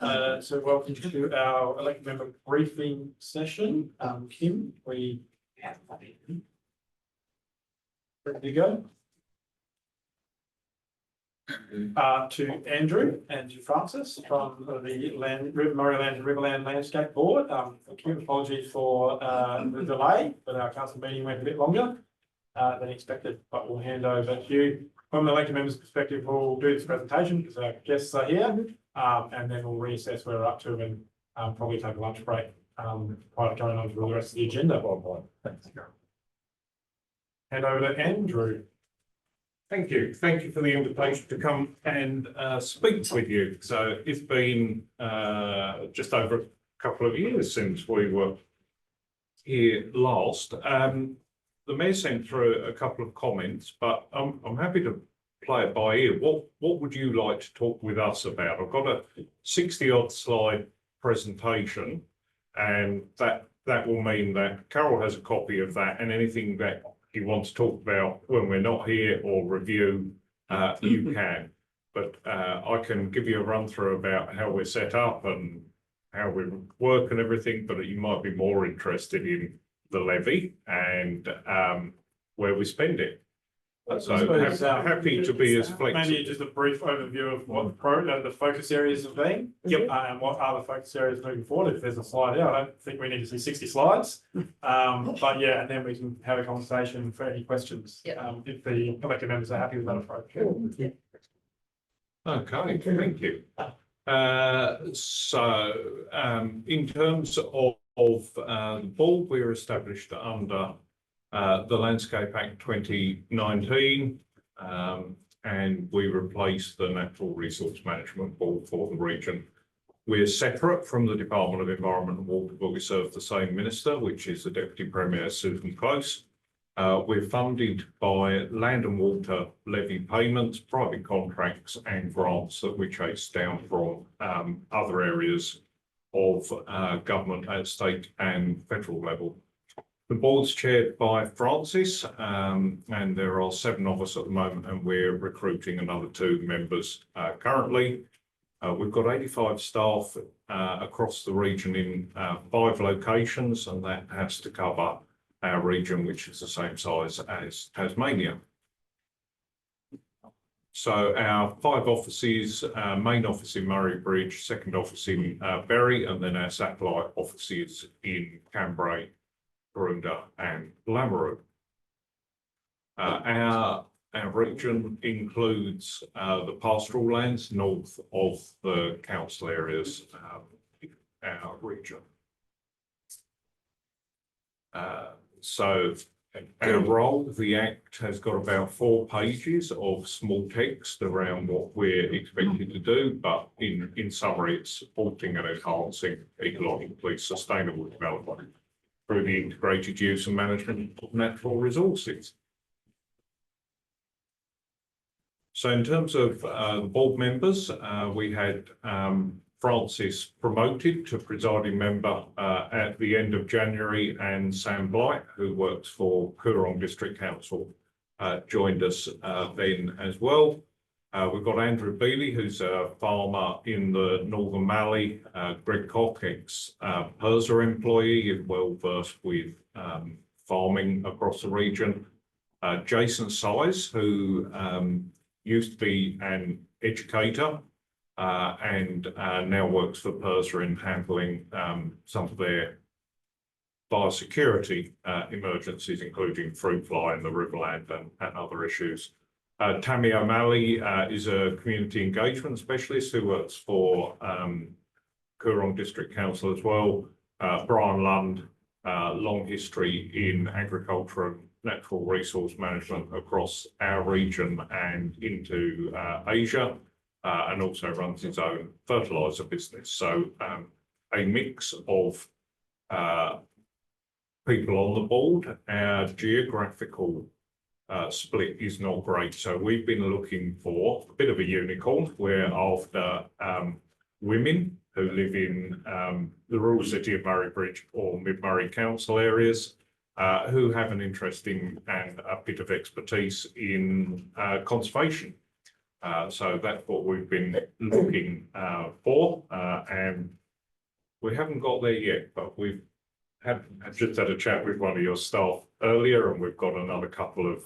So welcome to our elected member briefing session. Kim, we ready to go? To Andrew and to Francis from the Murraylands and Riverland Landscape Board. Kim, apologies for the delay, but our council meeting went a bit longer than expected, but we'll hand over to you. From the elected members' perspective, we'll do this presentation because our guests are here, and then we'll reassess where we're up to and probably take a lunch break prior to going on to the rest of the agenda. Thanks. Hand over to Andrew. Thank you. Thank you for the invitation to come and speak with you. So it's been just over a couple of years since we were here last. The mayor sent through a couple of comments, but I'm happy to play it by ear. What would you like to talk with us about? I've got a 60-odd slide presentation, and that will mean that Carol has a copy of that, and anything that you want to talk about when we're not here or review, you can. But I can give you a run through about how we're set up and how we work and everything, but you might be more interested in the levy and where we spend it. So happy to be as flexible. Maybe just a brief overview of what the focus areas have been. Yep. And what are the focus areas moving forward. If there's a slide here, I don't think we need to see 60 slides. But yeah, and then we can have a conversation for any questions. Yep. If the elected members are happy with that approach. Yeah. Okay, thank you. In terms of the board, we were established under the Landscape Act 2019, and we replaced the Natural Resource Management Board for the region. We're separate from the Department of Environment and Water, but we serve the same minister, which is the Deputy Premier, Susan Close. We're funded by land and water levy payments, private contracts and grants that we chase down from other areas of government at state and federal level. The board's chaired by Francis, and there are 7 of us at the moment, and we're recruiting another 2 members currently. We've got 85 staff across the region in 5 locations, and that has to cover our region, which is the same size as Tasmania. So our 5 offices, main office in Murray Bridge, second office in Berry, and then our satellite offices in Cambrai, Garoonda and Lameroo. Our region includes the pastoral lands north of the council areas in our region. So our role, the Act has got about 4 pages of small text around what we're expected to do, but in summary, it's supporting and enhancing ecologically sustainable development through the integrated use and management of natural resources. So in terms of the board members, we had Francis promoted to presiding member at the end of January, and Sam Blight, who works for Coorong District Council, joined us then as well. We've got Andrew Bealey, who's a farmer in the Northern Mallee, Greg Cock, ex-PIRSA employee, well versed with farming across the region. Jason Size, who used to be an educator and now works for PIRSA in handling some of their biosecurity emergencies, including fruit fly in the Riverland and other issues. Tammy O'Malley is a community engagement specialist who works for Coorong District Council as well. Brian Lund, long history in agriculture and natural resource management across our region and into Asia, and also runs his own fertiliser business. So a mix of people on the board. Our geographical split is not great, so we've been looking for a bit of a unicorn. We're after women who live in the rural city of Murray Bridge or Mid-Murray Council areas, who have an interest in and a bit of expertise in conservation. So that's what we've been looking for, and we haven't got there yet, but we've just had a chat with one of your staff earlier, and we've got another couple of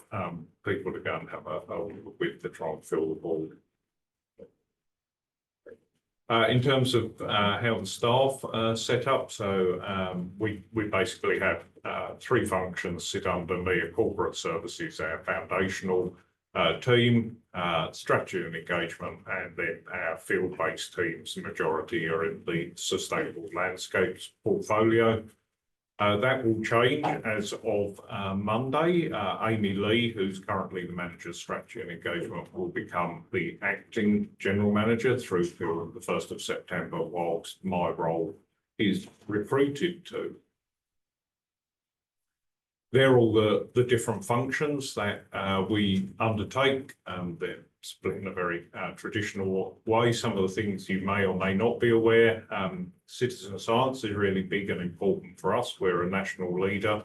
people to go and have a look with to try and fill the board. In terms of how the staff set up, so we basically have three functions sit under me: a corporate services, our foundational team, strategy and engagement, and then our field-based teams. The majority are in the sustainable landscapes portfolio. That will change as of Monday. Amy Lee, who's currently the manager of strategy and engagement, will become the acting general manager through till the 1st of September, whilst my role is recruited to. They're all the different functions that we undertake. They're split in a very traditional way. Some of the things you may or may not be aware. Citizen science is really big and important for us. We're a national leader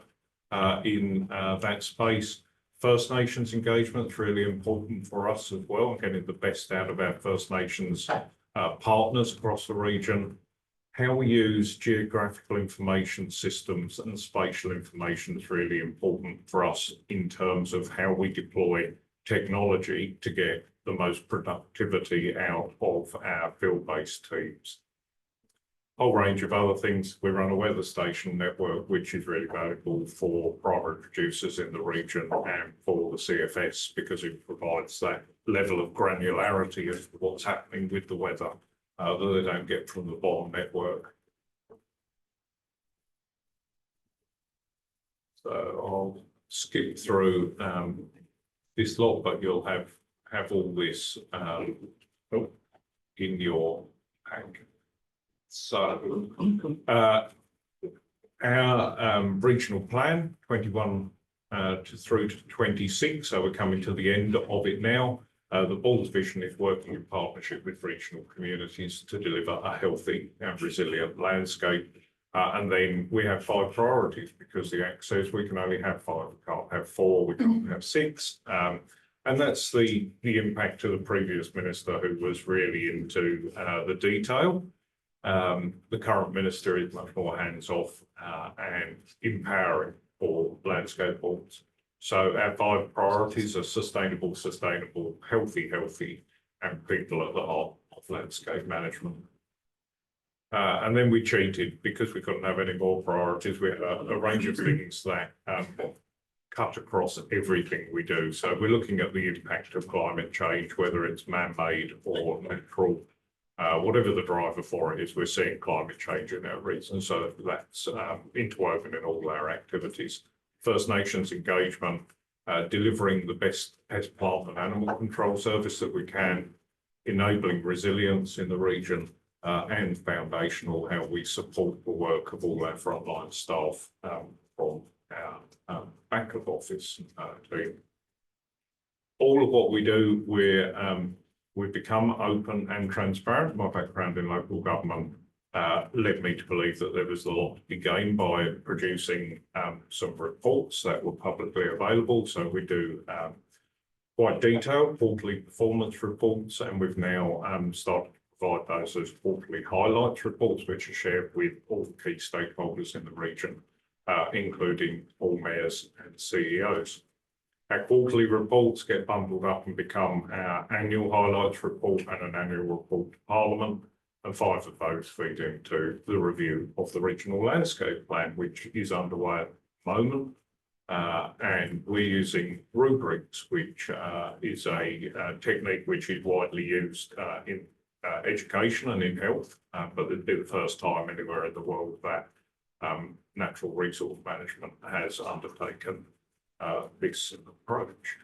in that space. First Nations engagement is really important for us as well, getting the best out of our First Nations partners across the region. How we use geographical information systems and spatial information is really important for us in terms of how we deploy technology to get the most productivity out of our field-based teams. A whole range of other things. We run a weather station network, which is really valuable for private producers in the region and for the CFS, because it provides that level of granularity of what's happening with the weather that they don't get from the bottom network. So I'll skip through this lot, but you'll have all this in your pack. So our regional plan, 21 through to 26, so we're coming to the end of it now. The board's vision is working in partnership with regional communities to deliver a healthy and resilient landscape. And then we have 5 priorities, because the Act says we can only have 5, we can't have 4, we can't have 6. And that's the impact of the previous minister, who was really into the detail. The current minister is much more hands-off and empowering for landscape boards. So our 5 priorities are sustainable, healthy, and people at the heart of landscape management. And then we cheated because we couldn't have any more priorities. We had a range of things that cut across everything we do. So we're looking at the impact of climate change, whether it's man-made or natural. Whatever the driver for it is, we're seeing climate change in our region. So that's interwoven in all our activities. First Nations engagement, delivering the best pest, plant and animal control service that we can, enabling resilience in the region, and foundational, how we support the work of all our frontline staff from our back of office team. All of what we do, we've become open and transparent. My background in local government led me to believe that there was a lot to be gained by producing some reports that were publicly available. So we do quite detailed quarterly performance reports, and we've now started to provide those as quarterly highlights reports, which are shared with all the key stakeholders in the region, including all mayors and CEOs. Our quarterly reports get bundled up and become our annual highlights report and an annual report to Parliament. And 5 of those feed into the review of the regional landscape plan, which is underway at the moment. And we're using rubrics, which is a technique which is widely used in education and in health, but it'll be the first time anywhere in the world that natural resource management has undertaken this approach.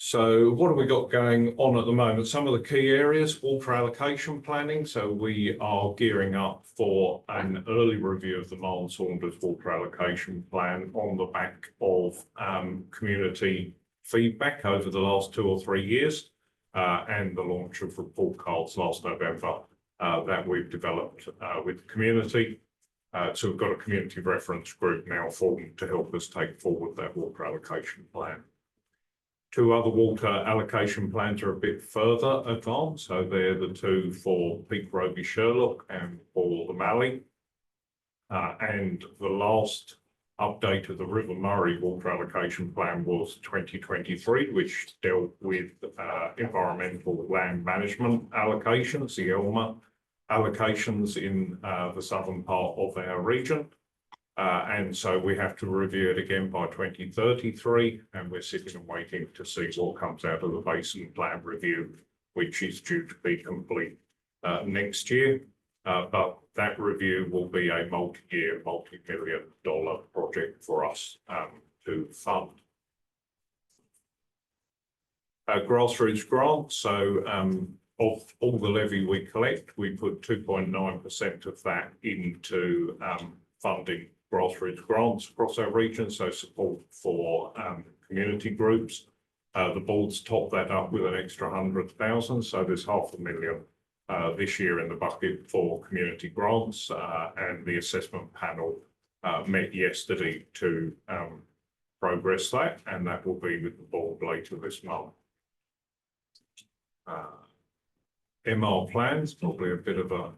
So what have we got going on at the moment? Some of the key areas: water allocation planning. So we are gearing up for an early review of the Marlon Saunders water allocation plan on the back of community feedback over the last 2 or 3 years, and the launch of report cards last November that we've developed with the community. So we've got a community reference group now formed to help us take forward that water allocation plan. Two other water allocation plans are a bit further advanced, so they're the two for Peak Roby Sherlock and for the Mallee. And the last update of the River Murray water allocation plan was 2023, which dealt with environmental land management allocations, the ELMA allocations in the southern part of our region. And so we have to review it again by 2033, and we're sitting and waiting to see what comes out of the basin plan review, which is due to be complete next year. But that review will be a multi-year, multi-million-dollar project for us to fund. Grassroots grants. So of all the levy we collect, we put 2.9% of that into funding grassroots grants across our region, so support for community groups. The board's topped that up with an extra 100,000, so there's $500,000 this year in the bucket for community grants, and the assessment panel met yesterday to progress that, and that will be with the board later this month. MR plans, probably a bit of a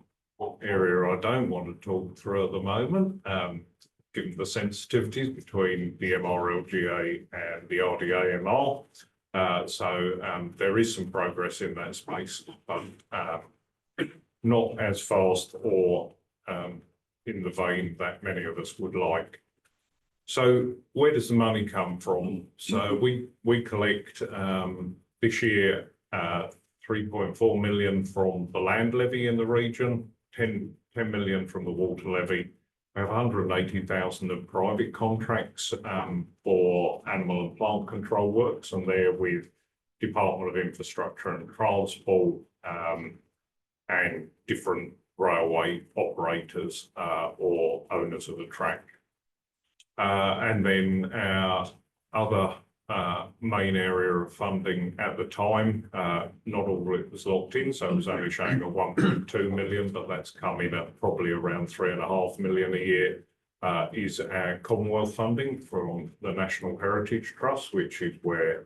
area I don't want to talk through at the moment, given the sensitivities between the MRLGA and the RDA MR. So there is some progress in that space, but not as fast or in the vein that many of us would like. So where does the money come from? So we collect this year 3.4 million from the land levy in the region, 10 million from the water levy. We have 180,000 of private contracts for animal and plant control works, and they're with Department of Infrastructure and Transport and different railway operators or owners of the track. And then our other main area of funding at the time, not all of it was locked in, so it was only showing a 1.2 million, but that's coming at probably around 3.5 million a year, is our Commonwealth funding from the National Heritage Trust, which is where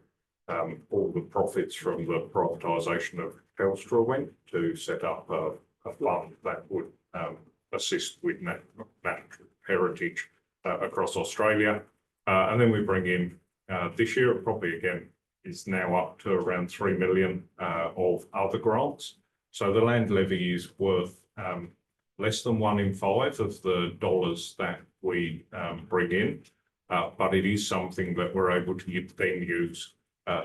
all the profits from the privatisation of Telstra went to set up a fund that would assist with natural heritage across Australia. And then we bring in this year, it probably again is now up to around 3 million of other grants. So the land levy is worth less than 1 in 5 of the dollars that we bring in, but it is something that we're able to then use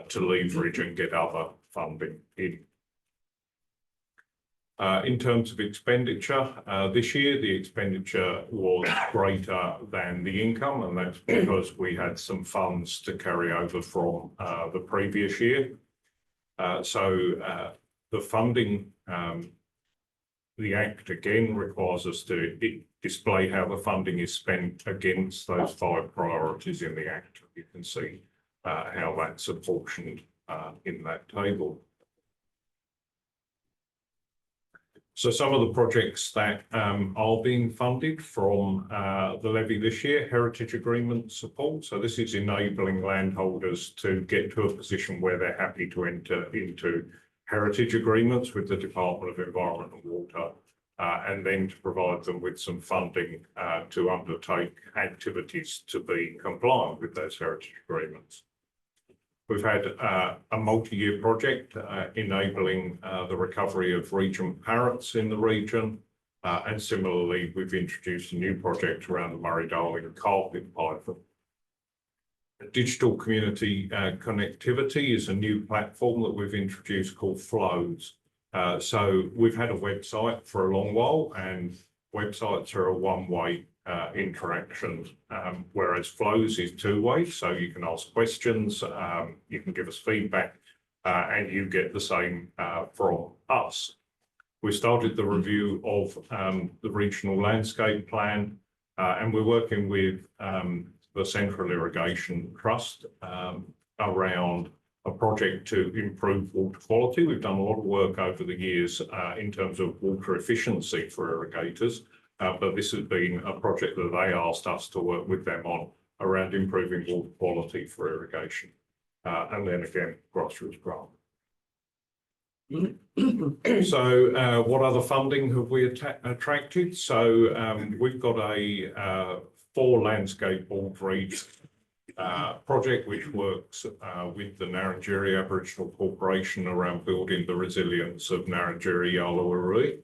to leverage and get other funding in. In terms of expenditure, this year the expenditure was greater than the income, and that's because we had some funds to carry over from the previous year. So the funding, the Act again requires us to display how the funding is spent against those 5 priorities in the Act. You can see how that's apportioned in that table. So some of the projects that are being funded from the levy this year, heritage agreement support. So this is enabling landholders to get to a position where they're happy to enter into heritage agreements with the Department of Environment and Water, and then to provide them with some funding to undertake activities to be compliant with those heritage agreements. We've had a multi-year project enabling the recovery of regent parrots in the region. And similarly, we've introduced a new project around the Murray-Darling carpet python. Digital community connectivity is a new platform that we've introduced called Flows. So we've had a website for a long while, and websites are a one-way interaction, whereas Flows is two-way. So you can ask questions, you can give us feedback, and you get the same from us. We started the review of the regional landscape plan, and we're working with the Central Irrigation Trust around a project to improve water quality. We've done a lot of work over the years in terms of water efficiency for irrigators, but this has been a project that they asked us to work with them on around improving water quality for irrigation. and then again, groceries grant. So what other funding have we attracted? So we've got a 4 landscape board read project which works with the Narrandjeri Aboriginal Corporation around building the resilience of Narrandjeri Yaluwarui.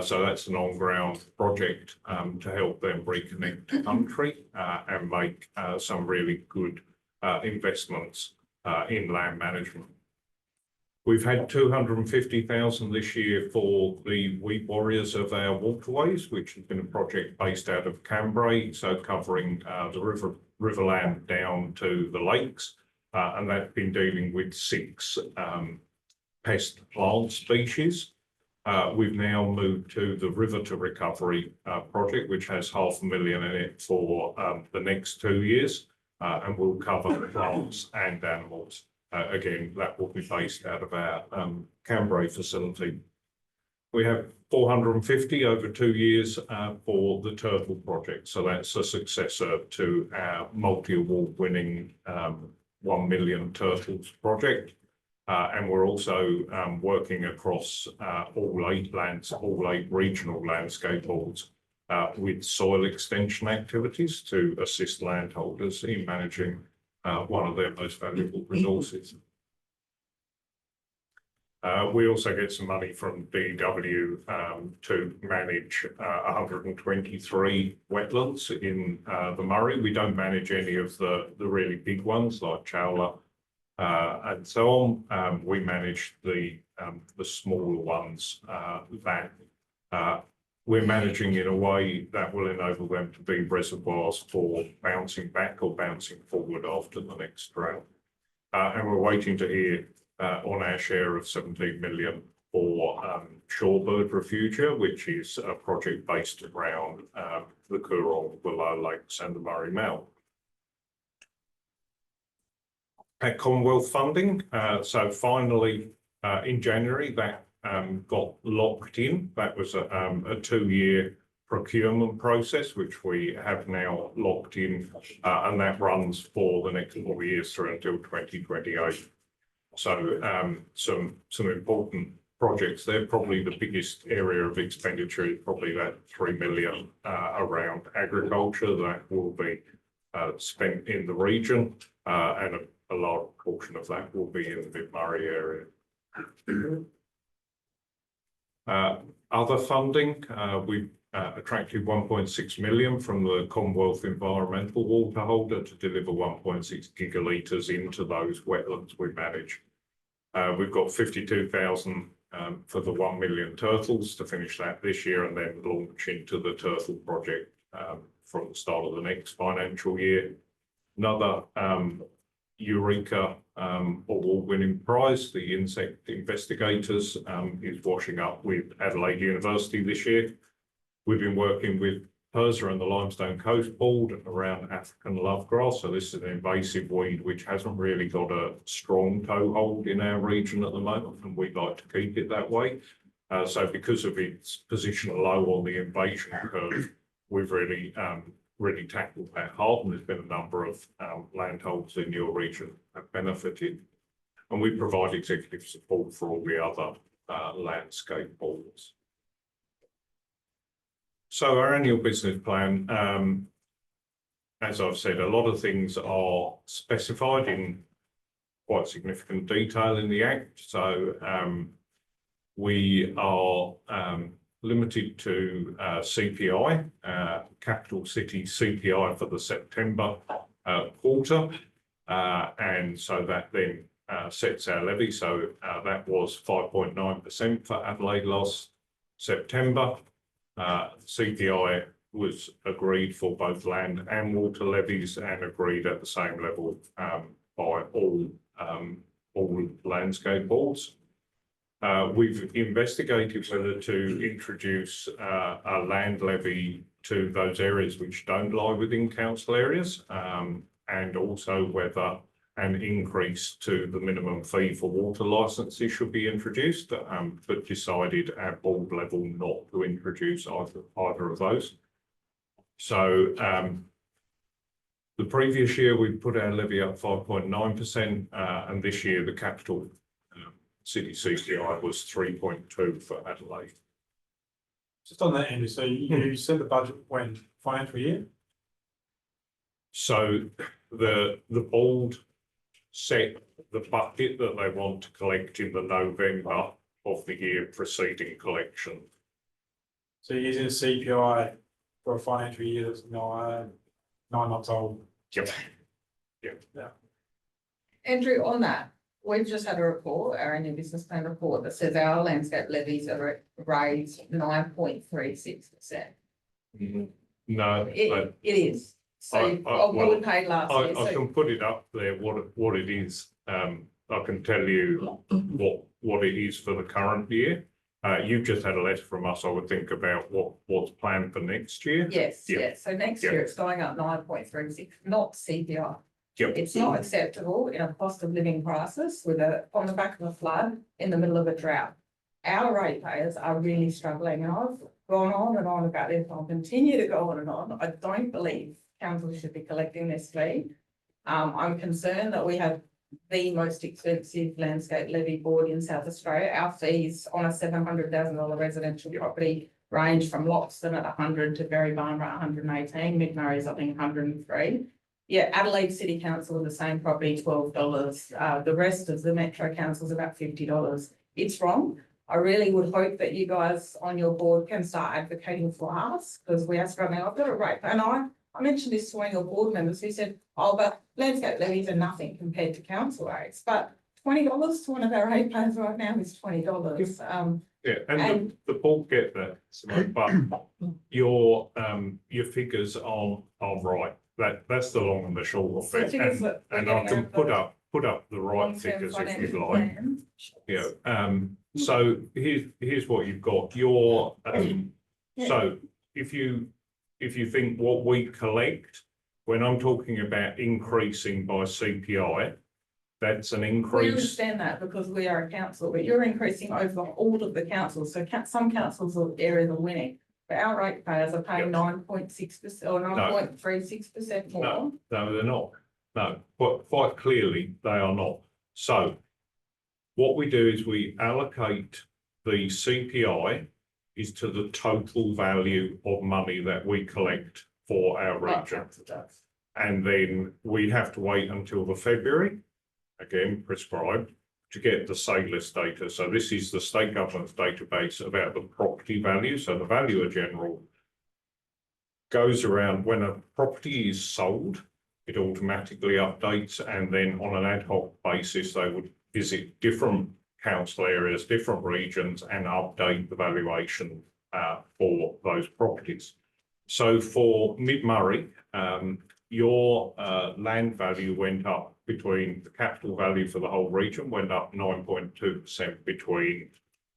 So that's an on-ground project to help them reconnect the country and make some really good investments in land management. We've had 250,000 this year for the Wheat Warriors of our waterways, which has been a project based out of Cambrai, so covering the Riverland down to the lakes, and that's been dealing with 6 pest plant species. We've now moved to the River to Recovery project, which has $500,000 in it for the next 2 years, and will cover plants and animals. Again, that will be based out of our Cambrai facility. We have 450 over 2 years for the turtle project. So that's a successor to our multi-award winning 1 million turtles project. And we're also working across all 8 regional landscape boards with soil extension activities to assist landholders in managing one of their most valuable resources. We also get some money from DW to manage 123 wetlands in the Murray. We don't manage any of the really big ones like Chowla and so on. We manage the smaller ones that we're managing in a way that will enable them to be reservoirs for bouncing back or bouncing forward after the next drought. And we're waiting to hear on our share of 17 million for Shorebird Refugia, which is a project based around the Coorong, Willow Lakes and the Murray Mount. At Commonwealth funding, so finally in January that got locked in. That was a 2-year procurement process, which we have now locked in, and that runs for the next 4 years through until 2028. So some important projects there. Probably the biggest area of expenditure is probably that 3 million around agriculture that will be spent in the region, and a large portion of that will be in the Mid-Murray area. Other funding, we attracted 1.6 million from the Commonwealth Environmental Water Holder to deliver 1.6 gigalitres into those wetlands we manage. We've got 52,000 for the 1 million turtles to finish that this year and then launch into the turtle project from the start of the next financial year. Another Eureka award-winning prize, the Insect Investigators, is washing up with Adelaide University this year. We've been working with PIRSA and the Limestone Coast Board around African lovegrass. So this is an invasive weed which hasn't really got a strong toehold in our region at the moment, and we'd like to keep it that way. So because of its position low on the invasion curve, we've really tackled that hard, and there's been a number of landholders in your region have benefited. And we provide executive support for all the other landscape boards. So our annual business plan, as I've said, a lot of things are specified in quite significant detail in the Act. So we are limited to CPI, capital city CPI for the September quarter. And so that then sets our levy. So that was 5.9% for Adelaide last September. CPI was agreed for both land and water levies and agreed at the same level by all landscape boards. We've investigated whether to introduce a land levy to those areas which don't lie within council areas, and also whether an increase to the minimum fee for water licences should be introduced, but decided at board level not to introduce either of those. So The previous year, we put our levy up 5.9%, and this year the capital city CPI was 3.2 for Adelaide. Just on that, Andrew, so you said the budget when financial year? So the board set the bucket that they want to collect in the November of the year preceding collection. So you're using a CPI for a financial year that's 9 months old? Yep. Yeah. Andrew, on that, we've just had a report, our annual business plan report, that says our landscape levies are raised 9.36%. No, It is. So what we paid last year. I can put it up there, what it is. I can tell you what it is for the current year. You've just had a letter from us, I would think, about what's planned for next year. Yes, Yep. yes. So next Yep. year it's going up 9.36, not CPI. Yep. It's not acceptable in a cost of living crisis on the back of a flood in the middle of a drought. Our ratepayers are really struggling, and I've gone on and on about this. I'll continue to go on and on. I don't believe council should be collecting this fee. I'm concerned that we have the most expensive landscape levy board in South Australia. Our fees on a $700,000 residential property range from Loxton at 100 to Berry Barnborough at 118, Mid-Murray's I think 103. Yeah, Adelaide City Council, the same property, $12. The rest of the Metro Council is about $50. It's wrong. I really would hope that you guys on your board can start advocating for us, because we are struggling. I've got a rate, and I mentioned this to one of your board members who said, oh, but landscape levies are nothing compared to council rates. But $20 to one of our ratepayers right now is $20. Yeah, and the board get that, but your figures are right. That's the long and the short of it, and I can put up the right figures if you'd like. Yeah. So here's what you've got. Your so if you think what we collect, when I'm talking about increasing by CPI, that's an increase. We understand that because we are a council, but you're increasing over all of the councils. So some councils or areas are winning, but our ratepayers are paying 9.6% or 9.36% more. No, they're not. No, but quite clearly they are not. So what we do is we allocate the CPI is to the total value of money that we collect for our region. And then we have to wait until the February, again prescribed, to get the SALIS data. So this is the state government's database about the property value. So the valuer general goes around when a property is sold, it automatically updates, and then on an ad hoc basis, they would visit different council areas, different regions, and update the valuation for those properties. So for Mid-Murray, your land value went up between the capital value for the whole region went up 9.2% between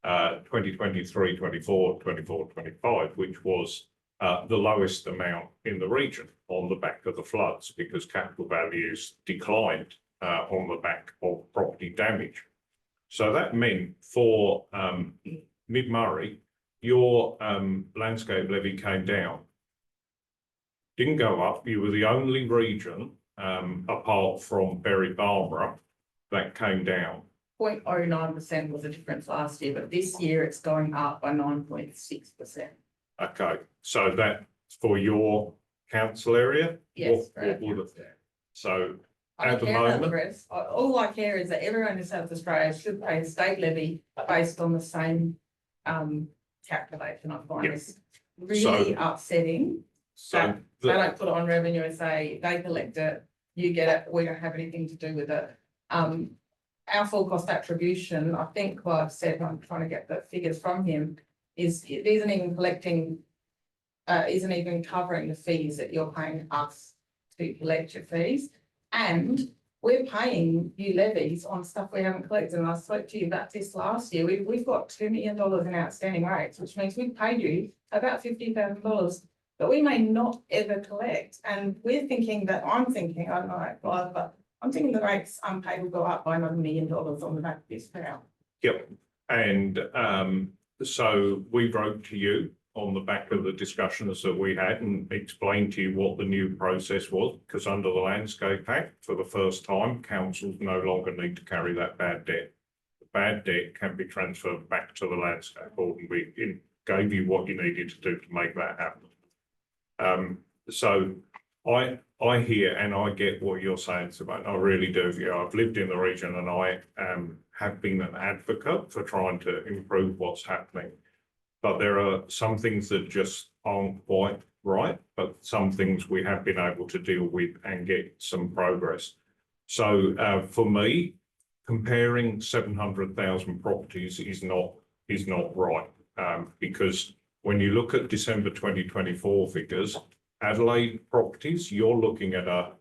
2023, 24, 24, 25, which was the lowest amount in the region on the back of the floods, because capital values declined on the back of property damage. So that meant for Mid-Murray, your landscape levy came down. Didn't go up. You were the only region, apart from Berry Barnborough, that came down. 0.09% was the difference last year, but this year it's going up by 9.6%. Okay, so that's for your council area? Yes. So I at don't the care about the moment, rest. All I care is that everyone in South Australia should pay a state levy based on the same calculation. I find this really upsetting. so They don't put it on revenue and say they collect it, you get it, we don't have anything to do with it. Our full cost attribution, I think what I've said, I'm trying to get the figures from him, is it isn't even collecting, isn't even covering the fees that you're paying us to collect your fees. And we're paying you levies on stuff we haven't collected. And I spoke to you about this last year. We've got $2 million in outstanding rates, which means we've paid you about $50,000 that we may not ever collect. And we're thinking that, I'm thinking, I don't know, but I'm thinking the rates unpaid will go up by another $1 million on the back of this now. yep. And so we wrote to you on the back of the discussions that we had and explain to you what the new process was, because under the Landscape Act, for the first time, councils no longer need to carry that bad debt. The bad debt can be transferred back to the Landscape Board, and we gave you what you needed to do to make that happen. So I hear and I get what you're saying, Simone. I really do. Yeah, I've lived in the region and I have been an advocate for trying to improve what's happening. But there are some things that just aren't quite right, but some things we have been able to deal with and get some progress. So for me, comparing 700,000 properties is not right, because when you look at December 2024 figures, Adelaide properties, you're looking at a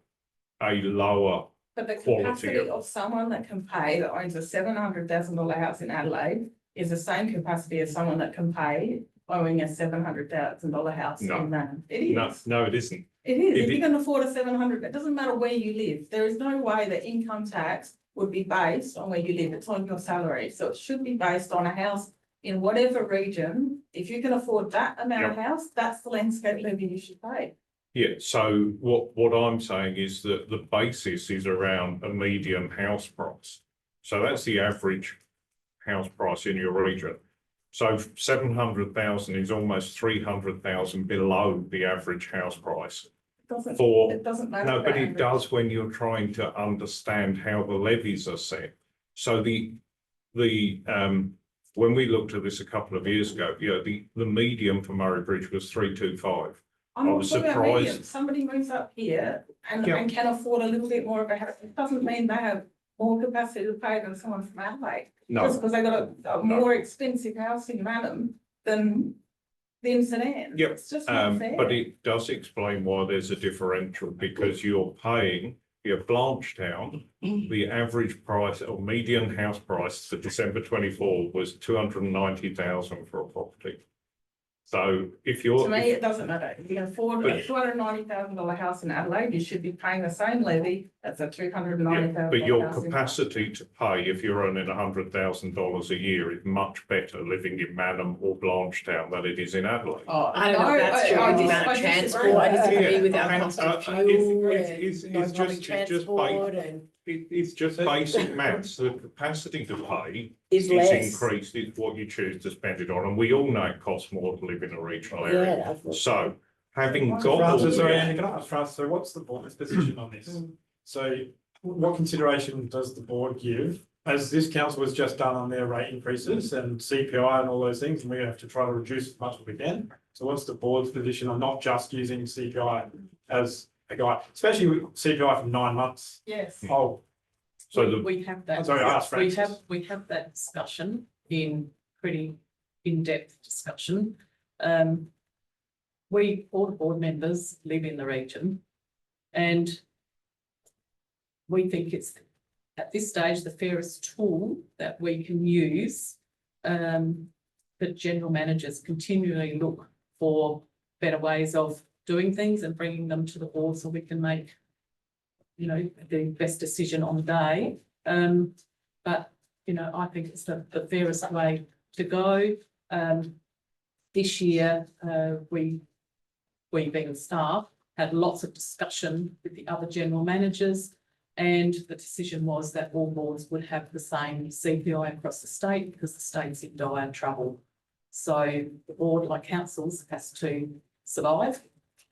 lower. But the quality capacity of someone that can pay, that owns a $700,000 house in Adelaide, is the same capacity as someone that can pay owning a $700,000 house No. in Manning. It is. No, it isn't. It is. If It you can afford a 700, it doesn't matter where you live. There is no way that income tax would be based on where you live. It's on your salary. So it should be based on a house in whatever region. If you can afford that amount of house, that's the landscape levy you should pay. Yeah, so what I'm saying is that the basis is around a median house price. So that's the average house price in your region. So 700,000 is almost 300,000 below the average house price. It doesn't matter. No, the but it average. does when you're trying to understand how the levies are set. So when we looked at this a couple of years ago, the median for Murray Bridge was 325. I'm I not was talking about median. surprised. Somebody moves up here and, Yeah. and can afford a little bit more of a house. It doesn't mean they have more capacity to pay than someone from Adelaide. Just No, because they got a more expensive house in Ranham than St Anne's. Yep. It's just not fair. but it does explain why there's a differential, because you're paying your Blanchetown, the average price or median house price for December 24 was 290,000 for a property. So if you're. To me, it doesn't matter. If you can afford a $290,000 house in Adelaide, you should be paying the same levy as a $290,000. But your house in capacity to pay, if you're earning $100,000 a year, is much better living in Manham or Blanchetown than it is in Adelaide. Oh, I don't know if that's true with the amount of transport, I disagree with our cost of fuel It's and not having transport and It's just basic maths. The capacity to pay is is less. increased. It's what you choose to spend it on, and we all know it costs more to live in a regional Yeah, area. definitely. So having got all Francis, sorry, the- Andy, can I ask Francis, so what's the board's position on this? So what consideration does the board give, as this council has just done on their rate increases and CPI and all those things, and we have to try to reduce as much as we can? So what's the board's position on not just using CPI as a guide, especially with CPI for 9 months? Yes. Oh, So the, We have that. Sorry, I asked Francis. We have that discussion in pretty in-depth discussion. We, all the board members live in the region. And we think it's at this stage, the fairest tool that we can use. That general managers continually look for better ways of doing things and bringing them to the board so we can make, you know, the best decision on the day. But, you know, I think it's the fairest way to go. This year, we being staff, had lots of discussion with the other general managers, and the decision was that all boards would have the same CPI across the state because the state's in dire trouble. So the board, like councils, has to survive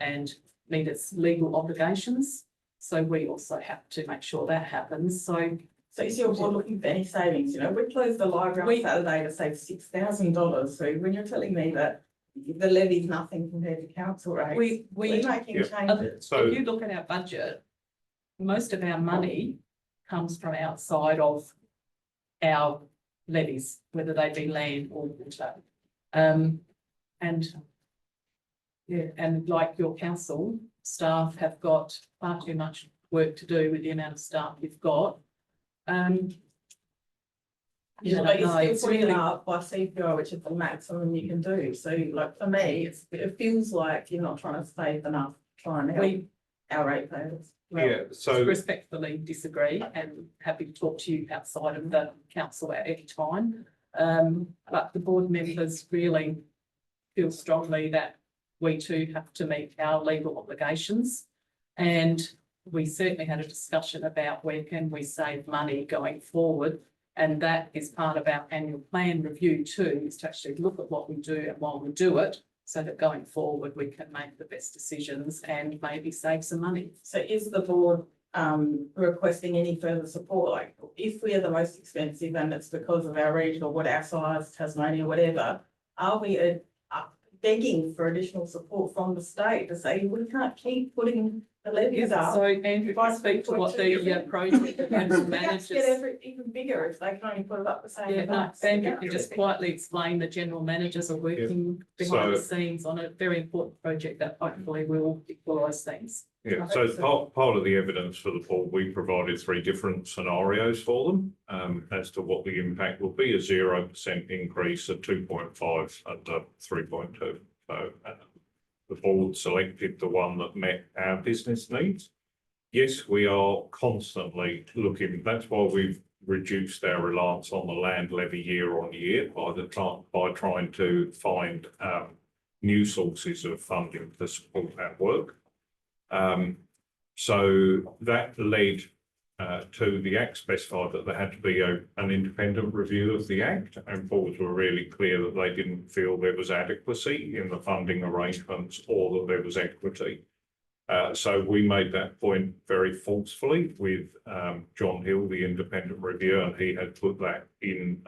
and meet its legal obligations. So we also have to make sure that happens. So So you're looking for any savings, you know, we closed the library on Saturday to save $6,000. So when you're telling me that the levy's nothing compared to council rates, we're making changes. so if you look at our budget, most of our money comes from outside of our levies, whether they be land or water. And yeah, and like your council staff have got far too much work to do with the amount of staff you've got. Yeah, I but don't know, it's it's still putting really- it up by CPI, which is the maximum you can do. So like for me, it feels like you're not trying to save enough, trying to help We our ratepayers. yeah, so respectfully disagree and happy to talk to you outside of the council at any time. But the board members really feel strongly that we too have to meet our legal obligations. And we certainly had a discussion about where can we save money going forward. And that is part of our annual plan review too, is to actually look at what we do and while we do it, so that going forward we can make the best decisions and maybe save some money. So is the board requesting any further support? Like if we are the most expensive and it's because of our region or what our size, Tasmania, whatever, are we begging for additional support from the state to say we can't keep putting the levies up? So Andrew, if I speak to what the project and Get managers. even bigger if they can only put it up the same. Yeah, no, amount. Andrew can just quietly explain the general managers are working behind the So- scenes on a very important project that hopefully will equalise things. Yeah, I so hope so. part of the evidence for the board, we provided 3 different scenarios for them as to what the impact will be: a 0% increase, a 2.5 and a 3.2. So the board selected the one that met our business needs. Yes, we are constantly looking. That's why we've reduced our reliance on the land levy year on year by trying to find new sources of funding to support that work. So that led to the Act specified that there had to be an independent review of the Act, and boards were really clear that they didn't feel there was adequacy in the funding arrangements or that there was equity. So we made that point very forcefully with John Hill, the independent reviewer, and he had put that in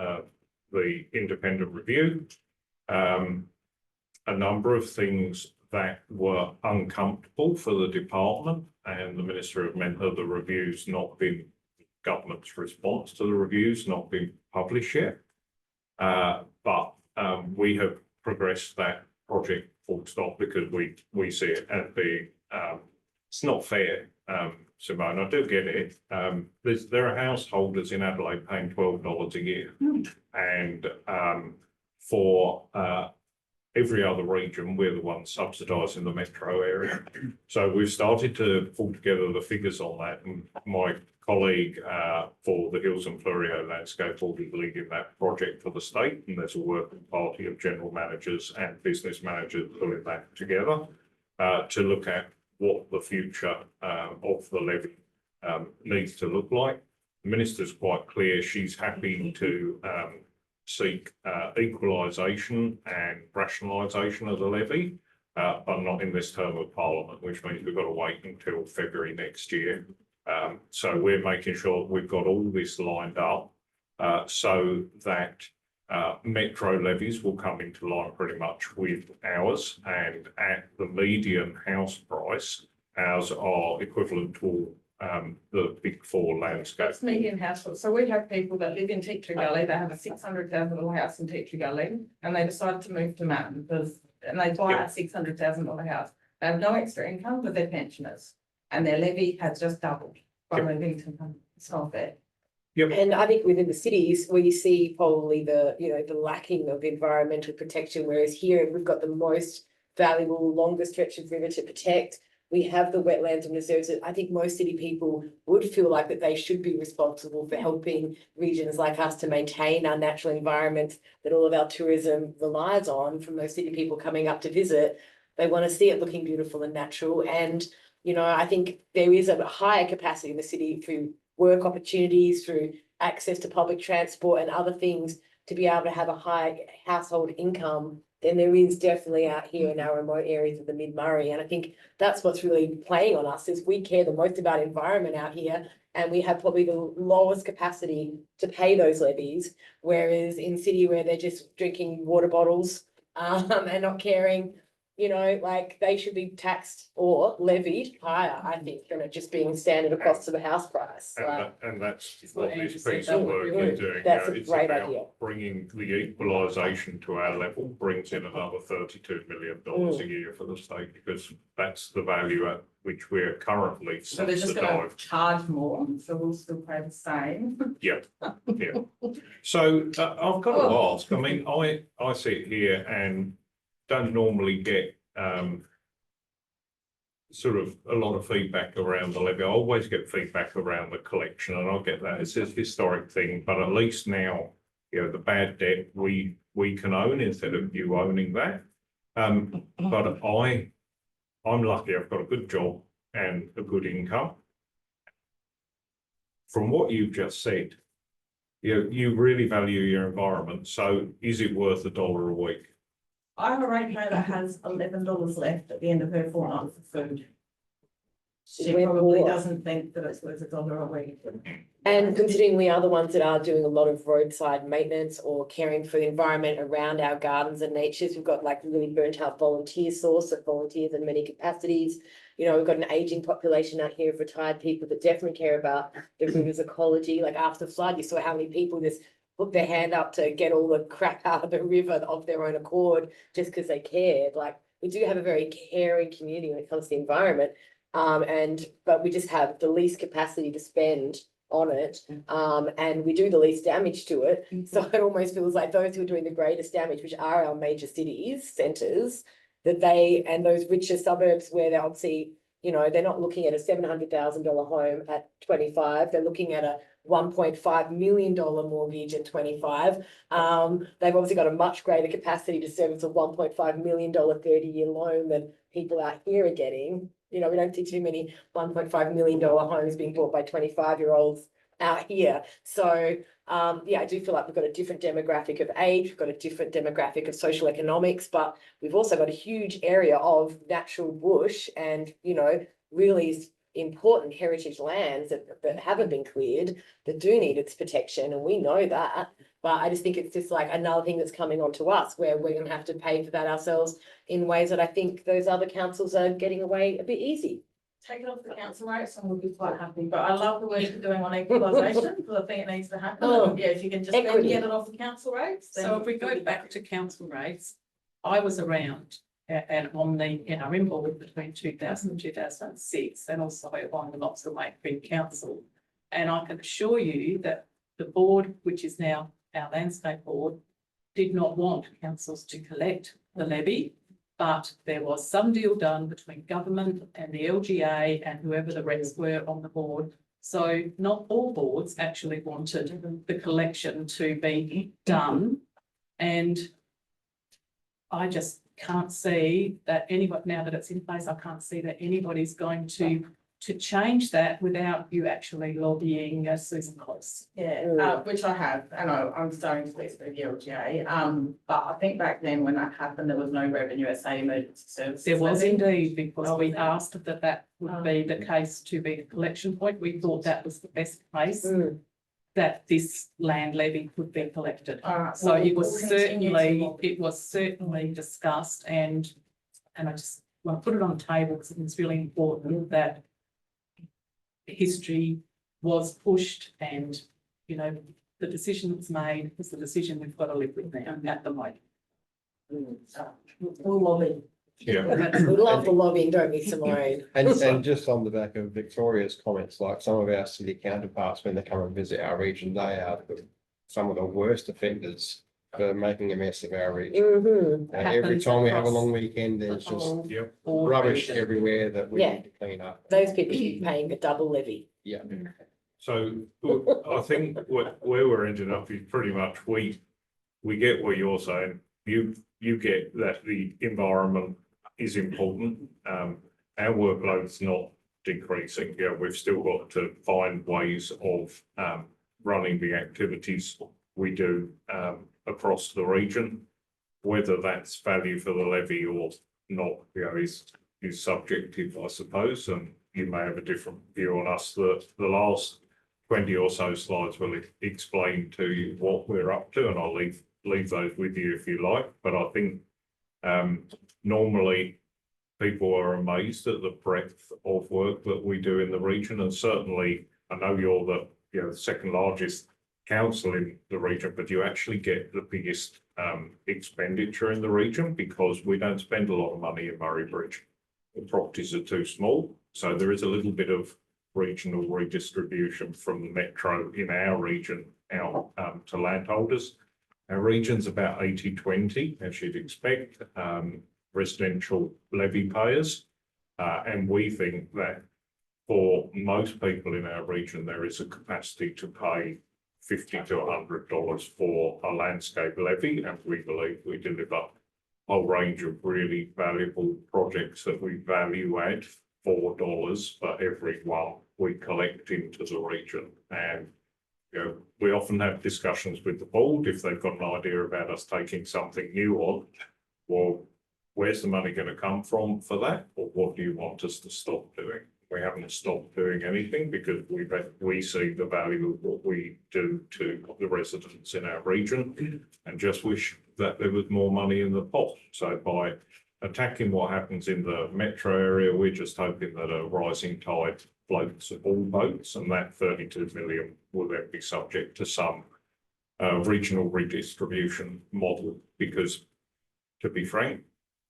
the independent review. A number of things that were uncomfortable for the department, and the minister have meant that the reviews not been, government's response to the reviews not been published yet. But we have progressed that project full stop because we see it as being, it's not fair, Simone, I do get it. There are householders in Adelaide paying $12 a year. And for every other region, we're the ones subsidising the metro area. So we've started to pull together the figures on that, and my colleague for the Hills and Florio Landscape will be leading that project for the state, and there's a working party of general managers and business managers pulling that together to look at what the future of the levy needs to look like. The minister's quite clear she's happy to seek equalisation and rationalisation of the levy, but not in this term of Parliament, which means we've got to wait until February next year. So we're making sure we've got all this lined up so that metro levies will come into line pretty much with ours, and at the median house price, ours are equivalent to the big 4 landscape. That's median household. So we have people that live in Teacher Gully, they have a $600,000 house in Teacher Gully, and they decide to move to Mountain and they buy a $600,000 house. They have no extra income, but they're pensioners, and their levy has just doubled by moving to Mountain. It's not fair. And I think within the cities, we see probably the lacking of environmental protection, whereas here we've got the most valuable, longest stretch of river to protect. We have the wetlands and reserves that I think most city people would feel like that they should be responsible for helping regions like us to maintain our natural environments that all of our tourism relies on from those city people coming up to visit. They want to see it looking beautiful and natural. And, I think there is a higher capacity in the city through work opportunities, through access to public transport and other things to be able to have a high household income than there is definitely out here in our remote areas of the Mid-Murray. And I think that's what's really playing on us, is we care the most about environment out here, and we have probably the lowest capacity to pay those levies, whereas in city where they're just drinking water bottles and not caring, like they should be taxed or levied higher, I think, than it just being standard across to the house price. And that's what what Andrew this said, piece that of would work be is good. doing. That's a It's great about idea. bringing the equalisation to our level, brings in another $32 million a year for the state, because that's the value at which we're currently So they're just gonna subsidised. charge more, so we'll still pay the same. Yeah. So I've got to ask, I mean, I sit here and don't normally get sort of a lot of feedback around the levy. I always get feedback around the collection, and I'll get that. It's a historic thing, but at least now, the bad debt we can own instead of you owning that. But I'm lucky, I've got a good job and a good income. From what you've just said, you really value your environment, so is it worth $1 a week? I have a ratepayer that has $11 left at the end of her fortnight for food. She We're probably poor. doesn't think that it's worth $1 a week. And considering we are the ones that are doing a lot of roadside maintenance or caring for the environment around our gardens and natures, we've got like really burnt out volunteer source of volunteers in many capacities. You know, we've got an aging population out here of retired people that definitely care about the river's ecology. Like after the flood, you saw how many people just put their hand up to get all the crap out of the river of their own accord just because they cared. Like we do have a very caring community when it comes to the environment. But we just have the least capacity to spend on it, and we do the least damage to it. So it almost feels like those who are doing the greatest damage, which are our major cities, centres, that they, and those richer suburbs where they're obviously, you know, they're not looking at a $700,000 home at 25, they're looking at a $1.5 million mortgage at 25. They've obviously got a much greater capacity to service a $1.5 million 30-year loan than people out here are getting. You know, we don't see too many $1.5 million homes being bought by 25-year-olds out here. So, yeah, I do feel like we've got a different demographic of age, we've got a different demographic of social economics, but we've also got a huge area of natural bush and, you know, really important heritage lands that haven't been cleared, that do need its protection, and we know that. But I just think it's just like another thing that's coming onto us where we're going to have to pay for that ourselves in ways that I think those other councils are getting away a bit easy. Take it off the council rates and we'll be quite happy, but I love the work you're doing on equalisation, because I think it needs to happen. Oh, And yeah, if you can just then equity. get it off the council rates. then So if we go back to council rates, I was around and on the NRM board between 2000 and 2006, and also on the Knox and Wakefield Council. And I can assure you that the board, which is now our landscape board, did not want councils to collect the levy, but there was some deal done between government and the LGA and whoever the reps were on the board. So not all boards actually wanted the collection to be done. And I just can't see that anybody, now that it's in place, I can't see that anybody's going to change that without you actually lobbying Susan Close. Yeah, which I have, and I'm starting to speak to the LGA. But I think back then when that happened, there was no revenue at say emergency services. There was levy. indeed, because Oh, we was there? asked that would be the case to be the collection point. We thought that was the best place that this land levy could be collected. So Well, it was we'll continue to certainly discussed, and I just want to put it on the table because it's really important that history was pushed, and you know the decision that's made is the decision we've got to live with now at the moment. We'll lobby. Yeah. We love the lobbying, don't we, Simone? And just on the back of Victoria's comments, like some of our city counterparts, when they come and visit our region, they are some of the worst offenders for making a mess of our region. Mm-hmm. And every Happens time we have a across long weekend, there's the just whole Yep. board rubbish region. everywhere that we Yeah. need to clean up. Those people should be paying a double levy. Yeah. So I think where we're ending up is pretty much we get what you're saying. You get that the environment is important. Our workload's not decreasing. Yeah, we've still got to find ways of running the activities we do across the region. Whether that's value for the levy or not, you know, is subjective, I suppose. And you may have a different view on us. The last 20 or so slides will explain to you what we're up to, and I'll leave those with you if you like. But I think normally people are amazed at the breadth of work that we do in the region, and certainly I know you're the second largest council in the region, but you actually get the biggest expenditure in the region because we don't spend a lot of money in Murray Bridge. The properties are too small, so there is a little bit of regional redistribution from the metro in our region out to landholders. Our region's about 80-20, as you'd expect, residential levy payers. And we think that for most people in our region, there is a capacity to pay $50 to $100 for a landscape levy, and we believe we deliver whole range of really valuable projects that we value at $4 for every one we collect into the region. And you know, we often have discussions with the board if they've got an idea about us taking something new on. Well, where's the money going to come from for that? Or what do you want us to stop doing? We haven't stopped doing anything because we see the value of what we do to the residents in our region and just wish that there was more money in the pot. So by attacking what happens in the metro area, we're just hoping that a rising tide floats all boats, and that 32 million will then be subject to some regional redistribution model. Because to be frank,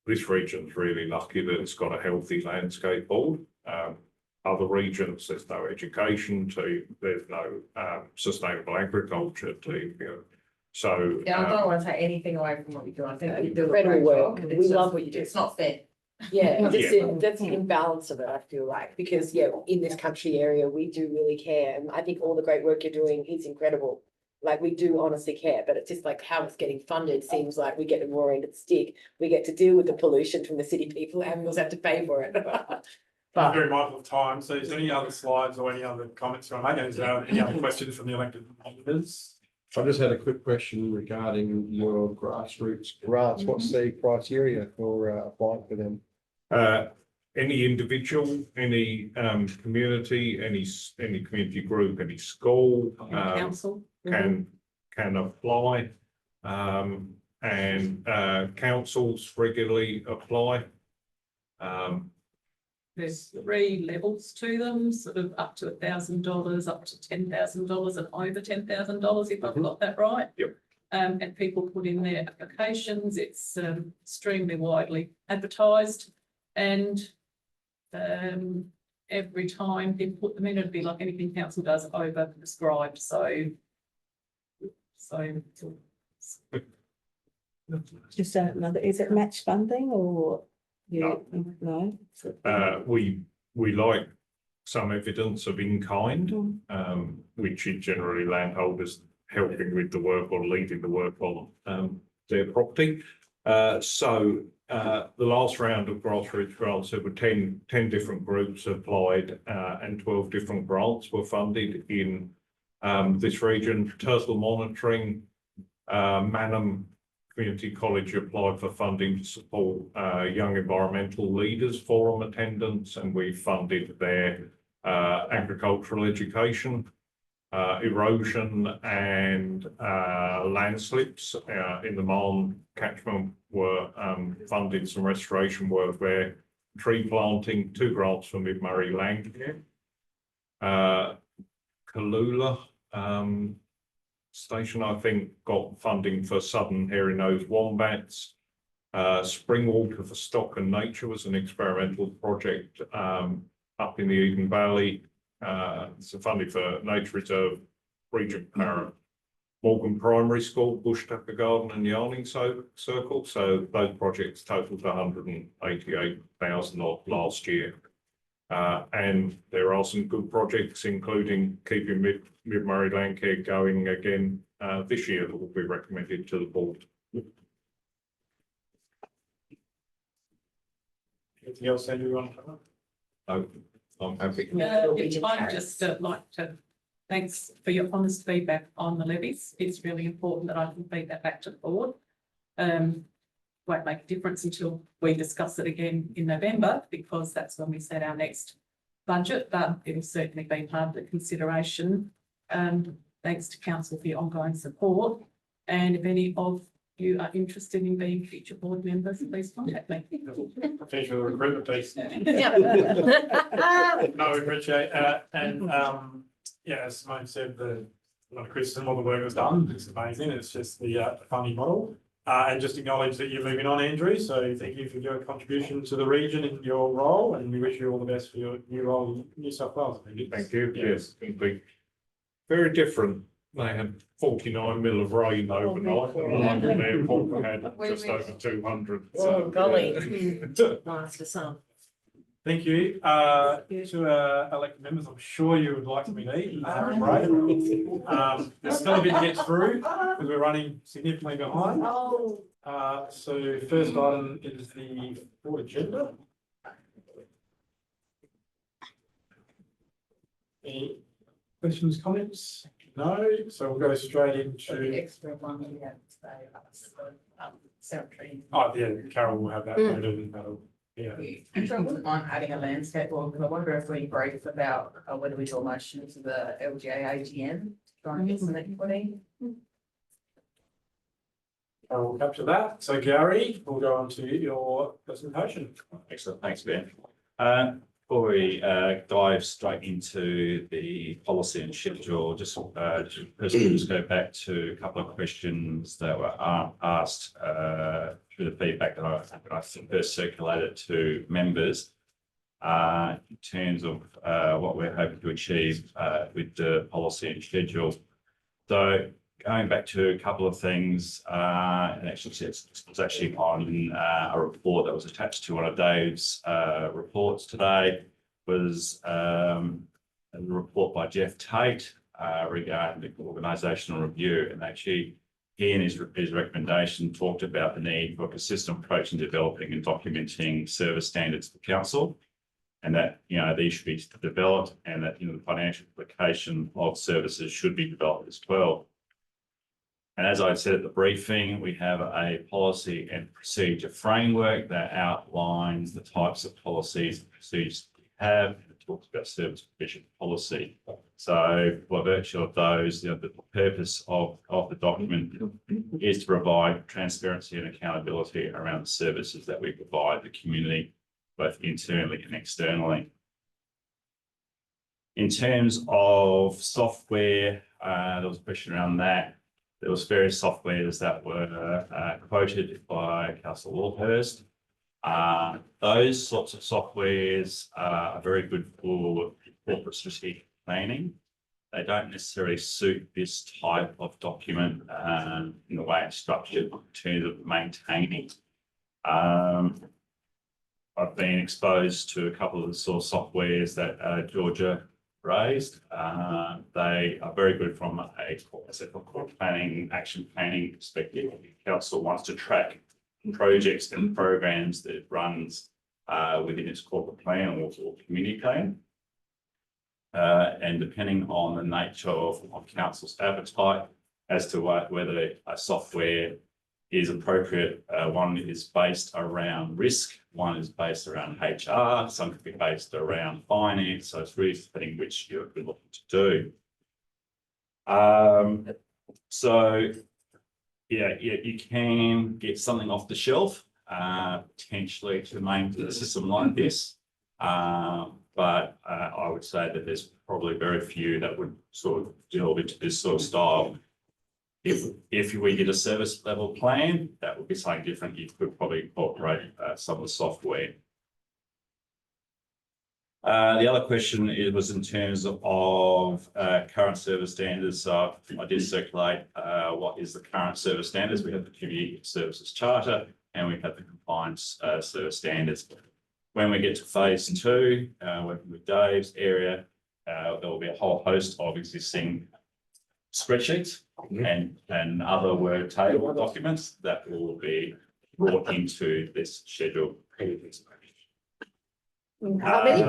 this region's really lucky that it's got a healthy landscape board. Other regions, there's no education team, there's no sustainable agriculture team. You know. So Yeah, I don't want to take anything away from what you do. I think you do a Incredible great work. job. We It's love just- what you do. It's not fair. Yeah, Yeah. that's the imbalance of it, I feel like, because yeah, in this country area, we do really care, and I think all the great work you're doing is incredible. Like, we do honestly care, but it's just like how it's getting funded seems like we get the raw end of the stick. We get to deal with the pollution from the city people and we also have to pay for it. I'm But very mindful of time, so is there any other slides or any other comments you want to make? Is there any other questions from the elected members? I just had a quick question regarding your grassroots grants. What's the criteria for applying for them? Any individual, any community, any community group, any school Council. can apply. And councils regularly apply. There's 3 levels to them, sort of up to $1,000, up to $10,000 and over $10,000, if I've got that right. Yep. And people put in their applications. It's extremely widely advertised, and every time people put them in, it'd be like anything council does, over prescribed. So Just another, is it match funding or? No. We like some evidence of in kind, which is generally landholders helping with the work or leading the work on their property. So the last round of grassroots grants, there were 10 different groups applied, and 12 different grants were funded in this region. Turtle monitoring, Manham Community College applied for funding to support young environmental leaders forum attendance, and we funded their agricultural education. Erosion and landslips in the Marne catchment were funded some restoration work there. Tree planting, 2 grants from Murraylands. Kalula Station, I think, got funding for southern hairy-nosed wombats. Springwater for Stock and Nature was an experimental project up in the Eden Valley. So funding for Nature Reserve, Regent Parrot, Morgan Primary School, Bush Tucker Garden and Yarning Circle. So those projects totaled 188,000 last year. And there are some good projects, including keeping Mid-Murray Land Care going again this year, that will be recommended to the board. Anything else, Andrew, you want to cover? No, I'm happy. I'd just like to thanks for your honest feedback on the levies. It's really important that I can feed that back to the board. Won't make a difference until we discuss it again in November, because that's when we set our next budget, but it will certainly be part of the consideration. Thanks to council for your ongoing support. And if any of you are interested in being future board members, please contact me. Finish with the recruitment piece. yeah. No, we appreciate and yeah, as Simone said, a lot of criticism, all the work was done. It's amazing. It's just the funding model. And just acknowledge that you're moving on, Andrew. So thank you for your contribution to the region in your role, and we wish you all the best for your new role in New South Wales. Thank you. Yes, it's going to be very different. They had 49 mil of rain overnight, and London Airport had just over 200. Oh, golly. Nice for some. Thank you. To elected members, I'm sure you would like to meet me and have a break. There's still a bit to get through because we're running significantly behind. So first item is the board agenda. Any questions, comments? No, so we'll go straight The into, extra one we have today, cemetery. oh, yeah, Carol will have that noted and that'll, yeah. Actually, I wouldn't mind adding a landscape board, because I wonder if we brief about whether we do a motion to the LGA AGM, trying to get some equity. I will capture that. So Gary, we'll go on to your presentation. Excellent, thanks, Ben. Before we dive straight into the policy and schedule, just go back to a couple of questions that were asked through the feedback that I first circulated to members in terms of what we're hoping to achieve with the policy and schedule. So going back to a couple of things, and actually it's actually on a report that was attached to one of Dave's reports today, was a report by Jeff Tate regarding the organisational review. And actually, he and his recommendation talked about the need for a consistent approach in developing and documenting service standards for council, and that, you know, these should be developed, and that, you know, the financial implication of services should be developed as well. And as I said at the briefing, we have a policy and procedure framework that outlines the types of policies and procedures we have, and it talks about service provision policy. So by virtue of those, you know, the purpose of the document is to provide transparency and accountability around the services that we provide the community, both internally and externally. In terms of software, there was a question around that. There was various softwares that were quoted by Councillor Walhurst. Those sorts of softwares are very good for corporate strategic planning. They don't necessarily suit this type of document in the way it's structured in terms of maintaining. I've been exposed to a couple of the sort of softwares that Georgia raised. They are very good from a corporate planning, action planning perspective. Council wants to track projects and programs that it runs within its corporate plan or community plan. And depending on the nature of council's appetite as to whether a software is appropriate, one is based around risk, one is based around HR, some could be based around finance. So it's really depending which you're looking to do. So yeah, you can get something off the shelf, potentially to maintain a system like this. But I would say that there's probably very few that would sort of delve into this sort of style. If we did a service level plan, that would be something different. You could probably incorporate some of the software. The other question was in terms of current service standards. So I did circulate what is the current service standards. We have the Community Services Charter and we have the Compliance Service Standards. When we get to phase 2, working with Dave's area, there will be a whole host of existing spreadsheets and other word table documents that will be brought into this schedule. How many?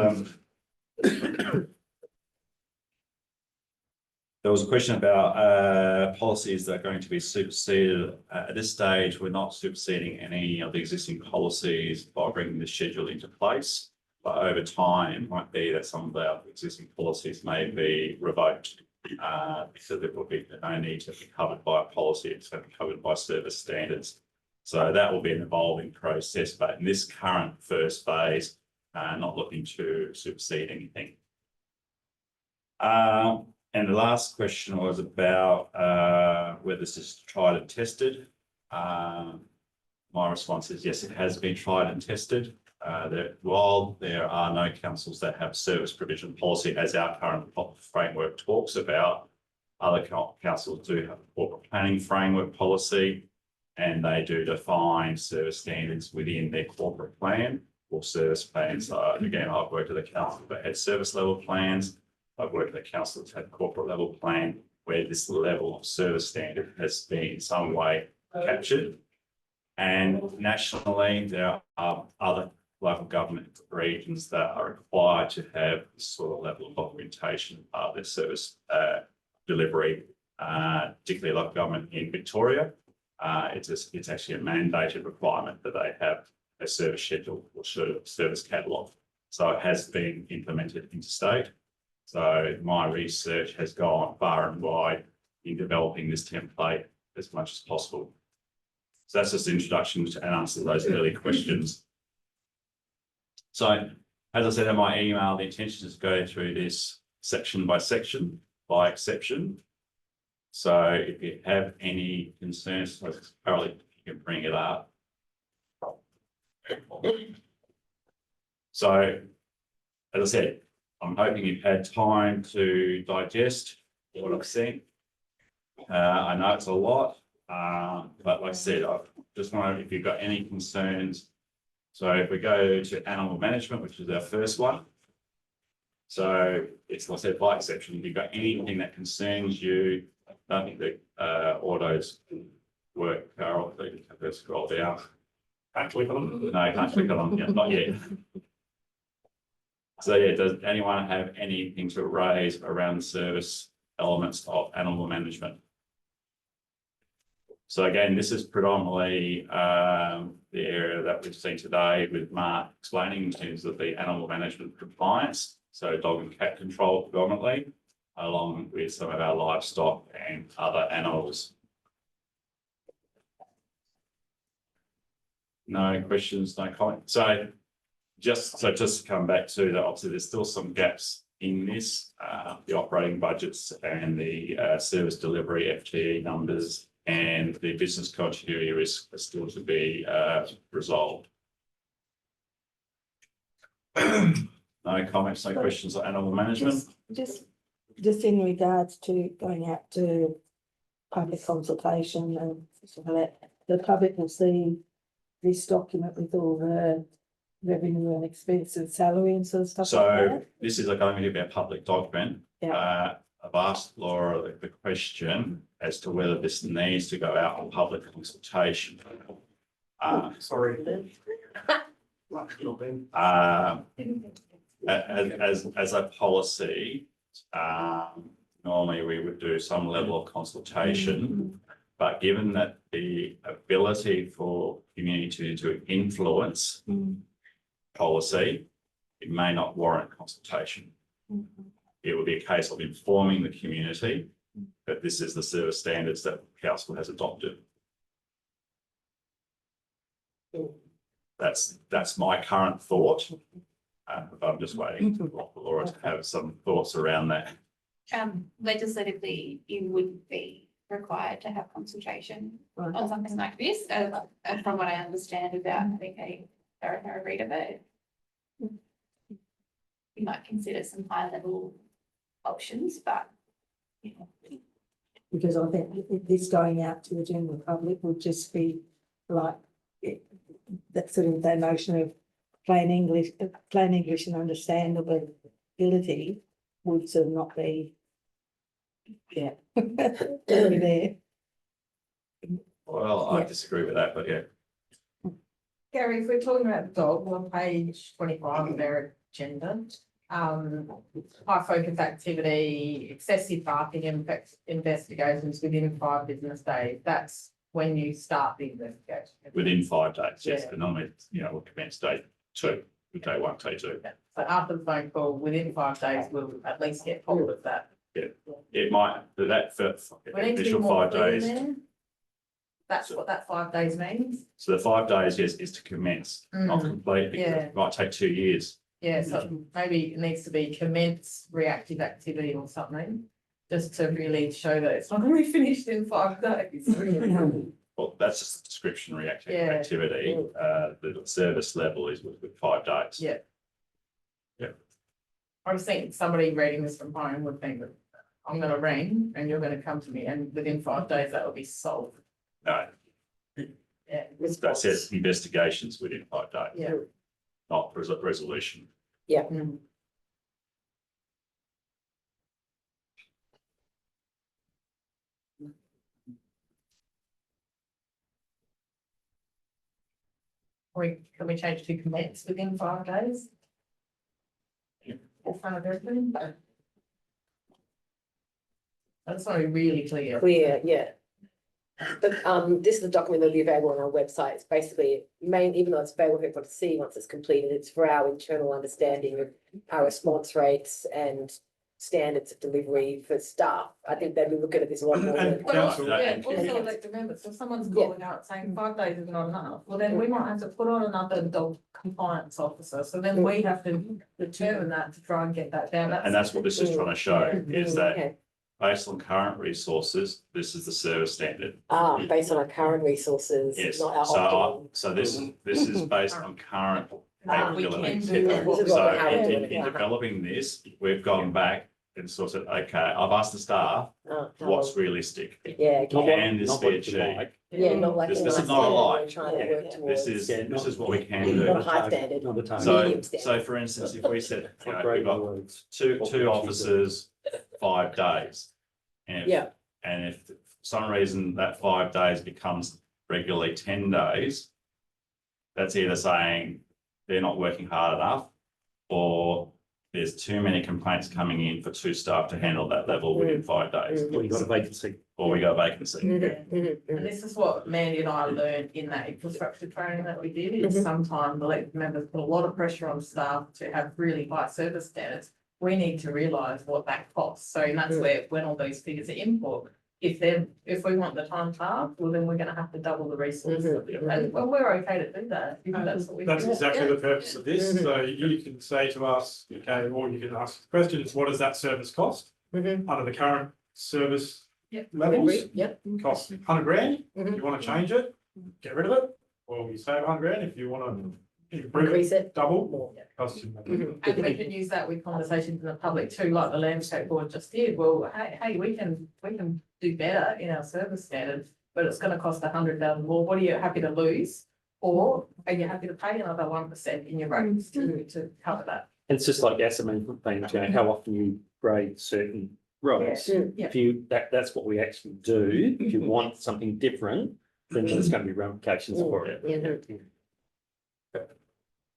There was a question about policies that are going to be superseded. At this stage, we're not superseding any of the existing policies by bringing the schedule into place. But over time, it might be that some of our existing policies may be revoked. So there will be no need to be covered by a policy, it's going to be covered by service standards. So that will be an evolving process, but in this current first phase, not looking to supersede anything. And the last question was about whether this is tried and tested. My response is yes, it has been tried and tested. While there are no councils that have service provision policy, as our current framework talks about, other councils do have a corporate planning framework policy, and they do define service standards within their corporate plan. or service plans. Again, I've worked at the council that had service level plans. I've worked at the council that's had corporate level plan where this level of service standard has been in some way captured. And nationally, there are other local government regions that are required to have this sort of level of documentation of their service delivery, particularly local government in Victoria. It's actually a mandated requirement that they have a service schedule or service catalogue. So it has been implemented interstate. So my research has gone far and wide in developing this template as much as possible. So that's just an introduction to answer those early questions. So as I said in my email, the intention is to go through this section by section, by exception. So if you have any concerns, apparently you can bring it up. So as I said, I'm hoping you've had time to digest what I've seen. I know it's a lot, but like I said, I just wonder if you've got any concerns. So if we go to animal management, which is our first one. So it's, like I said, by exception, if you've got anything that concerns you, I don't think that autos work, Carol, let's scroll down. Can't click on them. No, can't click on them, yeah, not yet. So yeah, does anyone have anything to raise around the service elements of animal management? So again, this is predominantly the area that we've seen today with Mark explaining in terms of the animal management compliance. So dog and cat control predominantly, along with some of our livestock and other animals. No questions, no comments. So just to come back to that, obviously there's still some gaps in this, the operating budgets and the service delivery FTE numbers and the business continuity risk are still to be resolved. No comments, no questions on animal management. Just in regards to going out to public consultation and stuff like that, the public will see this document with all the revenue and expense and salary and sort of stuff like So that. this is going to be a public document. I've asked Laura the question as to whether this needs to go out on public consultation. Sorry. As a policy, normally we would do some level of consultation, but given that the ability for community to influence policy, it may not warrant consultation. It would be a case of informing the community that this is the service standards that council has adopted. That's my current thought. But I'm just waiting for Laura to have some thoughts around that. Legislatively, you would be required to have consultation on something like this, and from what I understand about having a thorough read of it. You might consider some high level options, but you know. Because I think this going out to the general public would just be like that sort of that notion of plain English and understandability would sort of not be there. Well, I disagree with that, but yeah. Gary, if we're talking about the dog, we're on page 25 of their agenda. High focus activity, excessive barking, investigations within 5 business days. That's when you start the investigation. Within 5 days, yes, Yeah. but normally, we'll commence day 2, day 1, day 2. So after the phone call, within 5 days, we'll at least get hold of that. It might, that for We need to be initial more 5 clear days. there. That's what that 5 days means. So the 5 days, yes, is to commence, not complete, because Yeah. it might take 2 years. Yeah, so maybe it needs to be commence reactive activity or something, just to really show that it's not going to be finished in 5 days. Well, that's just a discretionary Yeah. activity. The service level is with 5 days. Yeah. Yeah. I was thinking somebody reading this from home would think that I'm going to ring and you're going to come to me, and within 5 days that will be solved. No, Yeah. that says investigations within 5 days. Yeah. not resolution. Yeah. Can we change to commence within 5 days? In front of everything? That's not really clear. Clear, yeah. But this is a document that'll be available on our website. It's basically even though it's available for everyone to see once it's completed, it's for our internal understanding of our response rates and standards of delivery for staff. I think they'll be looking at this a lot more. And Well, council, yeah, and also community. like remember, so if someone's calling out saying 5 days is not enough, well then we might have to put on another dog compliance officer, so then we have to determine that to try and get that down. And that's what this is trying to show, is that Okay. based on current resources, this is the service standard. Based on our current resources, Yes, not our so, optimal. so this is based on current We can capabilities. do This is what So we have to in do. developing this, we've gone back and sort of, okay, I've asked the staff, what's realistic? Yeah, okay. Can this be achieved? Yeah, not like. This all is our not a standard lie. we're trying to work towards. This is what we can Not do. a high standard. Not the time. So, medium standard. so for instance, if we said, you know, Great we've got words. two officers, 5 days. And if, Yeah. and if for some reason that 5 days becomes regularly 10 days, that's either saying they're not working hard enough, or there's too many complaints coming in for 2 staff to handle that level within 5 days, Well, you got a vacancy. or we got a vacancy. And this is what Mandy and I learned in that infrastructure training that we did, is sometimes the elected members put a lot of pressure on staff to have really high service standards. We need to realise what that costs, so that's where, when all these figures are input, if we want the time half, well, then we're gonna have to double the resources. And well, we're okay to do that, if that's what we. that's do. exactly Yeah. the purpose of this. So you can say to us, okay, or you can ask the question, is what does that service cost? Under the current service Yep. levels, Yep. costs 100 grand. Mhm. You want to change it, get rid of it, or you save 100 grand. If you want to improve Increase it, it. double, More. costs you. Mhm. And we can use that with conversations in the public too, like the landscape board just did. Well, hey, we can do better in our service standards, but it's gonna cost 100,000 more. What are you happy to lose? Or are you happy to pay another 1% in your rates to cover that? It's just like asset management plans, you know, how often you grade certain roads. Yeah. If you, that's what we actually do. If you want something different, then there's going to be ramifications for it. Yeah.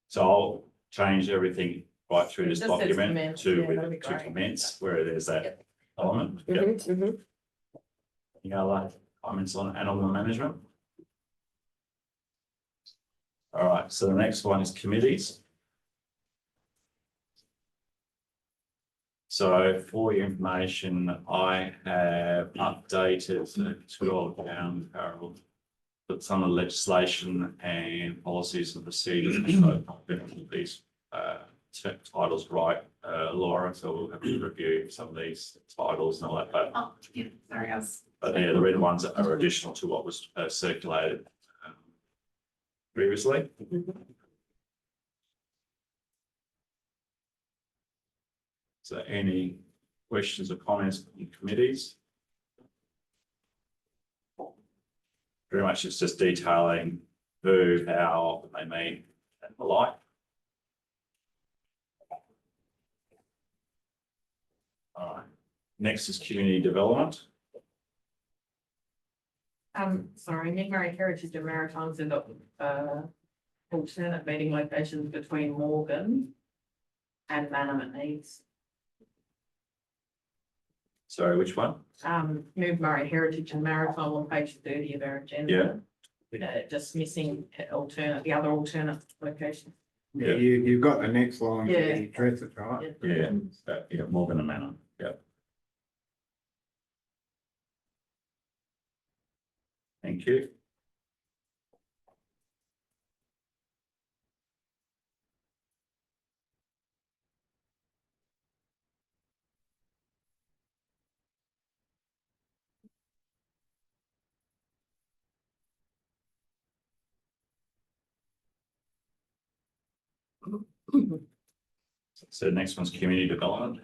So I'll change everything right through this Just says document commence, to, yeah, that'd be to great. commence, where there's that element. Yep. Mhm, mhm. Any other comments on animal management? All right, so the next one is committees. So for your information, I have updated to all down Carol, put some of the legislation and policies and procedures. So I've been these titles right, Laura, so we'll have to review some of these titles and all that, but Oh, yeah, sorry, I was. but yeah, the red ones are additional to what was circulated previously. So any questions or comments from committees? Very much it's just detailing who, how they meet and the like. All right, next is community development. Sorry, Murray Heritage and Maritimes have got, alternate meeting locations between Morgan and Manaman East. Sorry, which one? Move Murray Heritage and Maritime on page 30 of our agenda. Just missing the other alternate location. Yeah. You've got the next line, Yeah. the addresses, right? Yeah, yeah, Morgan and Manor, yeah. Thank you. So the next one's community development.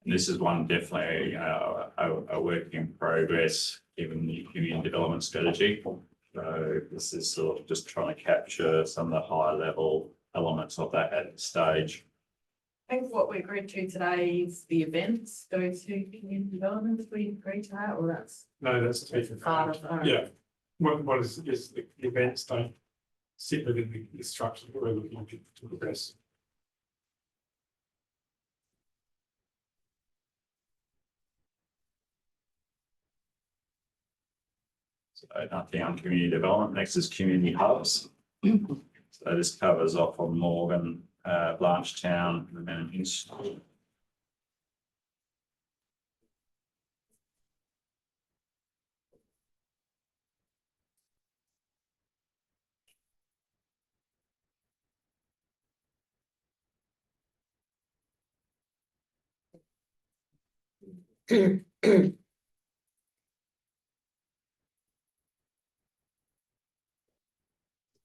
And this is one definitely a work in progress, given the community development strategy. So this is sort of just trying to capture some of the higher level elements of that at this stage. I think what we agreed to today is the events go to community development, we agreed to that, or that's No, that's to be part confirmed. of. Yeah, what is the events don't sit within the structure that we're looking to progress. So nothing on community development. Next is community hubs. So this covers off on Morgan, Blanchetown, and then Institute.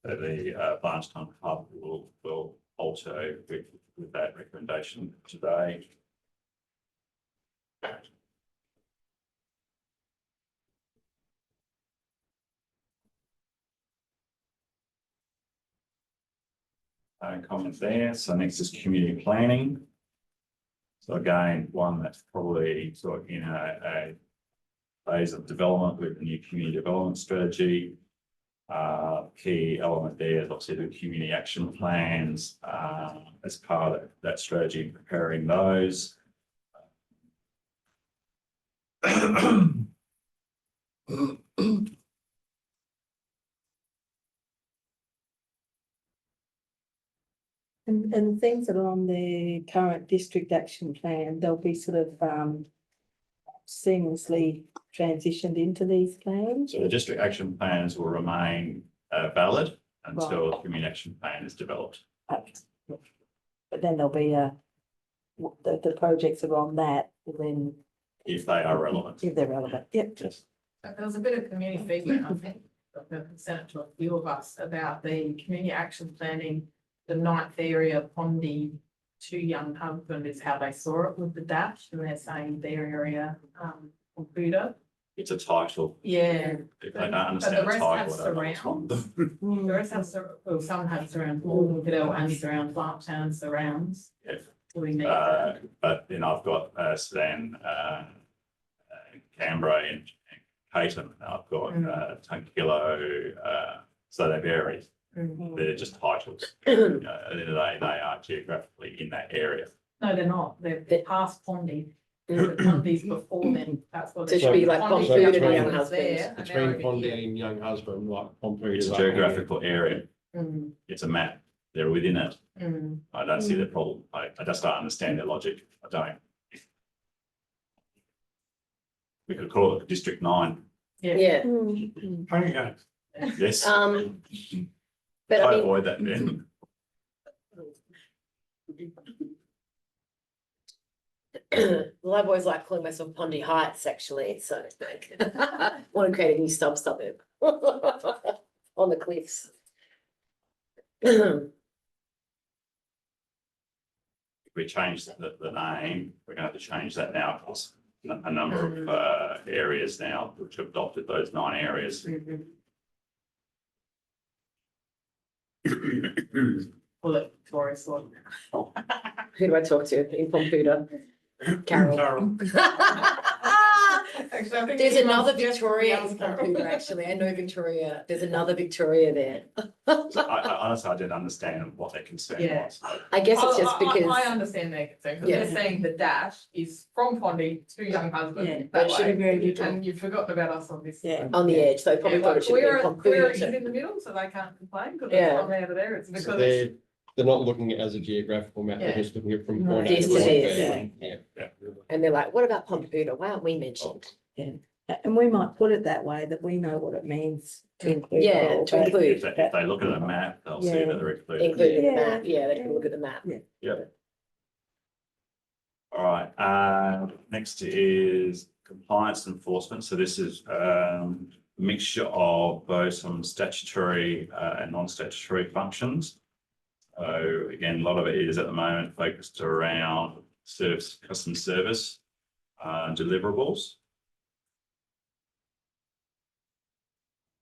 So the Blanchetown hub will alter with that recommendation today. Comment there. So next is community planning. So again, one that's probably sort of in a phase of development with the new community development strategy. Key element there is obviously the community action plans as part of that strategy, preparing those. And things that are on the current district action plan, they'll be sort of seamlessly transitioned into these plans. So the district action plans will remain valid until the community action plan is developed. Okay. But then there'll be the projects that are on that, then If they are relevant. if they're relevant, yep. Yes. There was a bit of community feedback, I think, sent it to a few of us about the community action planning, the ninth area, Pondy, Two Young Husband is how they saw it with the dash, and they're saying their area, Buddha. It's a title. Yeah. If they don't But understand the the rest title, have I don't know what's wrong. The rest have, well, some have surround, Morgan, Vidal, and surround, Blanchetown surrounds. Yes. Do we need Uh, that? but then I've got Sedan, Canberra and Payton. I've got Tunkillo, so they vary. Mm. They're just titles. At the end of the day, they are geographically in that area. No, they're not, they're past Pondy. The Pondy's before them, that's what. So it should be like Pondy Pompuda Young and Young Husband's there, Husbands. and Between they're over Pondy here. and Young Husband, like Pompuda. It's a geographical area. Mm, It's a map. They're within it. mm. I don't see the problem. I just don't understand their logic. I don't. We could call it District 9. Yeah, Okay. Yes. but I I mean, avoid that then. well, I've always liked calling myself Pondy Heights, actually, so want to create a new suburb on the cliffs. If we change the name, we're going to have to change that now because a number of areas now which have adopted those 9 areas. Well, it, Victoria's one. Who do I talk to in Pompuda? Carol. Carol. Actually, I think There's she another must just Victoria be in able to- Pompuda, actually. I know Victoria. There's another Victoria there. I honestly, I didn't understand what their concern Yeah. was. I guess it's just I because, understand their concern, because Yeah. they're saying the dash is from Pondy to Young Yeah, Husband, that that should be way, very neutral. and you've forgotten about us on this. Yeah. on the edge, so they probably Yeah, thought like it should be in Queer is Pompuda. in the middle, so they can't complain, because Yeah. it's from there to there, it's So because they're not looking at it as a geographical map, they're Yeah. just looking at it from No. point A This to point is, B. Yeah. And they're like, what about Pompuda? Why aren't we mentioned? And we might put it that way, that we know what it means to include. Yeah, all, to but- include. If they look at a map, they'll see Yeah. that they're included. Included in the Yeah. map, yeah, they can look at the map. All right, next is compliance enforcement. So this is a mixture of both some statutory and non-statutory functions. So again, a lot of it is at the moment focused around service, customer service, deliverables.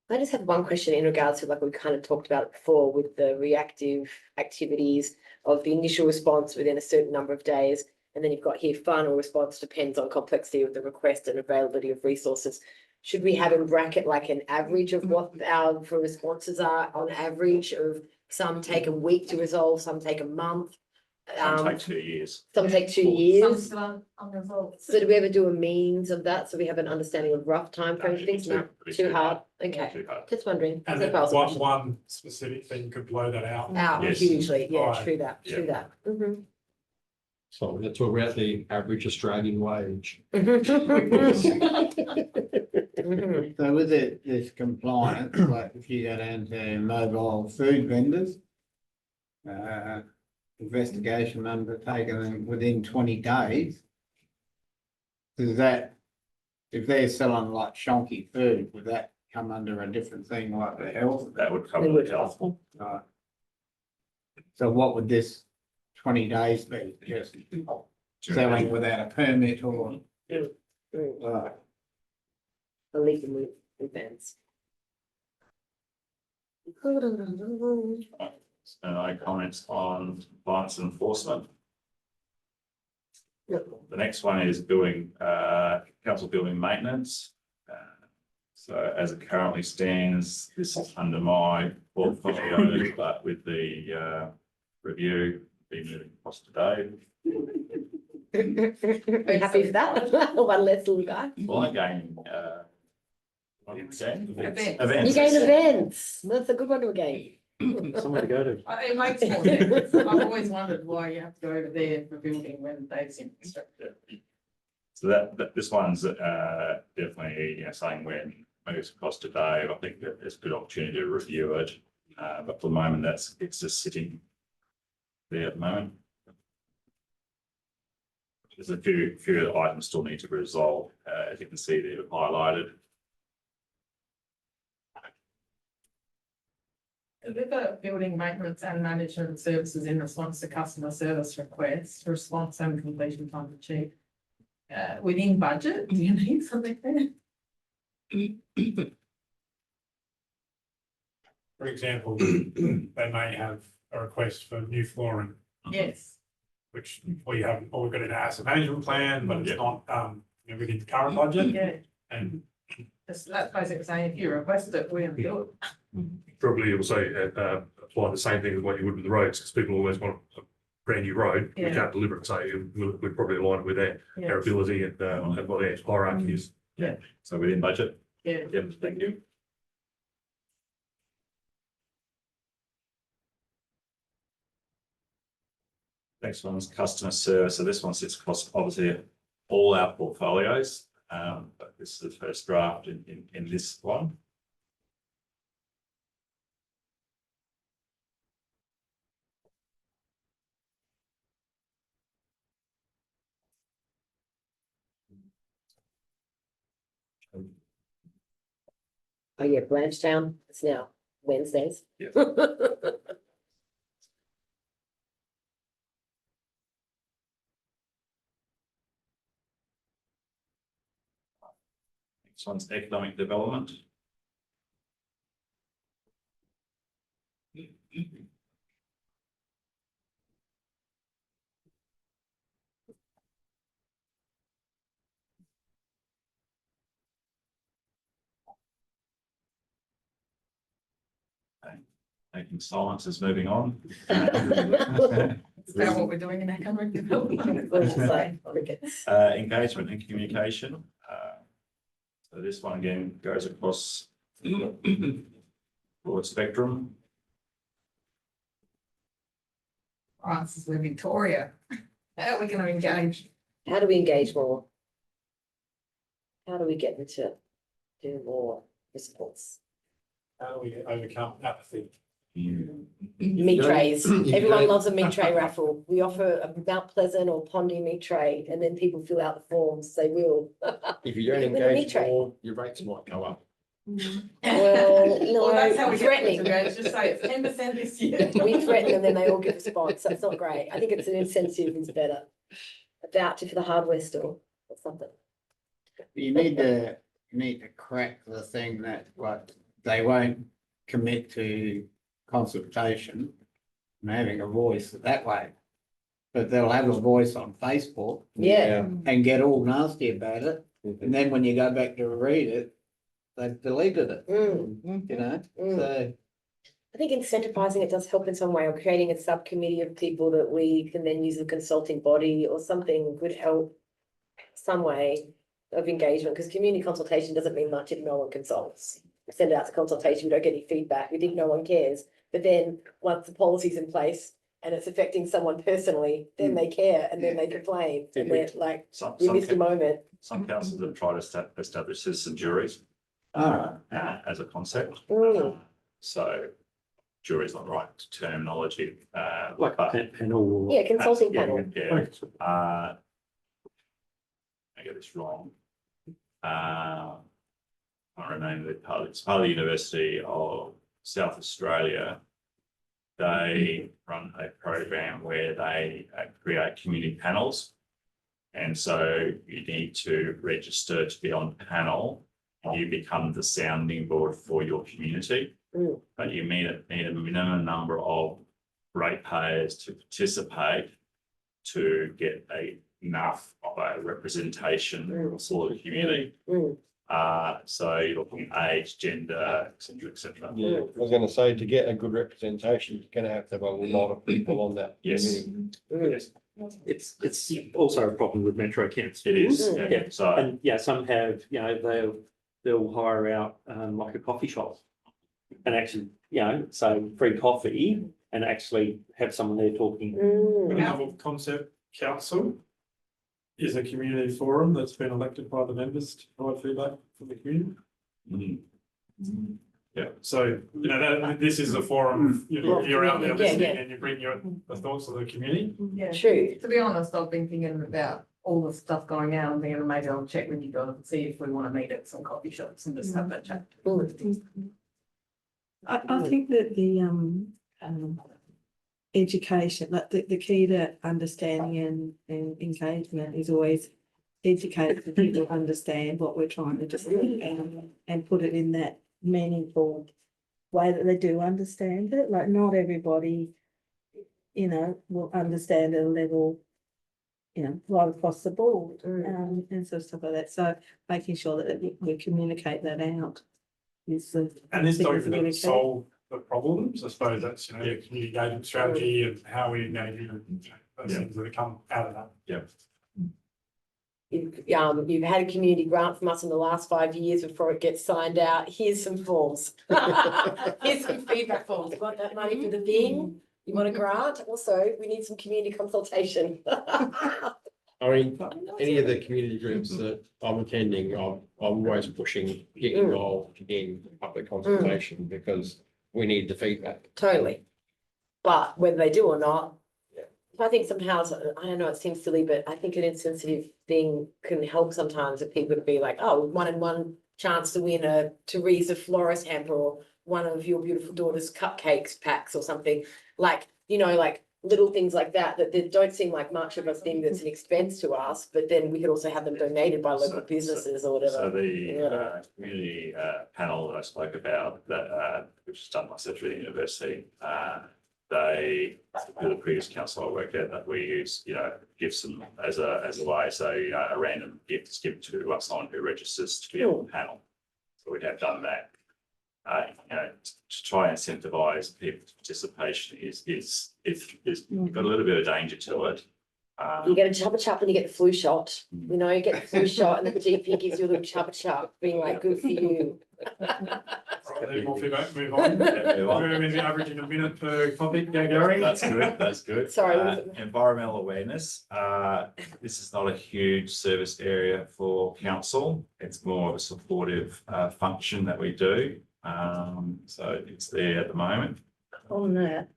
I just have one question in regards to, like, we kind of talked about it before with the reactive activities of the initial response within a certain number of days. And then you've got here final response depends on complexity of the request and availability of resources. Should we have in bracket like an average of what our for responses are on average of some take a week to resolve, some take a month? Some take 2 years. Some take 2 Some years. still unresolved. So do we ever do a means of that? So we have an understanding of rough time frame No, things? too- No, it'd be too too hard. hard. Okay, Too hard. just wondering. And That's then a question. one specific thing could blow that out. Out Yes. hugely, yeah, Right. true that, Yeah. true that. Mhm. So we're gonna talk about the average Australian wage. Mhm. So with it, this compliance, like if you go down to mobile food vendors, investigation undertaken within 20 days. Does that, if they're selling like shonky food, would that come under a different thing like the health? That would They cover would the health. Right. So what would this 20 days be? Just selling without a permit or? Right. Illegal events. And I comments on compliance and enforcement. The next one is building, council building maintenance. So as it currently stands, this is under my portfolio, but with the review, be moving across today. Are you happy for that? One less little guy. Well, again, what did it say? Events. You gain events. That's a good one to gain. Somewhere to go to. It makes more sense. I've always wondered why you have to go over there for building when they've infrastructure. So this one's definitely, you know, saying when moves across today, I think that there's a good opportunity to review it. But for the moment, it's just sitting there at the moment. There's a few items still need to be resolved. As you can see, they're highlighted. Deliver building maintenance and management services in response to customer service requests, response and completion time achieved. Within budget, do you need something there? For example, they may have a request for new flooring, Yes. which we haven't, or we've got an asset management plan, but it's not, you know, within the current budget. Yeah, And that's basically saying if you request it, we'll do it. Probably also apply the same thing as what you would with the roads, because people always want a brand new road. We Yeah. can't deliver it, so we'd probably align it with our Yeah, ability and what our hierarchy is. So within budget, yeah. yep, thank you. Next one's customer service. So this one sits across obviously all our portfolios. But this is the first draft in this one. Oh yeah, Blanchetown, it's now Wednesdays. Yeah. Next one's economic development. Taking silence is moving on. Is that what we're doing in economic development? Let's just say crickets. Engagement and communication. So this one again goes across broad spectrum. Francis, we're Victoria. How are we going to engage? How do we engage more? How do we get them to do more response? how do we overcome apathy? Meat trays. Everyone loves a meat tray raffle. We offer a Mount Pleasant or Pondy meat tray, and then people fill out the forms. They will. If you don't Give them a meat engage tray. more, your rates might go up. Well, Well, that's how no, we threatening. get them to go. Just say it's 10% this year. We threaten and then they all give a response. That's not great. I think it's an incentive is better. A voucher for the hardware store or something. You need to crack the thing that what they won't commit to consultation and having a voice that way. But they'll have a voice on Facebook Yeah. and get all nasty about it. And then when you go back to read it, they've deleted it, you know, so. I think incentivizing it does help in some way, or creating a subcommittee of people that we can then use a consulting body or something would help some way of engagement, because community consultation doesn't mean much if no one consults. We send it out to consultation, we don't get any feedback, we think no one cares. But then once the policy's in place and it's affecting someone personally, then they care and then they complain. And they're like, Some, we missed a moment. some councils have tried to establish citizen juries. As a concept. So jury's not the right terminology, Like but a panel. Yeah, consulting panel. yeah, I get this wrong. I remember it's part of the University of South Australia. They run a program where they create community panels. And so you need to register to be on panel. You become the sounding board for your community. But you need a minimum number of ratepayers to participate to get enough of a representation for the community. So you're looking at age, gender, etc., etc. Yeah, I was gonna say, to get a good representation, you're gonna have a lot of people on that. Yes. Yes, It's also a problem with metro camps. it is. Yeah. So And yeah, some have, you know, they'll hire out like a coffee shop. And actually, you know, so free coffee and actually have someone there talking. The novel concept council is a community forum that's been elected by the members to provide feedback from the community. Yeah, so, you know, this is a forum, you're out there listening and you bring the thoughts of the community. Yeah. True. To be honest, I've been thinking about all the stuff going out and thinking maybe I'll check with you guys and see if we want to meet at some coffee shops and just have that chat. I think that the education, like the key to understanding and engagement is always educate the people to understand what we're trying to do and put it in that meaningful way that they do understand it. Like not everybody, you know, will understand at a level, you know, right across the board, and sort of stuff like that. So making sure that we communicate that out is the. And this thing that's doesn't really key. solve the problems, I suppose that's, you know, your community engagement strategy and how we engage in those things that come out of that. You've had a community grant from us in the last 5 years before it gets signed out. Here's some forms. Here's some feedback forms. You want that money for the thing? You want a grant? Also, we need some community consultation. I mean, any of the community groups that I'm attending, I'm always pushing, get involved in public consultation because we need the feedback. Totally. But whether they do or not, I think somehow, I don't know, it seems silly, but I think an insensitive thing can help sometimes if people to be like, oh, 1 in 1 chance to win a Teresa florist hamper or one of your beautiful daughter's cupcakes packs or something. Like, you know, like little things like that, that don't seem like much of a thing that's an expense to us, but then we could also have them donated by local businesses or whatever. So the community panel that I spoke about, that which is done by Central University, they, the previous council I worked at, that we use, you know, gifts them as a way. So, you know, a random gift is given to someone who registers to be on the panel. So we have done that. You know, to try and incentivise people's participation is got a little bit of danger to it. You get a chubba chup and you get the flu shot. You know, you get the flu shot and the GP gives you a little chubba chup, being like, good for you. Any more feedback, move on. We're averaging a minute per topic, Gary. That's good, that's good. Sorry. Environmental awareness. This is not a huge service area for council. It's more of a supportive function that we do. So it's there at the moment. On that,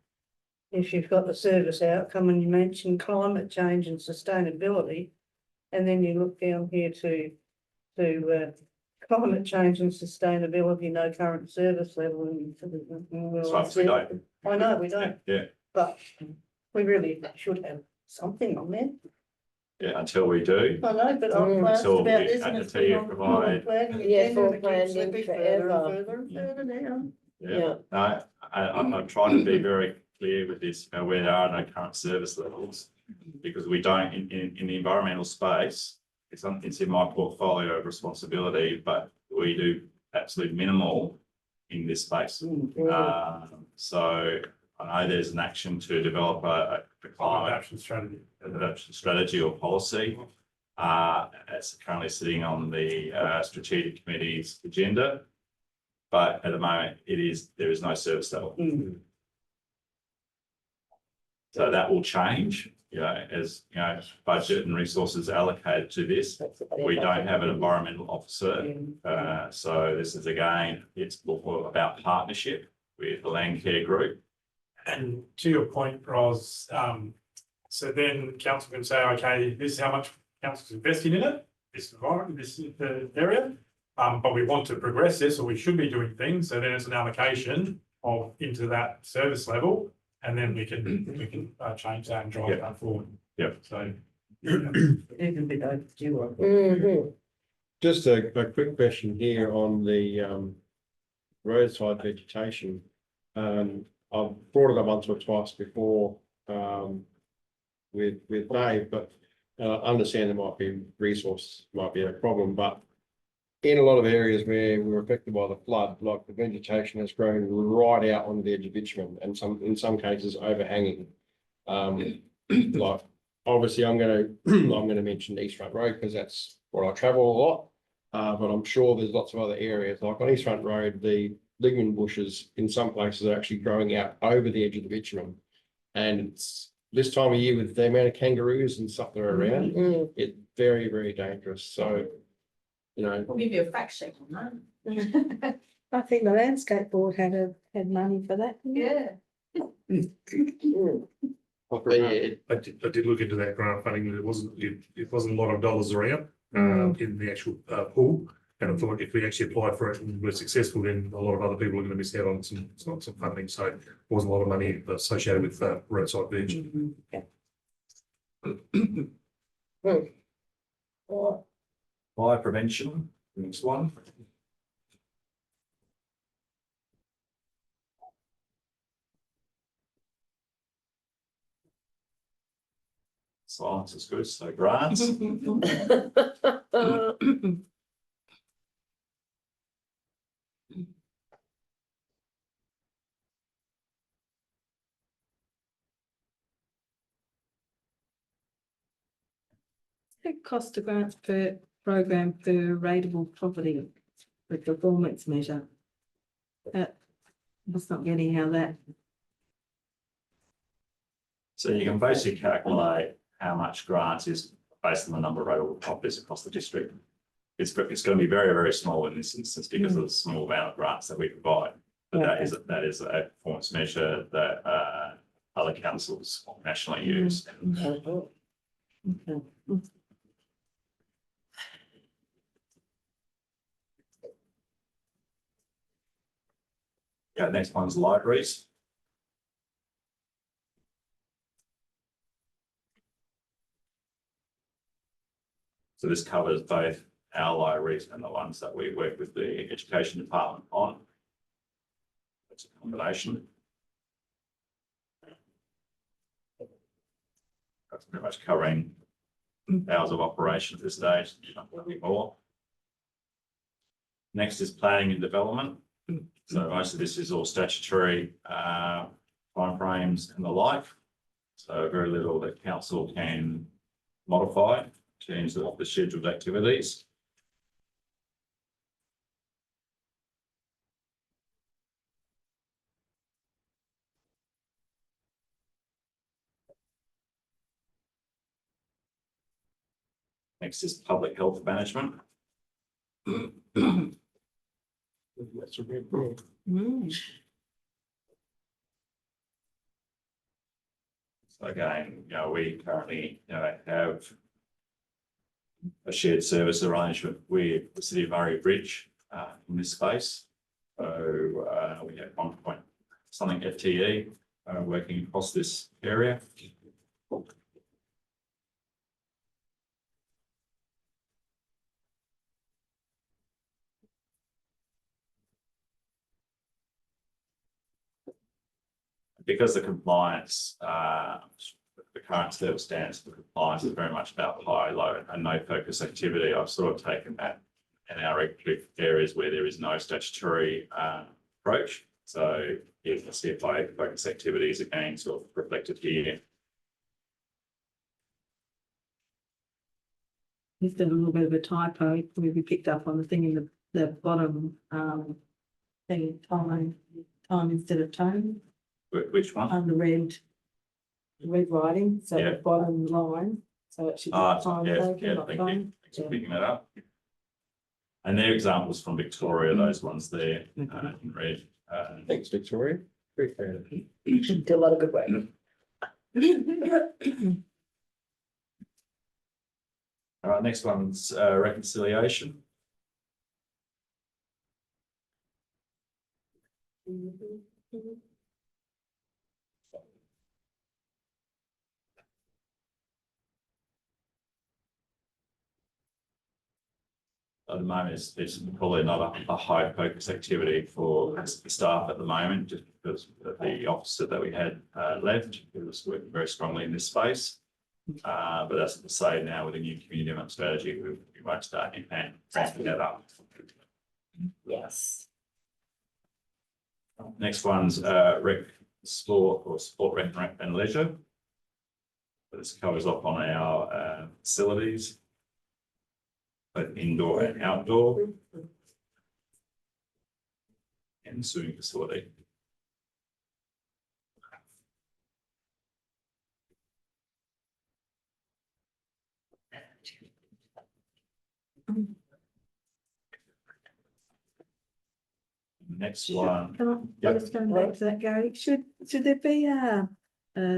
if you've got the service outcome and you mention climate change and sustainability, and then you look down here to climate change and sustainability, no current service level. So we don't. I know we don't, Yeah. but we really should have something on there. Yeah, until we do. I know, but I've asked So about we this had and to it's tell been you on provide- planning Yeah, agenda full and it keeps planning slipping further forever. and further and further down. Yeah. No, I'm trying to be very clear with this, where there are no current service levels. Because we don't, in the environmental space, it's in my portfolio of responsibility, but we do absolutely minimal in this space. So I know there's an action to develop a climate Action strategy. adaptation strategy or policy. It's currently sitting on the strategic committee's agenda. But at the moment, there is no service level. So that will change, as, budget and resources allocated to this. We don't have an environmental officer. So this is again, it's more about partnership with the land care group. And to your point, Ros, so then council can say, okay, this is how much council's investing in it, this environment, this is the area. But we want to progress this, or we should be doing things, so then it's an allocation of into that service level. And then we can change that and drive that forward. Yep. So. Even bit overdue. Mhm. Just a quick question here on the roadside vegetation. I've brought it up once or twice before with Dave, but I understand there might be resource, might be a problem, but in a lot of areas where we were affected by the flood, like the vegetation has grown right out on the edge of bitumen and in some cases overhanging. Like obviously I'm gonna mention East Front Road because that's where I travel a lot. But I'm sure there's lots of other areas like on East Front Road, the lignin bushes in some places are actually growing out over the edge of the bitumen. And it's this time of year with the amount of kangaroos and stuff that are around, it's very, very dangerous. So, We'll give you a fact sheet on that. I think the landscape board had money for that. didn't they? Yeah. but yeah, I did look into that grant funding, it wasn't a lot of dollars around, in the actual, pool. And I thought if we actually applied for it and were successful, then a lot of other people are gonna miss out on some funding, so there wasn't a lot of money associated with, roadside veg. Fire prevention, next one. Silence is good, so grants. The cost of grants per program for rateable property, the performance measure. That's not getting how that. So you can basically calculate how much grants is based on the number of rateable properties across the district. It's going to be very, very small in this instance because of the small amount of grants that we provide. But that is a performance measure that other councils nationally use. Okay. Yeah, next one's libraries. So this covers both our libraries and the ones that we work with the education department on. It's a combination. That's pretty much covering hours of operation at this stage, nothing more. Next is planning and development. So most of this is all statutory timeframes and the like. So very little that council can modify in terms of the scheduled activities. Next is public health management. that's a good point. So again, we currently, have a shared service arrangement with the City of Murray Bridge in this space. So we have 1 FTE working across this area. because the compliance, the current service standards for compliance is very much about high, low and no focus activity. I've sort of taken that in our regulatory areas where there is no statutory approach. So if the CFI focus activities again sort of reflected here. Is there a little bit of a typo? We picked up on the thing in the bottom, thing, time instead of tone, Which one? under red writing, so Yeah. the bottom line, so it should be time Yeah, taken, not thank you. time. Thanks for picking that up. And they're examples from Victoria, those ones there in red. Thanks, Victoria. Appreciate it. You did a lot of good work. All right, next one's reconciliation. At the moment, it's probably not a high focus activity for the staff at the moment, just because the officer that we had left, who was working very strongly in this space. But that's to say now with the new community development strategy, we won't start ramping that up. Yes. Next one's sport, rec and leisure. This covers off on our facilities, both indoor and outdoor, and swimming facility. Next one. Can I, Yep. just going back to that, Gary, should there be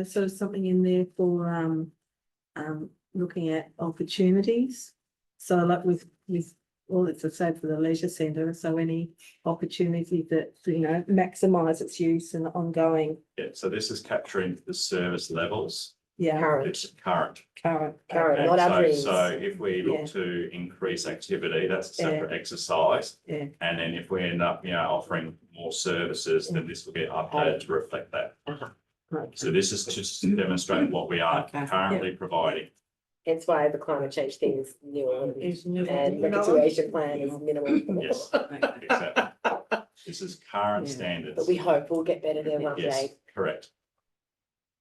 sort of something in there for, looking at opportunities? So like with all it's said for the leisure centre, so any opportunity that, you know, maximise its use and ongoing, Yeah, so this is capturing the service levels. yeah, Current, It's current. current. current, And not so- average. So if we Yeah. look to increase activity, that's a separate exercise. Yeah. And then if we end up, offering more services, then this will get updated to reflect that. Right. So this is just to demonstrate what we are Okay. currently providing. Hence why the climate change thing is new Is new. and reconciliation plan is minimal. Yes. Exactly. This is current Yeah. standards. But we hope we'll get better there one Yes, day. correct.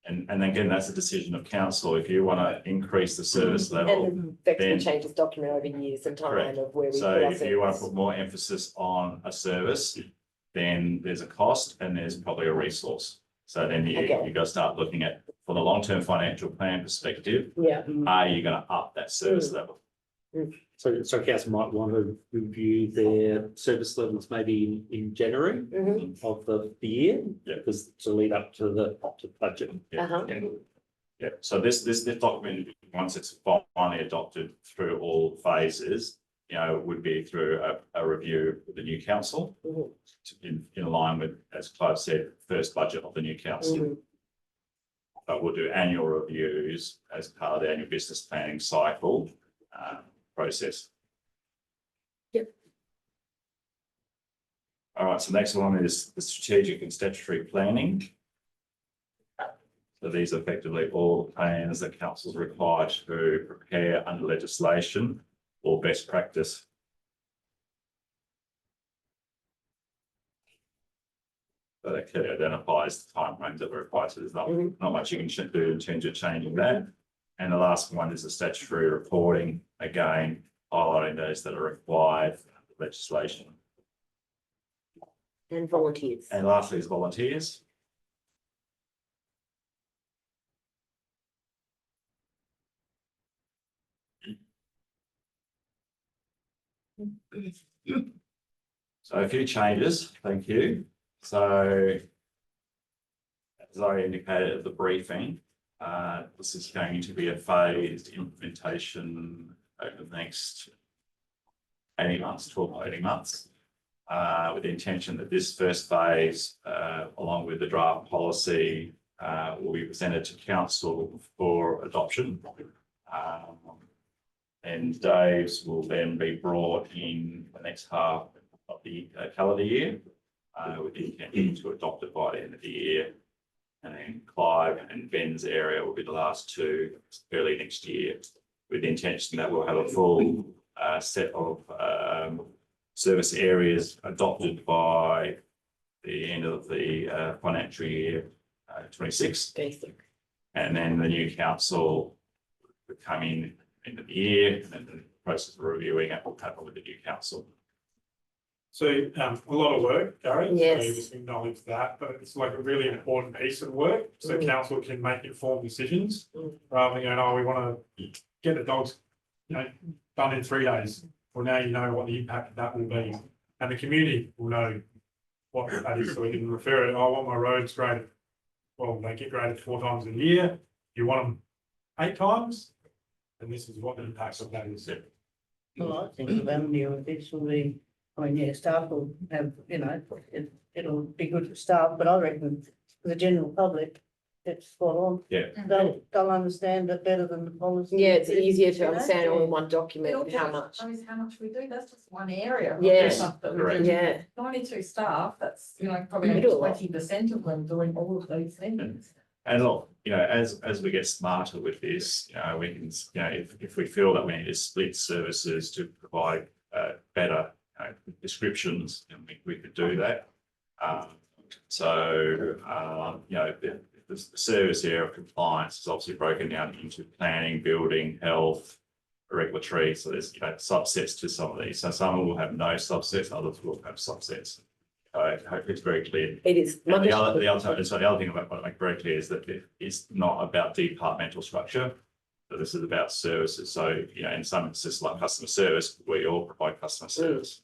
And again, that's a decision of council. If you want to increase the service level, And the then- Vexman changes document over years and time Correct. of where we so put our if you want to service. put more emphasis on a service, then there's a cost and there's probably a resource. So then you Okay. got to start looking at, from the long-term financial plan perspective, Yeah, are you going to up that service level? So council might want to review their service levels maybe in January mhm, of the year. Yeah. Because to lead up to the budget. uh-huh, Yeah, so this document, once it's finally adopted through all phases, would be through a review with the new council mhm, in line with, as Clive said, first budget of the new council. mhm. But we'll do annual reviews as part of the annual business planning cycle process. Yep. All right, so next one is the strategic and statutory planning. So these are effectively all plans that council is required to prepare under legislation or best practice. So that clearly identifies the timeframes that we're required to. There's not much you can do in terms of changing that. And the last one is the statutory reporting, again, highlighting those that are required for legislation. And volunteers. And lastly is volunteers. So a few changes, thank you. So as I indicated at the briefing, this is going to be a phased implementation over the next 18 months, 12 to 18 months, with the intention that this first phase, along with the draft policy, will be presented to council for adoption. And Dave's will then be brought in the next half of the calendar year, with the intention to adopt it by the end of the year. And then Clive and Ben's area will be the last two early next year, with the intention that we'll have a full set of service areas adopted by the end of the financial year 26. Basic. And then the new council would come in end of the year, and then the process of reviewing it will happen with the new council. So, a lot of work, Gary. Yes. So just acknowledge that, but it's like a really important piece of work, so council can make informed decisions. Rather than going, oh, we want to get the dogs, done in 3 days. Well, now you know what the impact of that will be, and the community will know what that is, so we can refer it, oh, I want my roads graded. Well, they get graded 4 times a year. You want them 8 times, and this is what the impact of that is. Well, I think the avenue of this will be, I mean, yeah, staff will have, it'll be good for staff, but I reckon for the general public, it's spot on. Yeah. They'll understand it better than the policy. Yeah, it's easier to You know? understand all in one It document all how just much. shows how much we do, that's just one area. of Yeah. stuff that we Correct. do. Yeah. 92 staff, that's, probably We do a lot. 20% of them doing all of these things. And look, as we get smarter with this, we can, if we feel that we need to split services to provide better descriptions, then we could do that. The service area of compliance is obviously broken down into planning, building, health, regulatory. So there's subsets to some of these. So some will have no subsets, others will have subsets. I hope it's very clear. It is. And the other thing I want to make very clear is that it's not about departmental structure. So this is about services. So, in some instances like customer service, we all provide customer service.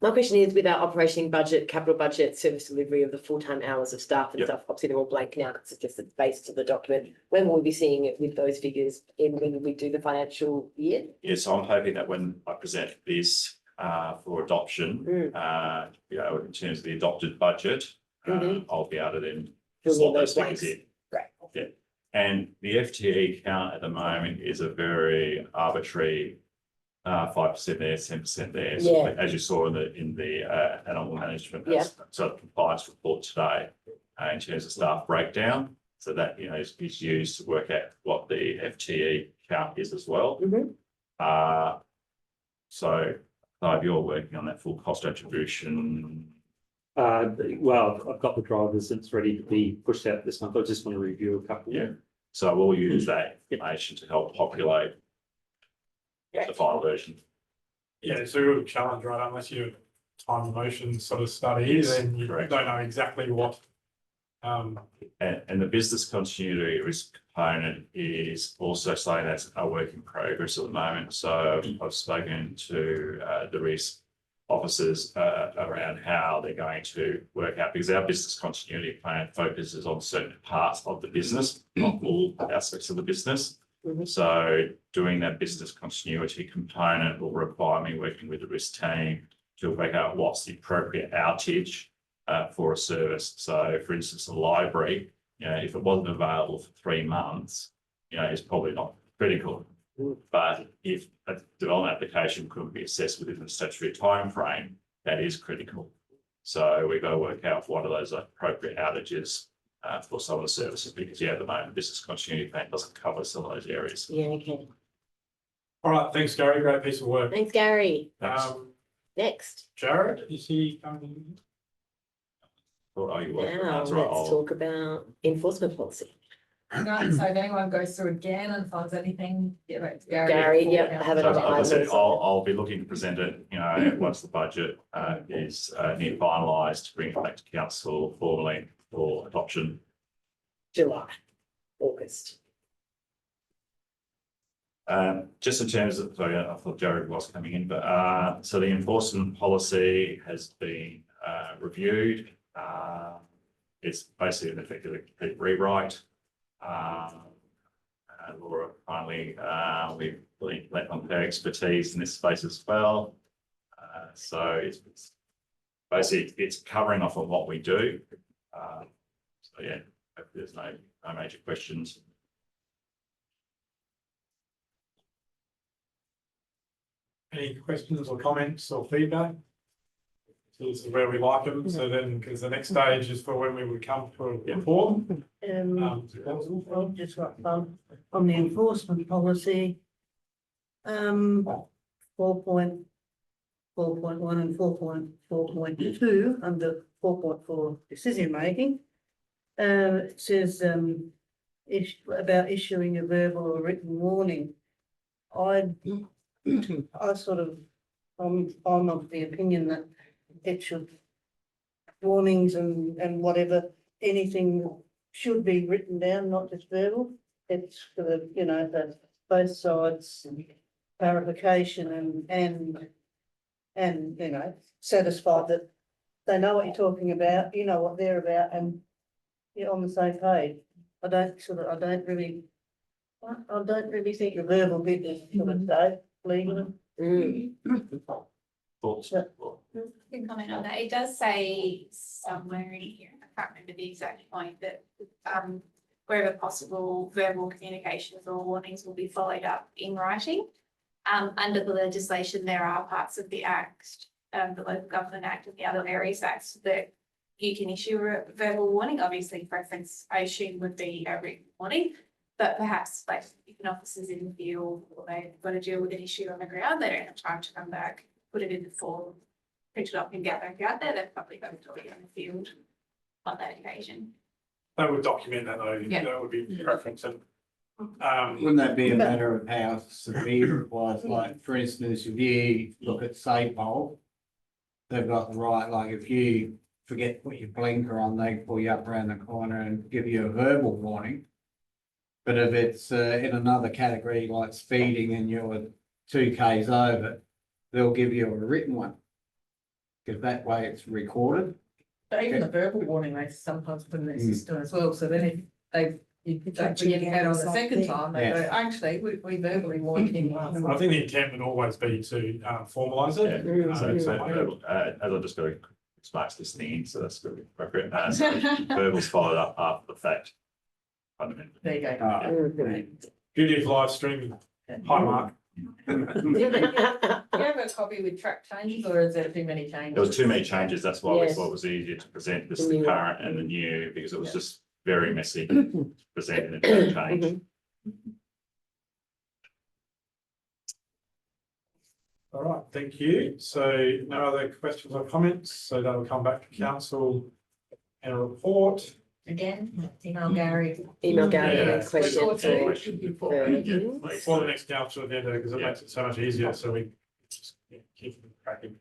My question is, with our operating budget, capital budget, service delivery of the full-time hours of staff and Yep. stuff, obviously they're all blank now because it's just the base of the document. When will we be seeing it with those figures when we do the financial year? Yeah, so I'm hoping that when I present this for adoption, in terms of the adopted budget, I'll be able to then Fill in slot those those figures blanks. in. Right. Yeah, and the FTE count at the moment is a very arbitrary 5% there, 10% there. So Yeah. as you saw in the animal management, Yeah. so compliance report today, in terms of staff breakdown. So that, is used to work out what the FTE count is as well. So Clive, you're working on that full cost attribution. Well, I've got the drivers, it's ready to be pushed out this month. I just want to review a couple. Yeah. So we'll use that information to help populate the final version. Yeah, it's a real challenge, right? Unless you time motion sort of study, Yes, then you correct. don't know exactly what. And the business continuity risk component is also something that's a work in progress at the moment. So I've spoken to the risk officers around how they're going to work out, because our business continuity plan focuses on certain parts of the business, not all aspects of the business. So doing that business continuity component will require me working with the risk team to work out what's the appropriate outage for a service. So for instance, a library, if it wasn't available for 3 months, it's probably not critical. But if a development application couldn't be assessed within the statutory timeframe, that is critical. So we've got to work out what are those appropriate outages for some of the services, because at the moment, business continuity plan doesn't cover some of those areas. Yeah, okay. All right, thanks, Gary. Great piece of work. Thanks, Gary. Next, Jared, is he coming? What are you working on? Now, That's let's right. talk about enforcement policy. Right, so if anyone goes through again and finds anything, get back to Gary. Gary, yep, have So it as on I said, items. I'll be looking to present it, once the budget is near finalised, to bring it back to council formally for adoption. July, August. Just in terms of, sorry, I thought Jared was coming in, but so the enforcement policy has been reviewed. It's basically an effective rewrite. Laura finally, we've really let on her expertise in this space as well. So it's basically it's covering off on what we do. So yeah, hopefully there's no major questions. Any questions or comments or feedback? this is where we like them, so then, because the next stage is for when we would come for a report. To council. I've just got on the enforcement policy. 4.4.1 and 4.4.2 under 4.4 decision making. It says, about issuing a verbal or written warning. I sort of, I'm of the opinion that it should, warnings and whatever, anything should be written down, not just verbal. It's for the, you know, the both sides clarification and, you know, satisfied that they know what you're talking about, you know what they're about, and you're on the same page. I don't really think the verbal bit is sort of safe, legal. Thoughts? Can comment on that. It does say somewhere in here, I can't remember the exact point, that wherever possible, verbal communications or warnings will be followed up in writing. Under the legislation, there are parts of the Act, the Local Government Act and the other various acts that you can issue a verbal warning. Obviously, preference, I assume, would be a written warning, but perhaps like if an officer's in the field or they've got to deal with an issue on the ground, they don't have time to come back, put it in the form, print it up and get back out there, they've probably got to do it in the field on that occasion. They would document that though, Yeah. that would be preference and. Wouldn't that be a matter of how severe it was? Like, for instance, if you look at SAPOL, they've got the right, like if you forget to put your blinker on, they pull you up around the corner and give you a verbal warning. But if it's in another category like speeding and you're 2 Ks over, they'll give you a written one. Because that way it's recorded. But even the verbal warning, they sometimes put in their system as well, so then if they, you don't forget it on the second time, they go, actually, we verbally warned him last I time. think the intent would always be to formalise it. As I just got to sparks this thing in, so that's good, appropriate. So verbal's followed up after the fact. Fundamentally. There you go. Beauty of live streaming. Hi, Mark. Do you have a copy with track changes or is there too many changes? There was too many changes, that's why we Yes. thought it was easier to present this, The the new current and the new, because it was just very messy. Presented and don't change. All right, thank you. So no other questions or comments, so that will come back to council in a report. Again, email Gary. Email Gary Yeah. and question for. For the next council agenda, because it makes it so much easier, so we just keep them cracking.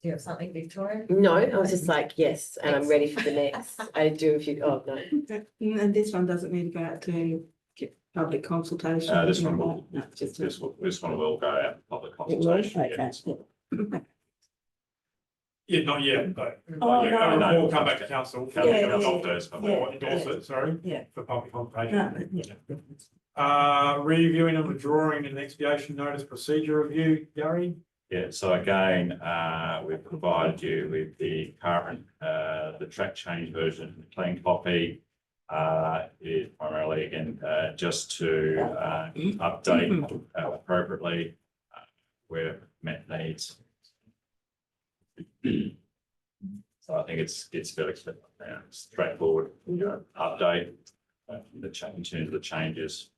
Do you have something, Victoria? No, I was just like, yes, and I'm ready for the next. I do if you, oh, no. And this one doesn't need to go out to public consultation. This one will, No, just. this one will go out for public It will, consultation. okay. yes. Yeah, not yet, but Oh, a no, report will come back to council. Can we Yeah, adopt those? Or endorse it, sorry. Yeah. For public consultation. No, yeah. Reviewing and withdrawing an expiation notice procedure review, Gary? Yeah, so again, we've provided you with the current, the track change version, the clean copy. Is primarily again, just to, update appropriately, where met needs. So I think it's fairly straightforward, update, the change, in terms of the changes.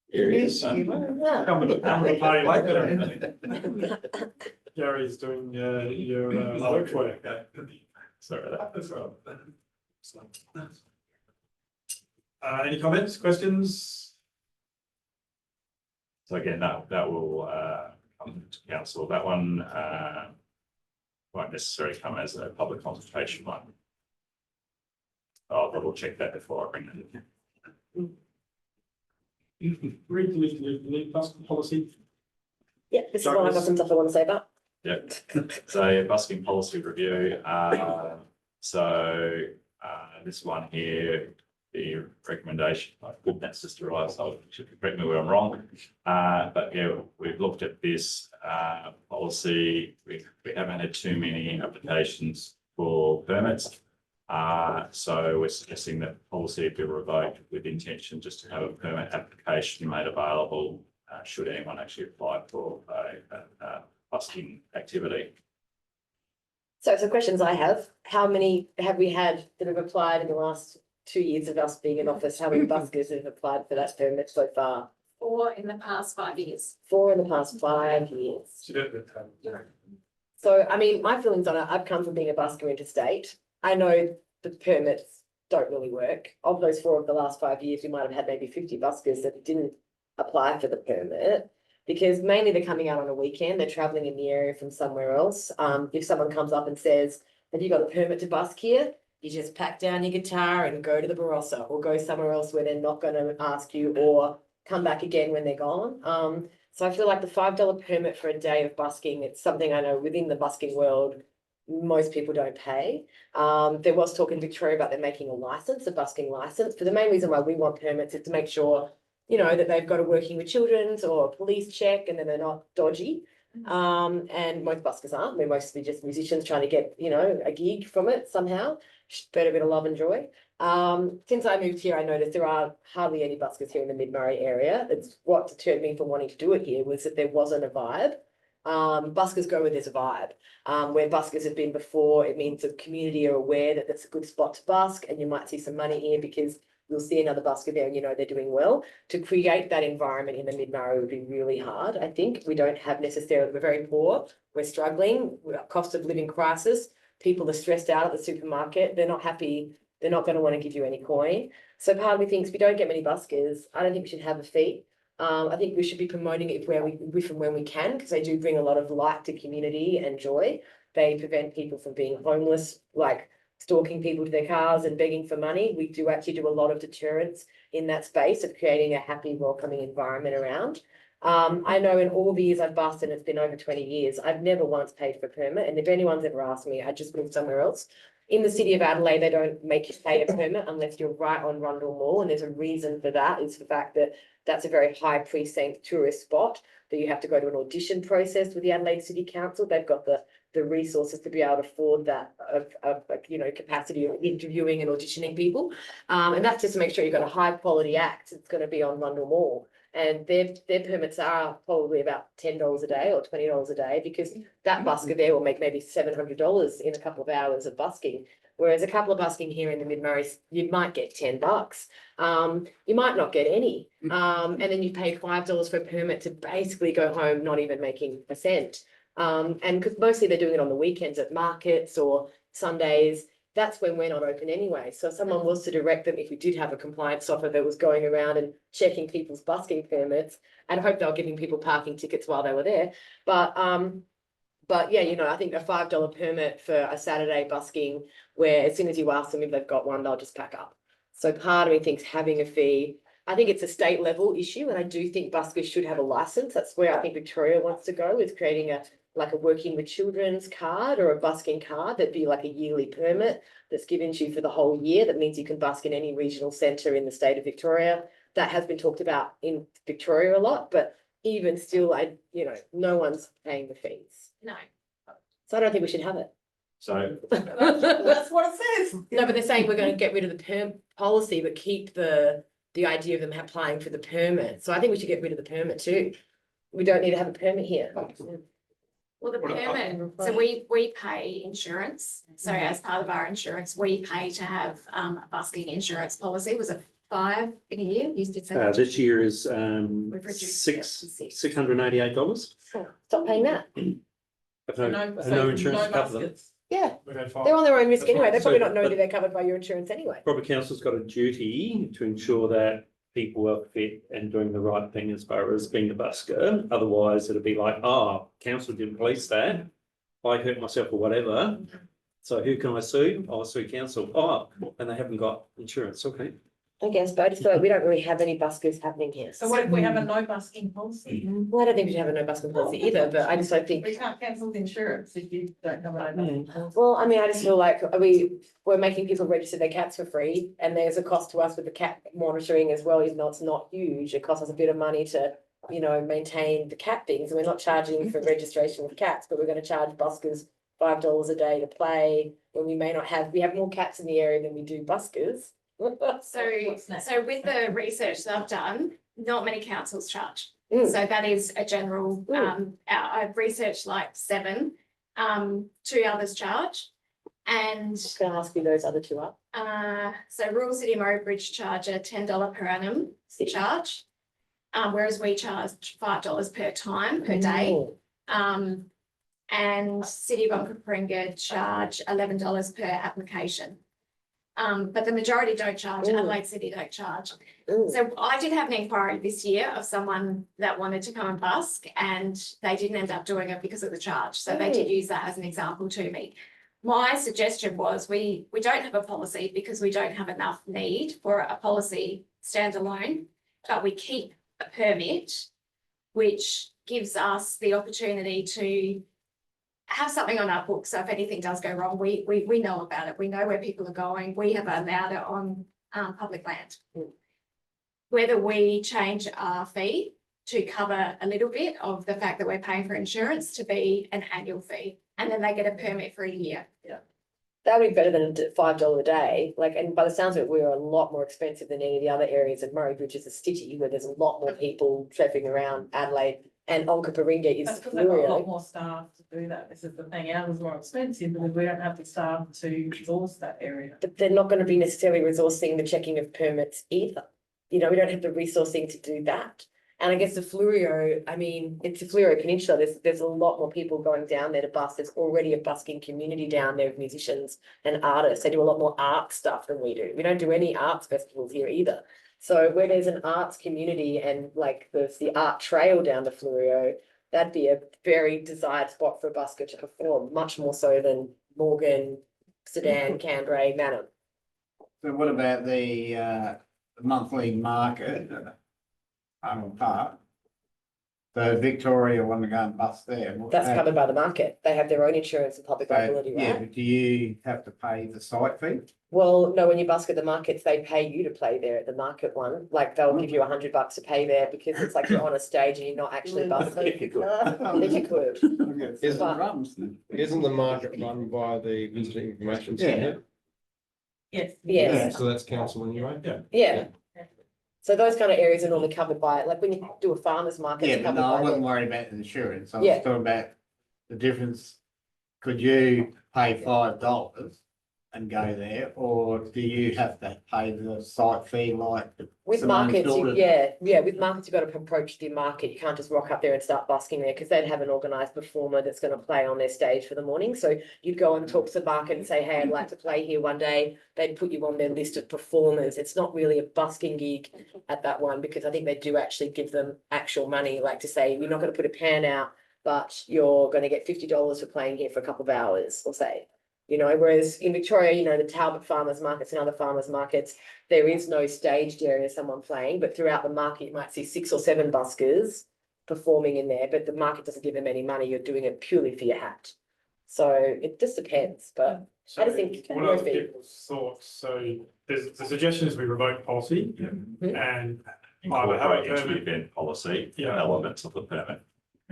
Here he is. Come to the party later. Gary's doing your work. Sorry, that's right. Any comments, questions? So again, that will come to council. That one won't necessarily come as a public consultation one. I'll double check that before I bring that in. Read Busking policy. Yeah, this is one I got some stuff I want to say about. Yep. So busking policy review. This one here, the recommendation, that's just arrived, so correct me where I'm wrong. But yeah, we've looked at this policy. We haven't had too many applications for permits. So we're suggesting that policy be revoked with intention just to have a permit application made available, should anyone actually apply for a busking activity. So some questions I have, how many have we had that have applied in the last 2 years of us being in office? How many buskers have applied for that permit so far? 4 in the past 5 years. 4 in the past 5 years. So, I mean, my feelings on it, I've come from being a busker interstate. I know the permits don't really work. Of those 4 of the last 5 years, we might have had maybe 50 buskers that didn't apply for the permit. Because mainly they're coming out on a weekend, they're traveling in the area from somewhere else. If someone comes up and says, have you got a permit to busk here? You just pack down your guitar and go to the Barossa or go somewhere else where they're not gonna ask you or come back again when they're gone. So I feel like the $5 permit for a day of busking, it's something I know within the busking world, most people don't pay. There was talk in Victoria about them making a license, a busking license. For the main reason why we want permits is to make sure, you know, that they've got a working with children's or a police check and then they're not dodgy. And most buskers aren't. We're mostly just musicians trying to get, you know, a gig from it somehow. Spread a bit of love and joy. Since I moved here, I noticed there are hardly any buskers here in the Mid-Murray area. It's what deterred me from wanting to do it here was that there wasn't a vibe. Buskers go where there's a vibe. Where buskers have been before, it means the community are aware that that's a good spot to busk and you might see some money here because you'll see another busker there and you know they're doing well. To create that environment in the Mid-Murray would be really hard, I think. We don't have necessarily, we're very poor, we're struggling, we've got cost of living crisis, people are stressed out at the supermarket, they're not happy, they're not going to want to give you any coin. So part of me thinks we don't get many buskers, I don't think we should have a fee. I think we should be promoting it if and when we can, because they do bring a lot of light to community and joy. They prevent people from being homeless, like stalking people to their cars and begging for money. We do actually do a lot of deterrence in that space of creating a happy, welcoming environment around. I know in all the years I've busked, and it's been over 20 years, I've never once paid for a permit. And if anyone's ever asked me, I just moved somewhere else. In the city of Adelaide, they don't make you pay a permit unless you're right on Rundle Mall. And there's a reason for that, is the fact that that's a very high precinct tourist spot that you have to go to an audition process with the Adelaide City Council. They've got the resources to be able to afford that you know, capacity of interviewing and auditioning people. And that's just to make sure you've got a high quality act. It's going to be on Rundle Mall. And their permits are probably about $10 a day or $20 a day, because that busker there will make maybe $700 in a couple of hours of busking. Whereas a couple of busking here in the Mid-Murray, you might get $10. You might not get any. And then you pay $5 for a permit to basically go home not even making a cent. And because mostly they're doing it on the weekends at markets or Sundays, that's when we're not open anyway. So if someone was to direct them, if we did have a compliance officer that was going around and checking people's busking permits, and hope they were giving people parking tickets while they were there. But yeah, you know, I think a $5 permit for a Saturday busking, where as soon as you ask them if they've got one, they'll just pack up. So part of me thinks having a fee, I think it's a state level issue, and I do think buskers should have a license. That's where I think Victoria wants to go, is creating a working with children's card or a busking card that'd be like a yearly permit that's given to you for the whole year. That means you can busk in any regional centre in the state of Victoria. That has been talked about in Victoria a lot, but even still, no one's paying the fees. No. So I don't think we should have it. So That's what it says. No, but they're saying we're going to get rid of the perm policy, but keep the idea of them applying for the permit. So I think we should get rid of the permit too. We don't need to have a permit here. Well, the permit, so we pay insurance. So as part of our insurance, we pay to have a busking insurance policy. Was it 5 in a year? You did say. This year is We've reduced it to six. $688. Stop paying that. No insurance cover them. Yeah, We've had 5. they're on their own risk That's anyway. right. They probably So, not know but- that they're covered by your insurance anyway. Property Council's got a duty to ensure that people are fit and doing the right thing as far as being the busker. Otherwise, it'll be like, council didn't police that. I hurt myself or whatever. So who can I sue? I'll sue council. And they haven't got insurance. Okay. I guess, but I just feel like we don't really have any buskers happening here. So what if we have a no busking policy? Well, I don't think we should have a no busking policy either, but I just don't think. We can't cancel the insurance if you don't have a no busking policy. Well, I mean, I just feel like we're making people register their cats for free, and there's a cost to us with the cat monitoring as well, even though it's not huge. It costs us a bit of money to, maintain the cat things. And we're not charging for registration of cats, but we're going to charge buskers $5 a day to play, when we may not have, we have more cats in the area than we do buskers. So with the research that I've done, not many councils charge. Mm. So that is a general, I've researched like 7, 2 others charge. And Can I ask you those other two up? so Rural City Murraybridge charge a $10 per annum charge. Whereas we charge $5 per time per day. And City of Onkaparinga charge $11 per application. But the majority don't charge, Adelaide City don't charge. So I did have an inquiry this year of someone that wanted to come and busk, and they didn't end up doing it because of the charge. So they did use that as an example to me. My suggestion was we don't have a policy because we don't have enough need for a policy standalone, but we keep a permit, which gives us the opportunity to have something on our books. So if anything does go wrong, we know about it. We know where people are going. We have allowed it on public land. Whether we change our fee to cover a little bit of the fact that we're paying for insurance to be an annual fee, and then they get a permit for a year. That would be better than a $5 a day. Like, and by the sounds of it, we're a lot more expensive than any of the other areas of Murraybridge is a city where there's a lot more people trafficking around Adelaide, and Onkaparinga is That's because they've got a lot Fluorio. more staff to do that. This is the thing, ours is more expensive because we don't have the staff to resource that area. But they're not going to be necessarily resourcing the checking of permits either. You know, we don't have the resourcing to do that. And I guess the Fluorio, I mean, it's the Fluorio Peninsula. There's a lot more people going down there to bus. There's already a busking community down there of musicians and artists. They do a lot more art stuff than we do. We don't do any arts festivals here either. So where there's an arts community and like there's the art trail down to Fluorio, that'd be a very desired spot for a busker to perform, much more so than Morgan, Sedan, Cambrai, Manham. So what about the monthly market at Arnold Park? So Victoria want to go and bust there. That's covered by the market. They have their own insurance and public liability, Yeah, right? but do you have to pay the site fee? Well, no, when you busk at the markets, they pay you to play there at the market one. Like they'll give you $100 to pay there because it's like you're on a stage and you're not actually busking. If you could. Isn't- But- Drums. Isn't the market run by the visitor information centre? Yes. Yes. So that's council anyway? Yeah. Yeah. So those kind of areas are normally covered by it. Like when you do a farmer's market, Yeah, it's but covered no, I by wasn't them. worried about the insurance. I Yeah. was talking about the difference. Could you pay $5 and go there, or do you have to pay the site fee like? With Simone's markets, daughter? with markets, you've got to approach the market. You can't just rock up there and start busking there because they'd have an organised performer that's going to play on their stage for the morning. So you'd go and talk to the market and say, hey, I'd like to play here one day. They'd put you on their list of performers. It's not really a busking gig at that one because I think they do actually give them actual money, like to say, you're not going to put a pan out, but you're going to get $50 for playing here for a couple of hours, or say. You know, whereas in Victoria, you know, the Talbot farmers markets and other farmers markets, there is no staged area, someone playing, but throughout the market, you might see 6 or 7 buskers performing in there, but the market doesn't give them any money. You're doing it purely for your hat. So it just depends, but I just think One no of fee. people's thoughts, so there's the suggestion is we revoke policy and Incorporate into the permit. event policy, Yeah. elements of the permit.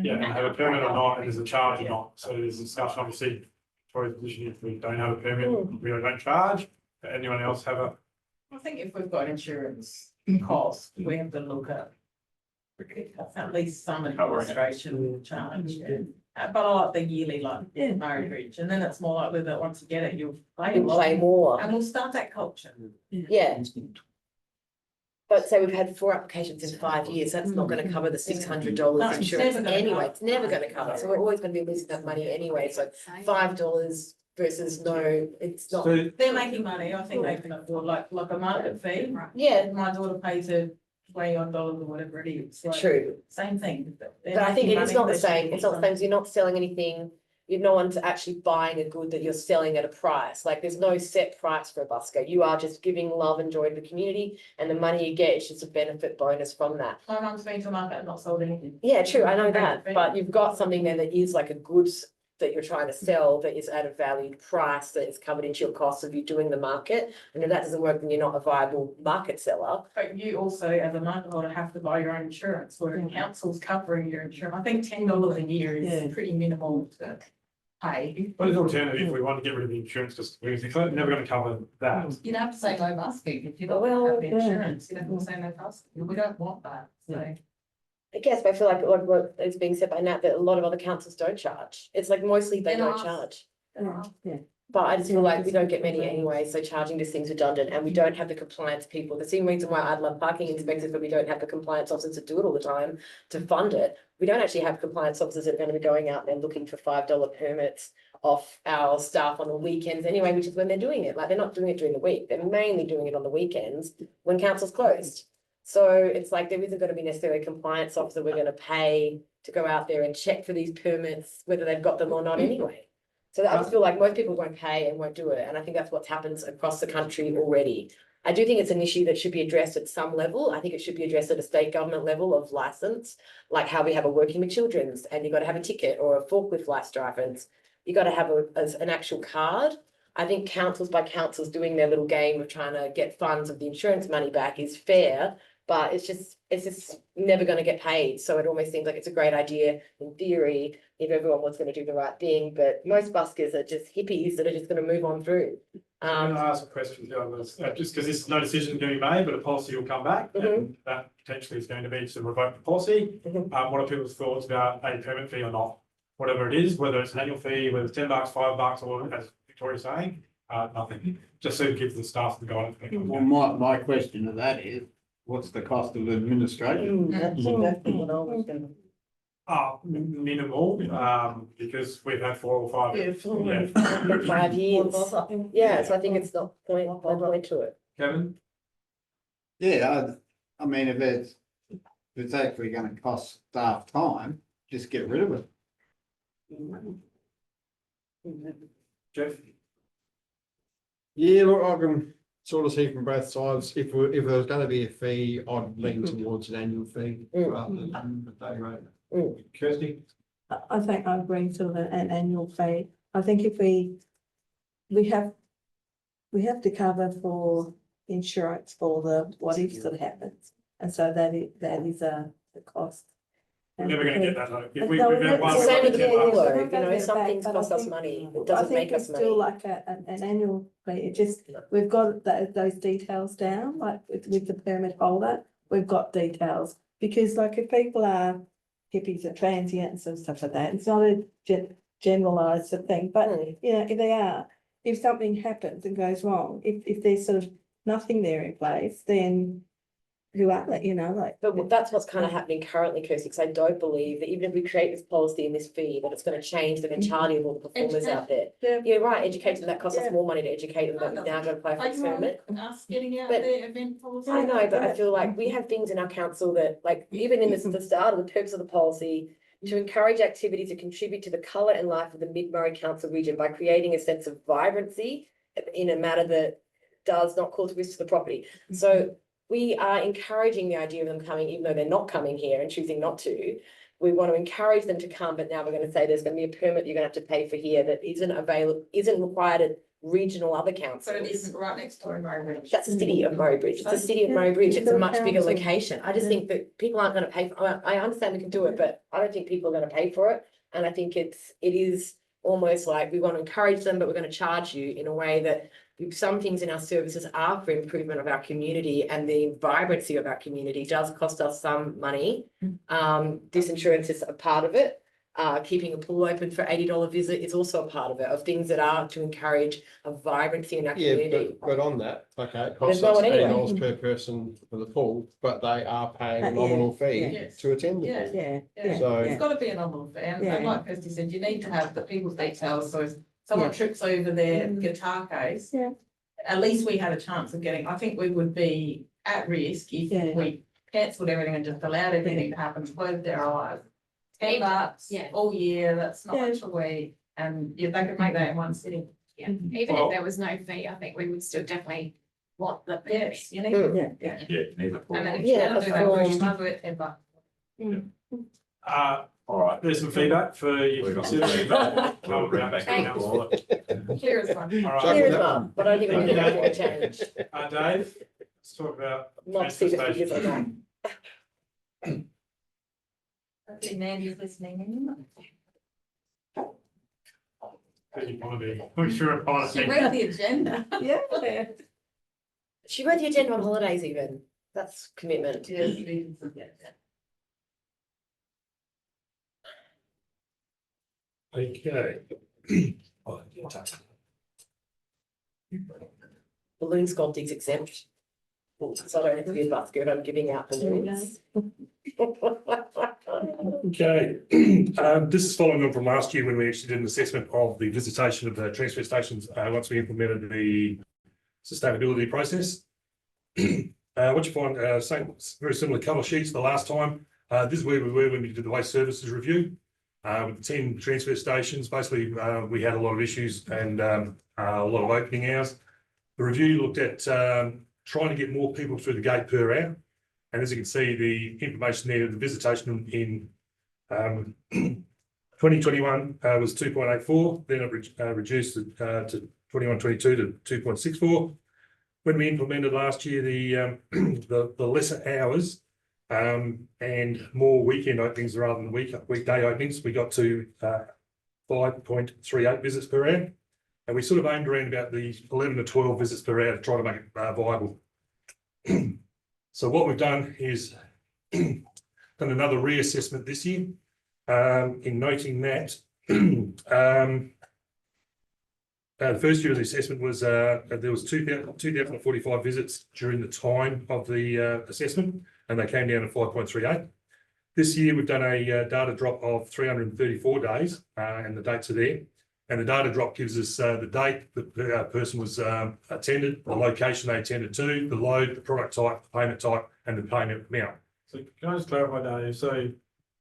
Yeah, and have a permit or not, and there's a charge or not. So there's a discussion, obviously, for the position, if we don't have a permit, we don't charge. Anyone else have a? I think if we've got insurance cost, we have to look at least some administration charge. But I like the yearly, like Murraybridge, and then it's more likely that once you get it, you'll play a You lot. play more. And we'll start that culture. Yeah. But say we've had 4 applications in 5 years, that's not going to cover the $600 No, it's insurance never gonna anyway. cover. It's never going to cover. So we're always going to be losing that money anyway. So $5 versus no, it's not. So They're making money, I think they can afford like a market fee. Yeah, My daughter pays her $20 or whatever it is. like, true. Same thing. But I think it's not the same. It's not the same. You're not selling anything. You're no one's actually buying a good that you're selling at a price. Like there's no set price for a busker. You are just giving love and joy to the community, and the money you get is just a benefit bonus from that. My mum's been to market and not sold anything. Yeah, true. I know that, but you've got something there that is like a goods that you're trying to sell that is at a valued price that is covered into your costs of you doing the market. And if that doesn't work, then you're not a viable market seller. But you also, as a market holder, have to buy your own insurance, where the council's covering your insurance. I think $10 a year is pretty minimal to pay. But it's alternative if we want to get rid of the insurance, because we're never going to cover that. You'd have to say no busking if you don't Well, have the yeah. insurance, you'd have to say no busking, we don't want that, so. I guess, but I feel like what is being said by Nat, that a lot of other councils don't charge. It's like mostly they They're don't not. charge. Yeah. But I just feel like we don't get many anyway, so charging just seems redundant, and we don't have the compliance people. The same reason why I'd love parking inspectors, but we don't have the compliance officers to do it all the time to fund it. We don't actually have compliance officers that are going to be going out there looking for $5 permits off our staff on the weekends anyway, which is when they're doing it. Like, they're not doing it during the week. They're mainly doing it on the weekends when council's closed. So it's like there isn't going to be necessarily a compliance officer we're going to pay to go out there and check for these permits, whether they've got them or not anyway. So I just feel like most people won't pay and won't do it. And I think that's what happens across the country already. I do think it's an issue that should be addressed at some level. I think it should be addressed at a state government level of license, like how we have a working with children's, and you've got to have a ticket or a forklift license. You got to have an actual card. I think councils by councils doing their little game of trying to get funds of the insurance money back is fair, but it's just never going to get paid. So it almost seems like it's a great idea in theory if everyone was going to do the right thing, but most buskers are just hippies that are just going to move on through. I'm going to ask a question to others, just because this no decision can be made, but a policy will come back, and that potentially is going to be to revoke the policy. What are people's thoughts about a permit fee or not? Whatever it is, whether it's an annual fee, whether it's $10, $5, or as Victoria's saying, nothing. Just so it gives the staff the guidance. Well, my question to that is, what's the cost of administration? That's exactly what I was gonna. Minimal, because we've had 4 or 5. Yeah, Yeah. 5 years. Yeah, so I think it's not no point to it. Kevin? Yeah, I mean, if it's actually gonna cost staff time, just get rid of it. Jeff? Yeah, look, I can sort of see from both sides. If there's going to be a fee, I'd lean towards an annual fee rather than a day rate. Kirsty? I think I agree to an annual fee. I think if we have to cover for insurance for the what ifs that happens. And so that is the cost. We're never going to get that though. If we, No, we've had one, It's the same with the $10. pool though, We're you not gonna know, get some back, things but I cost us think- money, it I doesn't think make us it's still money. like an annual fee. It just, we've got those details down, like with the permit holder, we've got details. Because like if people are hippies or transients and stuff like that, it's not a generalised thing, but you know, if they are, if something happens and goes wrong, if there's sort of nothing there in place, then who are they, you know, like. But that's what's kind of happening currently, Kirsty, because I don't believe that even if we create this policy and this fee, that it's going to change the mentality of all the performers out there. Yeah. You're right, educate them, that costs us Yeah. more money to educate them, that we now got to apply for this permit. Us getting out But- there, event policy. I know, but I feel like we have things in our council that, like, even in the start of the purpose of the policy, to encourage activities that contribute to the colour and life of the Mid-Murray Council region by creating a sense of vibrancy in a manner that does not cause risk to the property. So we are encouraging the idea of them coming, even though they're not coming here and choosing not to. We want to encourage them to come, but now we're going to say there's going to be a permit you're going to have to pay for here that isn't required at regional other councils. But it isn't right next door in Murraylands. That's the city of Murraybridge. It's the city of Yeah, Murraybridge. It's a the much bigger council. location. I just Yeah. think that people aren't going to pay for, I understand we can do it, but I don't think people are going to pay for it. And I think it is almost like we want to encourage them, but we're going to charge you in a way that some things in our services are for improvement of our community, and the vibrancy of our community does cost us some money. This insurance is a part of it. Keeping a pool open for $80 visit is also a part of it, of things that are to encourage a vibrancy in our Yeah, community. but on that, okay, it There's costs no us one anyway. $80 per person for the pool, but they are paying a Yeah, nominal fee yeah. to attend the Yeah. pool. Yeah, Yeah. So- It's gotta be a nominal fee, and Yeah. like Kirsty said, you need to have the people's details, so if someone trips over their guitar case. Yeah. At least we had a chance of getting, I think we would be at risk if Yeah. we cancelled everything and just allowed everything to happen, closed their eyes. $10 Yeah. all year, that's not Yeah. much a week, and yeah, they could make that in one sitting. Yeah, even Well- if there was no fee, I think we would still definitely want the. Yes, you need. Mm. yeah. Yeah. Yeah, neither. And then if Yeah, you don't do that, perform. you might do it $10. All right, there's some feedback for you to consider. We'll bring back Thank the you. council. Clear as mud. All right, Clear as mud, but I think we need a bit more change. Dave, let's talk about Not see the figures transportation. on that. I think Mandy's listening in. You want to be, I'm sure a She read the agenda. Yeah. She read the agenda on holidays even. That's commitment. Okay. Balloon sculpting's exempt. So I don't have to be a busker if I'm giving out balloons. Okay, this is following on from last year when we actually did an assessment of the visitation of the transfer stations, once we implemented the sustainability process. What you find, same, very similar cover sheets the last time. This is where we were when we did the waste services review. With 10 transfer stations, basically, we had a lot of issues and a lot of opening hours. The review looked at trying to get more people through the gate per hour. And as you can see, the information there, the visitation in 2021 was 2.84, then it reduced to 21-22 to 2.64. When we implemented last year the lesser hours and more weekend openings rather than weekday openings, we got to 5.38 visits per hour. And we sort of aimed around about the 11 to 12 visits per hour to try to make it viable. So what we've done is done another reassessment this year, in noting that the first year of the assessment was there was 2,045 visits during the time of the assessment, and they came down to 5.38. This year we've done a data drop of 334 days, and the dates are there. And the data drop gives us the date the person was attended, the location they attended to, the load, the product type, the payment type, and the payment amount. So can I just clarify, Dave? So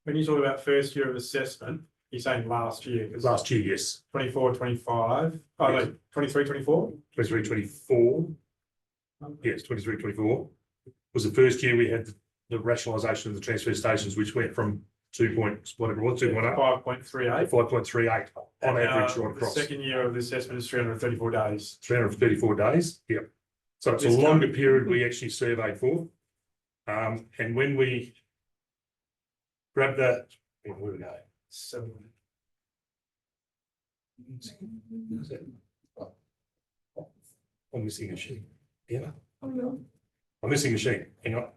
when you talk about first year of assessment, you're saying last year? 'Cause Last year, yes. 24, 25, oh no, 23, 24? 23, 24. Yes, 23, 24 was the first year we had the rationalisation of the transfer stations, which went from 2 point, whatever it was, 2.8. 5.38. 5.38 on average right across. The second year of the assessment is 334 days. 334 days, yep. So it's a This longer time- period we actually surveyed for. And when we grab that, where we go? So I'm missing a sheet. Yeah. I'm missing a sheet. Hang on.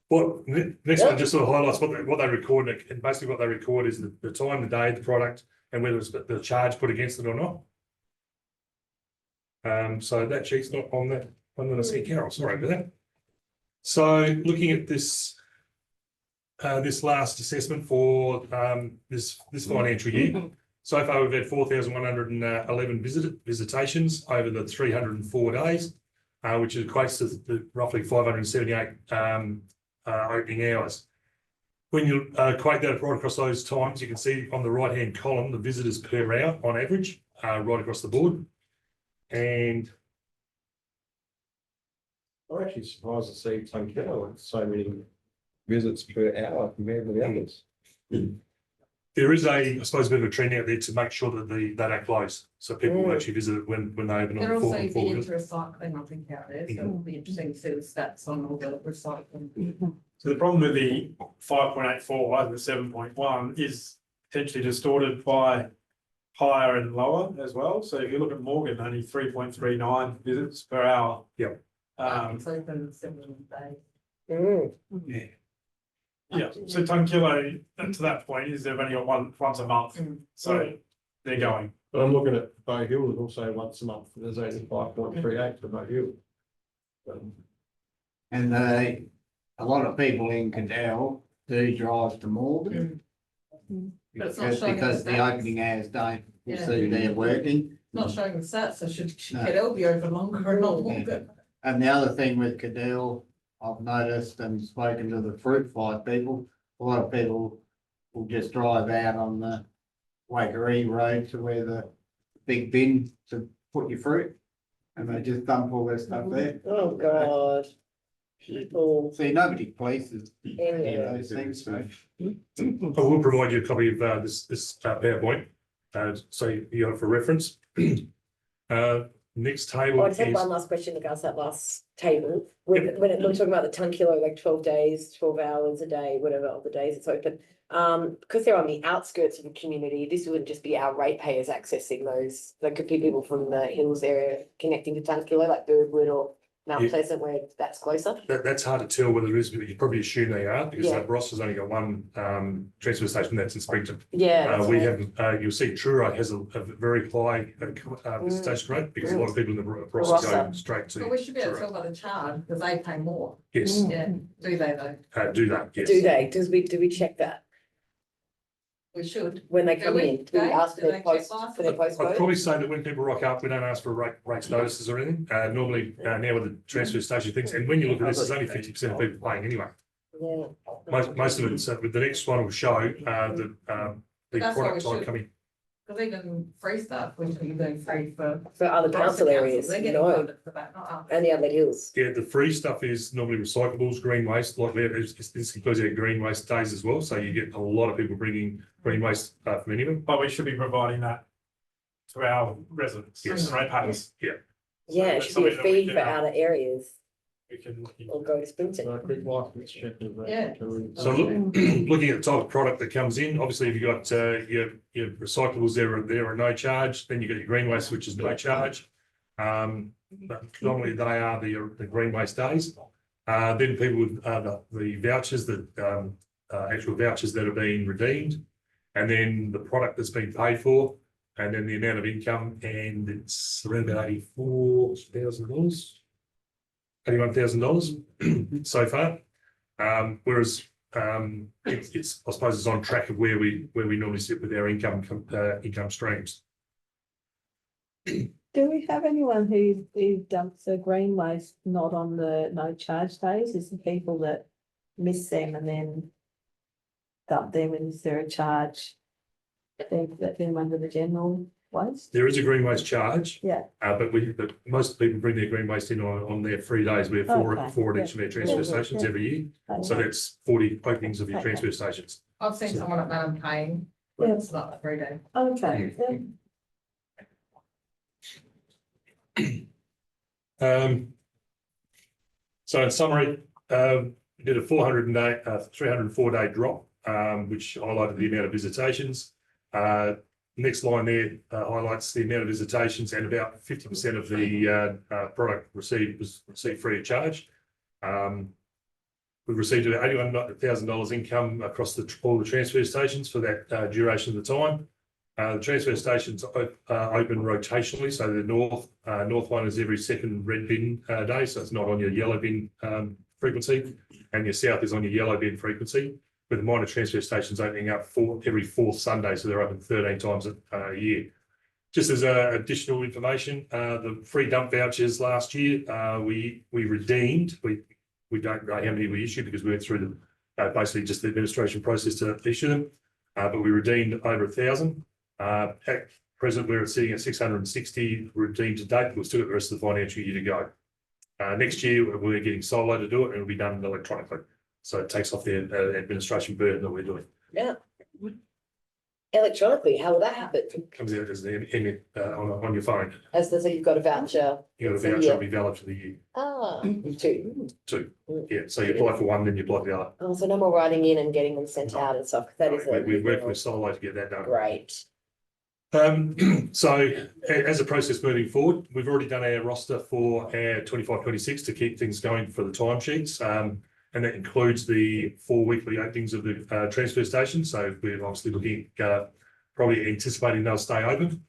What next one just sort of highlights what they record, and basically what they record is the time, the day, the product, and whether it's the charge put against it or not. So that sheet's not on that. I'm going to see Carol. Sorry about that. So looking at this this last assessment for this financial year. So far, we've had 4,111 visitations over the 304 days, which equates to roughly 578 opening hours. When you equate that right across those times, you can see on the right-hand column the visitors per hour on average, right across the board. And I'm actually surprised to see Tunkillo with so many visits per hour compared to the others. there is I suppose, a bit of a trend out there to make sure that they don't close, so people will actually visit it when they open They're on also 4.4. being into recycling, I think, out there, so it'll be interesting to see the stats on all the recycling. So the problem with the 5.84 over the 7.1 is potentially distorted by higher and lower as well. So if you look at Morgan, only 3.39 visits per hour. Yep. It's open 7 days. Yeah, so Tunkillo, to that point, is they've only got once a month, so they're going. But I'm looking at Bow Hill is also once a month. There's only 5.38 for Bow Hill. And a lot of people in Cadell do drive to Morgan. But it's not showing Because the the stats. opening hours don't Yeah. see they're working. Not showing the stats, so should No. Cadell be open longer or not longer? And the other thing with Cadell, I've noticed and spoken to the fruit fly people, a lot of people will just drive out on the Waikerie Road to where the big bin to put your fruit. And they just dump all their stuff there. Oh, God. People. See, nobody polices Anyway. those things, so. I will provide you a copy of this PowerPoint, so you have it for reference. Next Oh, table I just had is, one last question in regards to that last table. When we're talking about the ton kilo, like 12 days, 12 hours a day, whatever of the days it's open. Because they're on the outskirts of the community, this wouldn't just be our ratepayers accessing those. There could be people from the hills area connecting to ton kilo, like Birdwood or Mount Yeah. Pleasant, where that's closer. that's hard to tell whether it is, but you probably assume they are, because Yeah. Ross has only got one transfer station, that's in Springton. Yeah, that's We right. have, you'll see Truro has a very high visitation rate, because a lot of people in the Ross Ross go are. straight to But we should be able to Truro. tell by the charge, because they pay more. Yes, Yeah, do they though? do that, yes. Do they? Do we check that We should. when they Do come we? in? Do we Dave, ask do for they their check post, license? for their I'd postcode? probably say that when people rock up, we don't ask for rates notices or anything. Normally, now with the transfer station things, and when you look at this, there's only 50% of people paying anyway. Yeah. Most of it, so with the next one will show the That's what product we type should- coming. Because even free stuff, we should be doing free for. For other council areas, They're getting no, funded for that, not us. and the Adelaide Hills. Yeah, the free stuff is normally recyclables, green waste, like that. This includes our green waste days as well. So you get a lot of people bringing green waste from any of them. But we should be providing that to our residents, Yes. ratepayers. Yeah. Yeah, it that's should be a something that we fee can, for outer areas We can, or go to Springton. Yeah. So looking at the type of product that comes in, obviously if you've got your recyclables there are no charge, then you've got your green waste, which is no charge. But normally they are the green waste days. Then people with the vouchers, the actual vouchers that are being redeemed, and then the product that's been paid for, and then the amount of income, and it's around about $84,000. $81,000 so far. Whereas it's I suppose it's on track of where we normally sit with our income streams. Do we have anyone who dumps their green waste not on the no charge days? Is the people that miss them and then dump them, and is there a charge? They let them under the general waste? There is a green waste charge. Yeah. But most people bring their green waste in on their free days. We have four Okay, at each of our transfer Yeah, stations yeah. every year. Okay. So that's 40 openings of your Okay. transfer stations. I've seen someone at Madam paying, but it's not a free day. Okay, yeah. So in summary, we did a 304 day drop, which highlighted the amount of visitations. Next line there highlights the amount of visitations, and about 50% of the product received was received free of charge. We've received about $81,000 income across all the transfer stations for that duration of the time. The transfer stations open rotationally, so the north one is every second red bin day, so it's not on your yellow bin frequency, and your south is on your yellow bin frequency, with the minor transfer stations opening up every fourth Sunday, so they're open 13 times a year. Just as additional information, the free dump vouchers last year, we redeemed. We don't know how many we issued because we went through basically just the administration process to issue them, but we redeemed over 1,000. At present, we're sitting at 660 redeemed to date, but we've still got the rest of the financial year to go. Next year, we're getting solo to do it, and it'll be done electronically. So it takes off the administration burden that we're doing. Yeah. Electronically, how will that happen? Comes out as on your phone. So you've got a voucher. You got a for voucher, year. it'll be valid for the year. Ah, two. Yeah, so you apply for one, then you apply for the other. Oh, so no more writing in and getting them sent out and stuff. 'Cause that is We're working with Solo to get that done. great. So as a process moving forward, we've already done our roster for our 25-26 to keep things going for the timesheets. And that includes the 4 weekly openings of the transfer station. So we're obviously looking probably anticipating they'll stay open.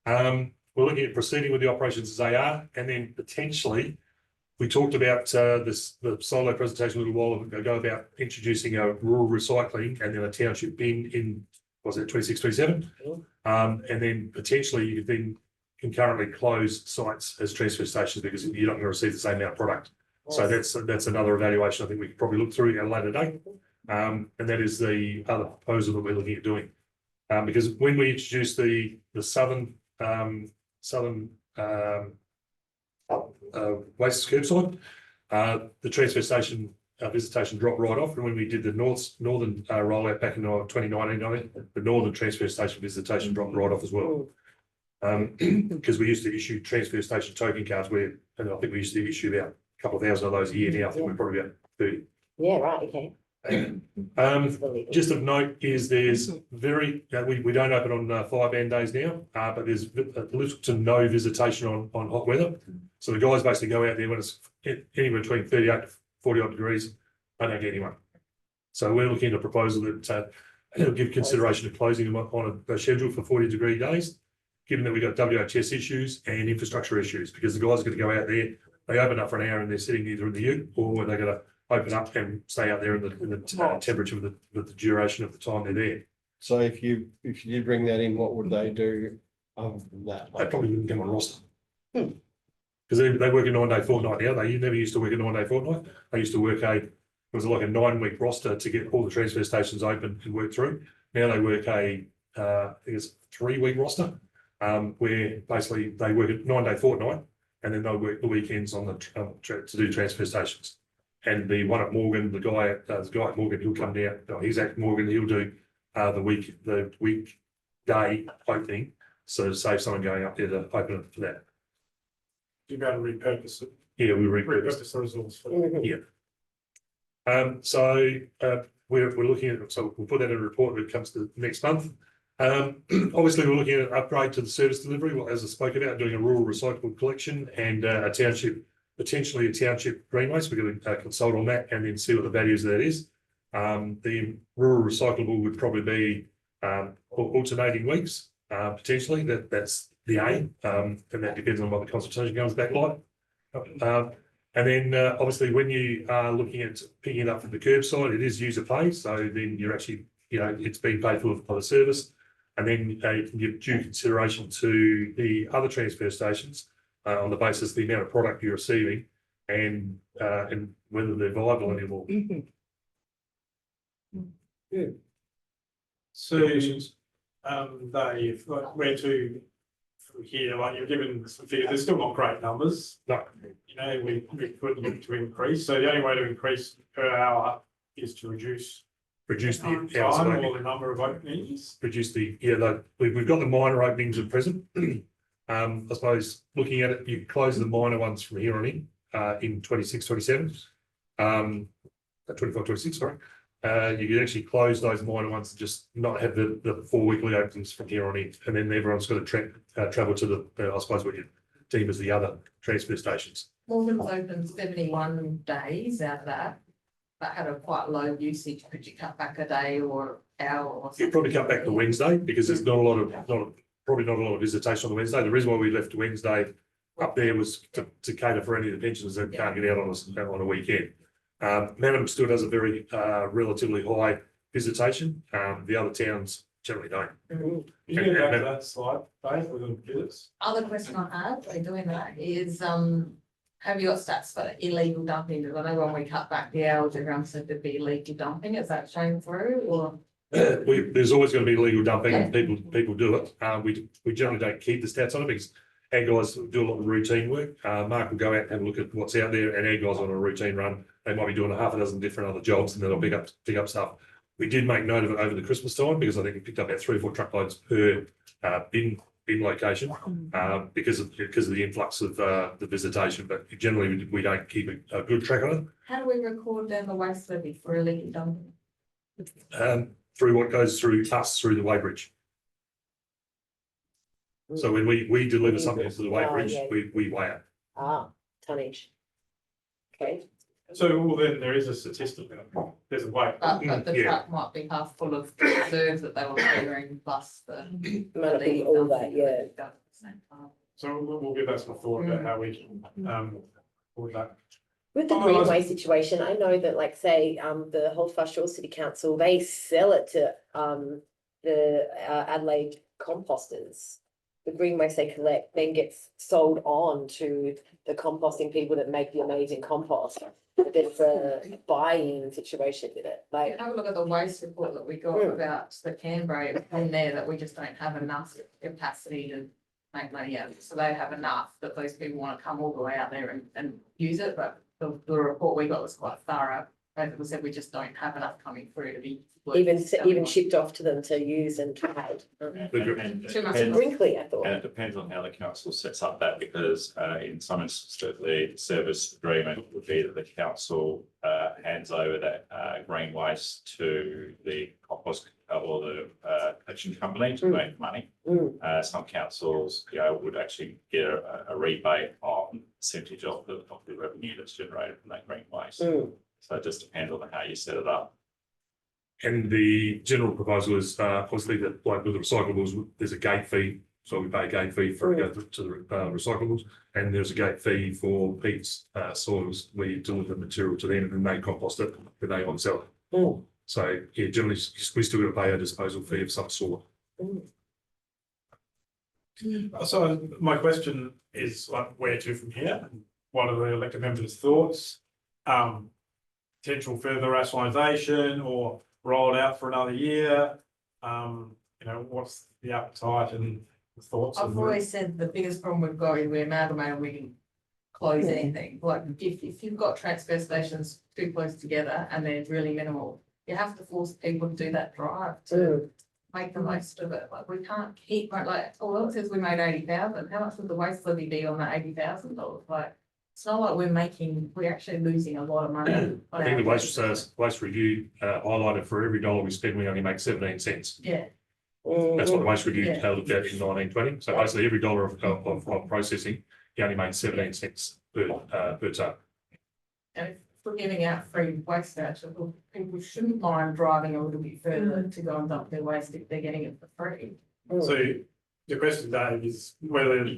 We're looking at proceeding with the operations as they are, and then potentially we talked about the solo presentation a little while ago about introducing a rural recycling and then a township bin in, was it 26-27? And then potentially you could then concurrently close sites as transfer stations because you're not going to receive the same amount of product. So that's another evaluation I think we could probably look through at a later date. And that is the other proposal that we're looking at doing. Because when we introduced the southern waste curbside, the transfer station visitation dropped right off. And when we did the northern rollout back in 2019, the northern transfer station visitation dropped right off as well. Because we used to issue transfer station token cards where, and I think we used to issue about a couple of thousand of those a year now. I think we're probably about 30. Yeah, right, okay. Just of note is there's we don't open on 5-band days now, but there's little to no visitation on hot weather. So the guys basically go out there when it's anywhere between 38 to 40 odd degrees, they don't get anyone. So we're looking at a proposal that will give consideration to closing them on a schedule for 40-degree days, given that we've got WHS issues and infrastructure issues, because the guys are going to go out there, they open up for an hour and they're sitting either in the ute, or they're going to open up and stay out there in the temperature with the duration of the time they're there. So if you did bring that in, what would they do other than that? They probably wouldn't come on roster. Because they work a 9-day fortnight now. They never used to work a 9-day fortnight. They used to work it was like a 9-week roster to get all the transfer stations open and work through. Now they work I think it's 3-week roster, where basically they work a 9-day fortnight and then they'll work the weekends on the to do transfer stations. And the one at Morgan, the guy at Morgan, he'll come down. He's at Morgan. He'll do the weekday opening, so to save someone going up there to open it for that. You're going to repurpose it. Yeah, we repurpose. The resource. Yeah. So we're looking at, so we'll put that in a report when it comes to next month. Obviously, we're looking at an upgrade to the service delivery, well, as I spoke about, doing a rural recyclable collection and potentially a township green waste. We're going to consult on that and then see what the values of that is. The rural recyclable would probably be alternating weeks, potentially. That's the aim, and that depends on what the consultation comes back like. And then obviously when you are looking at picking it up from the curbside, it is user pay. So then you're actually, it's being paid for by the service. And then you can give due consideration to the other transfer stations on the basis of the amount of product you're receiving and whether they're viable anymore. So, Dave, where to from here? Like you've given some figures, there's still not great numbers. No. We could look to increase. So the only way to increase per hour is to reduce the time or the number of openings. We've got the minor openings at present. I suppose looking at it, you close the minor ones from here on in 26, 27, 25, 26, sorry. You can actually close those minor ones and just not have the 4 weekly openings from here on in. And then everyone's got to travel to the, I suppose what you deem as the other transfer stations. Morgan's open 71 days out of that. That had a quite low usage. Could you cut back a day or hour or something? You'd probably cut back to Wednesday because there's probably not a lot of visitation on the Wednesday. The reason why we left Wednesday up there was to cater for any of the pensioners that can't get out on a weekend. Mannum still does a very relatively high visitation. The other towns generally don't. Can you get back to that slide, Dave, with the figures? Other question I had by doing that is, have you got stats for illegal dumping? Because I know when we cut back the hours, everyone said there'd be illegal dumping. Is that shown through or? There's always going to be illegal dumping and people do it. We generally don't keep the stats on it because our guys do a lot of routine work. Mark will go out and have a look at what's out there and our guys on a routine run. They might be doing a half a dozen different other jobs and then they'll pick up stuff. We did make note of it over the Christmas time because I think we picked up about 3 or 4 truckloads per bin location because of the influx of the visitation. But generally we don't keep a good track on it. How do we record then the waste levy for illegal dumping? Through what goes through us through the weighbridge. So when we deliver something to the weighbridge, we weigh it. Tonnage. Okay. So well, then there is a statistic. There's a way. But the truck might be half full of reserves that they were clearing plus the. Might be all that, yeah. So we'll give that some thought about how we can avoid that. With the greenway situation, I know that like say the Holdfast Shore City Council, they sell it to the Adelaide composters. The green waste they collect then gets sold on to the composting people that make the amazing compost. But there's a buy-in situation with it. Like have a look at the waste report that we got about the Canberra in there that we just don't have enough capacity to make money out of it. So they have enough that those people want to come all the way out there and use it. But the report we got was quite thorough as we said, we just don't have enough coming through to be. Even shipped off to them to use and trade. Too much. And Wrinkly, I thought. it depends on how the council sets up that, because in some instances, the service agreement would be that the council hands over that green waste to the compost or the collection company to make money. Some councils, would actually get a rebate on percentage of the revenue that's generated from that green waste. So it just depends on how you set it up. And the general proposal is, obviously that like with the recyclables, there's a gate fee. So we pay a gate fee for it to go to the recyclables, and there's a gate fee for peats, soils, where you deliver the material to them and then they compost it, but they want to sell it. So yeah, generally we still got to pay a disposal fee of some sort. So my question is like, where to from here? What are the elected members' thoughts? Potential further rationalisation or roll it out for another year? What's the appetite and the thoughts? I've always said the biggest problem we've got is we amalgamate and we can close anything. Like if you've got transfer stations too close together and they're really minimal, you have to force people to do that drive to make the most of it. Like we can't keep like, although it says we made 80,000, how much would the waste levy be on that $80,000? Like it's not like we're actually losing a lot of money. I think the waste review highlighted for every dollar we spend, we only make 17 cents. Yeah. That's what the waste review Yeah. looked at in 1920. So basically every dollar of processing, you only make 17 cents per ton. And if we're giving out free waste vouchers, well, people shouldn't mind driving a little bit further to go and dump their waste if they're getting it for free. So the question, Dave, is whether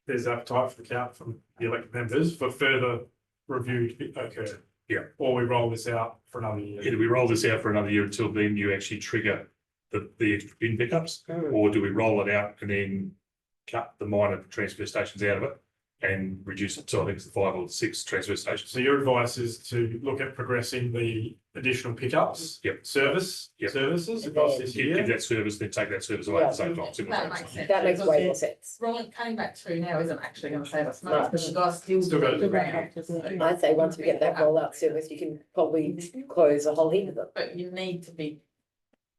there's appetite for the count from the elected members for further review to occur. Yeah. Or we roll this out for another year. Either we roll this out for another year until then you actually trigger the extra bin pickups, or do we roll it out and then cut the minor transfer stations out of it and reduce it to, I think it's the 5 or 6 transfer stations. So your advice is to look at progressing the additional pickups. Services across this Give year. that service, then take that service away at the same time. Simple That as makes sense. That makes way more sense. Rolling, coming back to now isn't actually going to save us No. much because the guys still Still do got the to round. I'd say once we get that rollout service, you can probably close a whole heap of them. But you need to be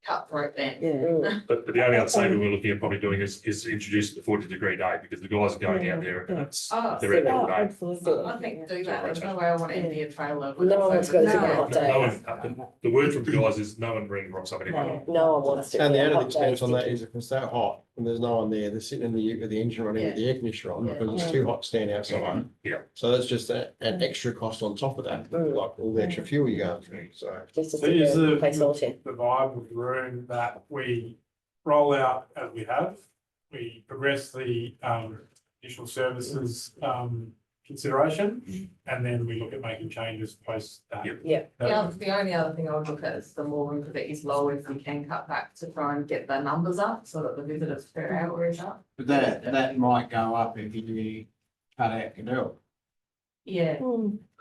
cutthroat then. Yeah. But the only other saving we're looking at probably doing is introduce the 40-degree day, because the guys are going out there and they're at Oh, that day. absolutely. I think do that. There's no way I want to empty a trailer. No one's got to do a No. hot No day. one, the word from the guys is no one bring rocks up anymore. No one wants to. And the Yeah, added hot expense days, on that sticky. is if it's that hot and there's no one there, they're sitting in the ute with the engine running with the air conditioner on because it's too hot to stand outside. Yeah. So that's just an extra cost on top of that, like all the extra fuel you're going through, so. Just to So sit is there the- and play solitaire. The vibe of the room that we roll out as we have, we progress the additional services consideration, and then we look at making changes post that. Yeah. The only other thing I would look at is the more room that is low, if we can cut back to try and get the numbers up so that the visitors per hour is up. But that might go up if you cut out Cadell. Yeah,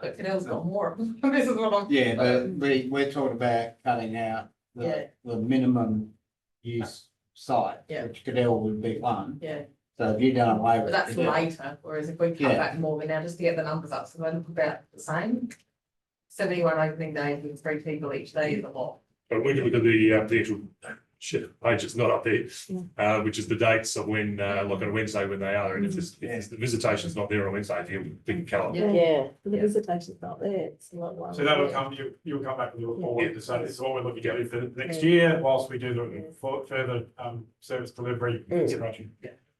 but Cadell's got more. This is what I'm. Yeah, but we're talking about cutting out Yeah. the minimum use site, Yeah. which Cadell would be one. Yeah, So if you don't away but with. that's Cadell- later, whereas if we cut Yeah. back more now, just to get the numbers up, so they look about the same. 71 opening days with 3 people each day is a lot. But we can look at the actual page is not up there, which is the dates of when, like on a Wednesday when they are, and if the visitation's not there on Wednesday, if you can calendar. Yeah. The visitation's not there, it's not one. So that'll come, you'll come back with your report to say this is what we're looking to do for the next year, whilst we do the further service delivery consideration.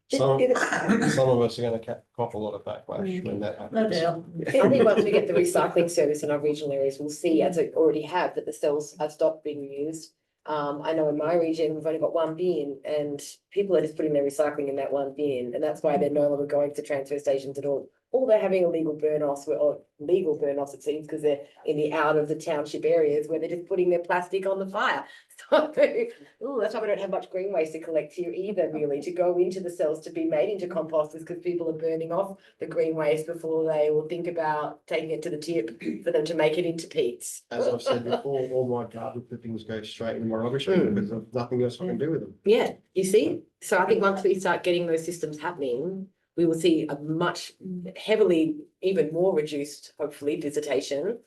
Some of us are gonna cop a lot of backlash when that happens. No doubt. I think once we get the recycling service in our regional areas, we'll see, as it already have, that the cells have stopped being used. I know in my region, we've only got 1 bin and people are just putting their recycling in that 1 bin, and that's why they're no longer going to transfer stations at all. Or they're having illegal burn-offs, or legal burn-offs it seems, because they're in the out of the township areas where they're just putting their plastic on the fire. So, that's why we don't have much green waste to collect here either, really, to go into the cells to be made into composters, because people are burning off the green waste before they will think about taking it to the tip for them to make it into peats. As I've said before, all my garden clippings go straight in my rubbish bin because there's nothing else I can do with them. Yeah, you see? So I think once we start getting those systems happening, we will see a much heavily, even more reduced, hopefully, visitation.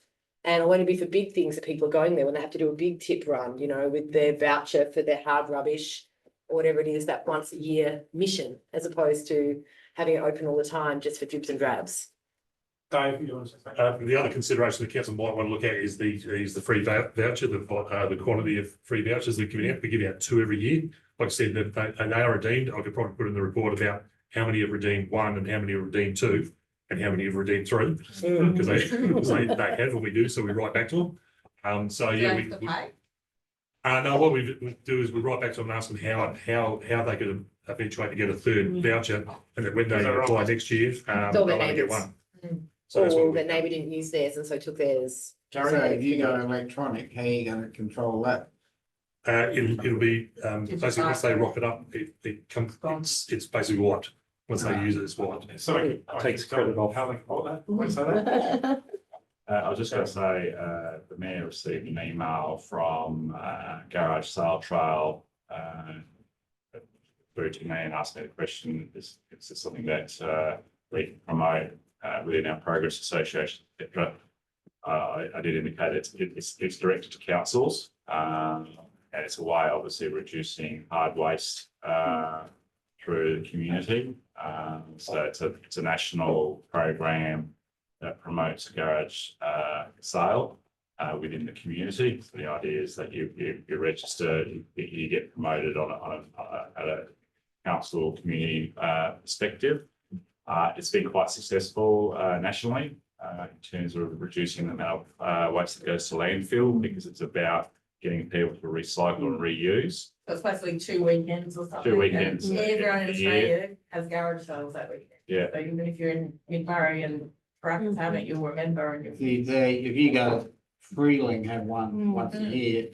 And I want to be for big things that people are going there when they have to do a big tip run, you know, with their voucher for their hard rubbish or whatever it is, that once a year mission, as opposed to having it open all the time just for dribs and drabs. Dave, you want to say something? The other consideration the council might want to look at is the free voucher, the quantity of free vouchers they're giving out. We give out 2 every year. Like I said, they are redeemed. I could probably put in the report about how many have redeemed 1 and how many have redeemed 2 and how many have redeemed 3 because they have and we do, so we write back to them. So yeah, no, what we do is we write back to them and ask them how they could eventuate to get a 3rd voucher, and then when they apply next year, they'll only get 1. So that's Or what the neighbour didn't use theirs and so took theirs. So if you go electronic, how are you gonna control that? It'll be basically once they rock it up, it's basically white. Once they use it, it's white. Sorry, Takes credit off. How they call that? Want to say that? I was just going to say, the mayor received an email from Garage Sale Trail through to me and asked me the question, is this something that we can promote within our Progress Association, etc. I did indicate it's directed to councils, and it's a way, obviously, of reducing hard waste through the community. So it's a national program that promotes garage sale within the community. So the idea is that you register, you get promoted at a council community perspective. It's been quite successful nationally in terms of reducing the amount of waste that goes to landfill, because it's about getting people to recycle and reuse. So it's basically 2 weekends or something. 2 weekends. And everyone in a year. Australia has garage sales that weekend. Yeah. So even if you're in Murray and Barack's have it, you'll remember and you'll. If you go Freeling have one once a year,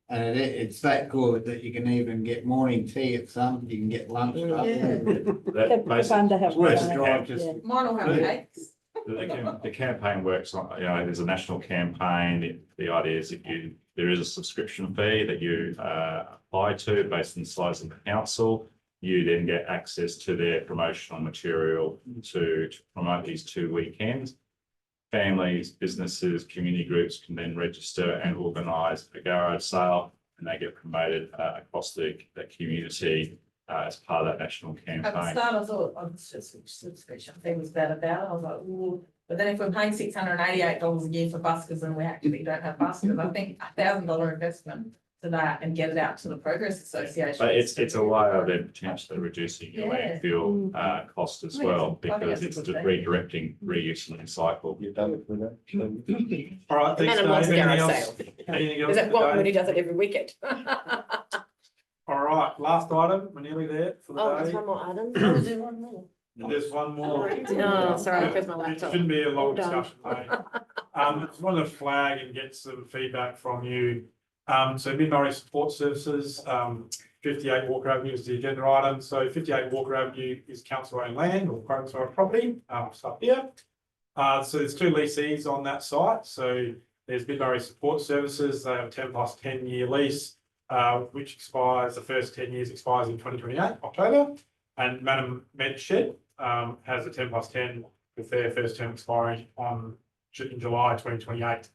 and it's that good that you can even get morning tea at some, you can get lunch. That It's fun to have. Worth fun. drive, just. Yeah. Mine will have Yeah. cakes. The campaign works on, there's a national campaign. The idea is there is a subscription fee that you apply to based on the size of the council. You then get access to their promotional material to promote these 2 weekends. Families, businesses, community groups can then register and organise a garage sale, and they get promoted across the community as part of that national At the campaign. start, I thought, oh, it's just subscription thing was that about, I was like, ooh, but then if we're paying $688 a year for buskers and we actually don't have buskers, I think $1,000 investment to that and get it out to the Progress Association. But it's a way of then potentially reducing your Yeah. landfill cost as I well, think because it's it's a good just redirecting, reuse and recycle. You've done it for that. All right, thanks, And a monster Dave. Anything garage else? sale. Anything else? Is that for one when he Dave? does it every weekend? All right, last item, we're nearly there for Oh, the there's day. one more item. There's one more. Oh, sorry, where's my It laptop? shouldn't be a long All done. discussion, mate. Just wanted to flag and get some feedback from you. So Mid-Murray Support Services, 58 Walker Avenue is the agenda item. So 58 Walker Avenue is council-owned land or council-owned property, stuff here. So there's 2 lessees on that site. So there's Mid-Murray Support Services, they have a 10+10 year lease, which expires, the first 10 years expires in 2028, October. And Madam Medshed has a 10+10 with their first term expiring in July 2028.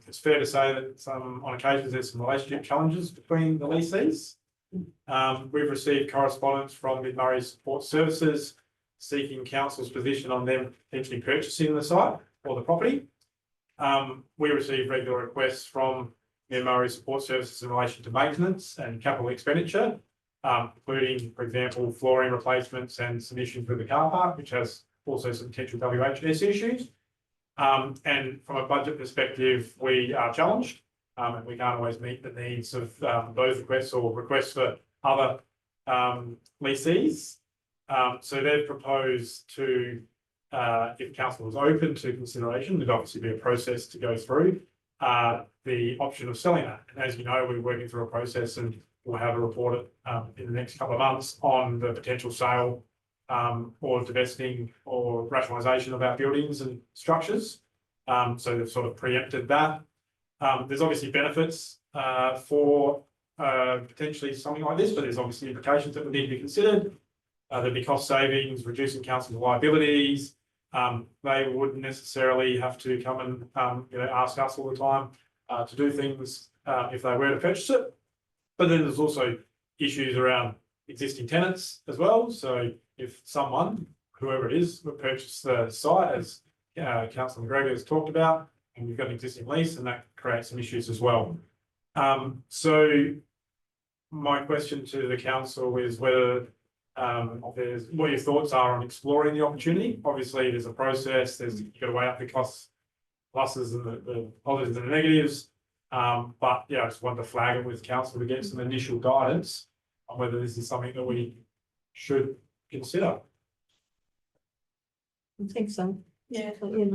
It's fair to say that on occasions there's some relationship challenges between the lessees. We've received correspondence from Mid-Murray Support Services seeking council's position on them potentially purchasing the site or the property. We receive regular requests from Mid-Murray Support Services in relation to maintenance and capital expenditure, including, for example, flooring replacements and some issues with the car park, which has also some potential WHS issues. And from a budget perspective, we are challenged, and we can't always meet the needs of those requests or requests for other lessees. So they've proposed to, if council is open to consideration, there'd obviously be a process to go through, the option of selling that. And as you know, we're working through a process and we'll have a report in the next couple of months on the potential sale or divesting or rationalisation of our buildings and structures. So they've sort of preempted that. There's obviously benefits for potentially something like this, but there's obviously implications that would need to be considered. There'd be cost savings, reducing council liabilities, They wouldn't necessarily have to come and, ask us all the time, to do things, if they were to purchase it. But then there's also issues around existing tenants as well. So if someone, whoever it is, would purchase the site, as Councillor McGregor has talked about, and we've got an existing lease, and that creates some issues as well. So my question to the council is whether there's what your thoughts are on exploring the opportunity. Obviously, there's a process. You've got to weigh up the costs, pluses and the positives and the negatives. But yeah, I just wanted to flag it with council to get some initial guidance on whether this is something that we should consider. I think so. Yeah, I think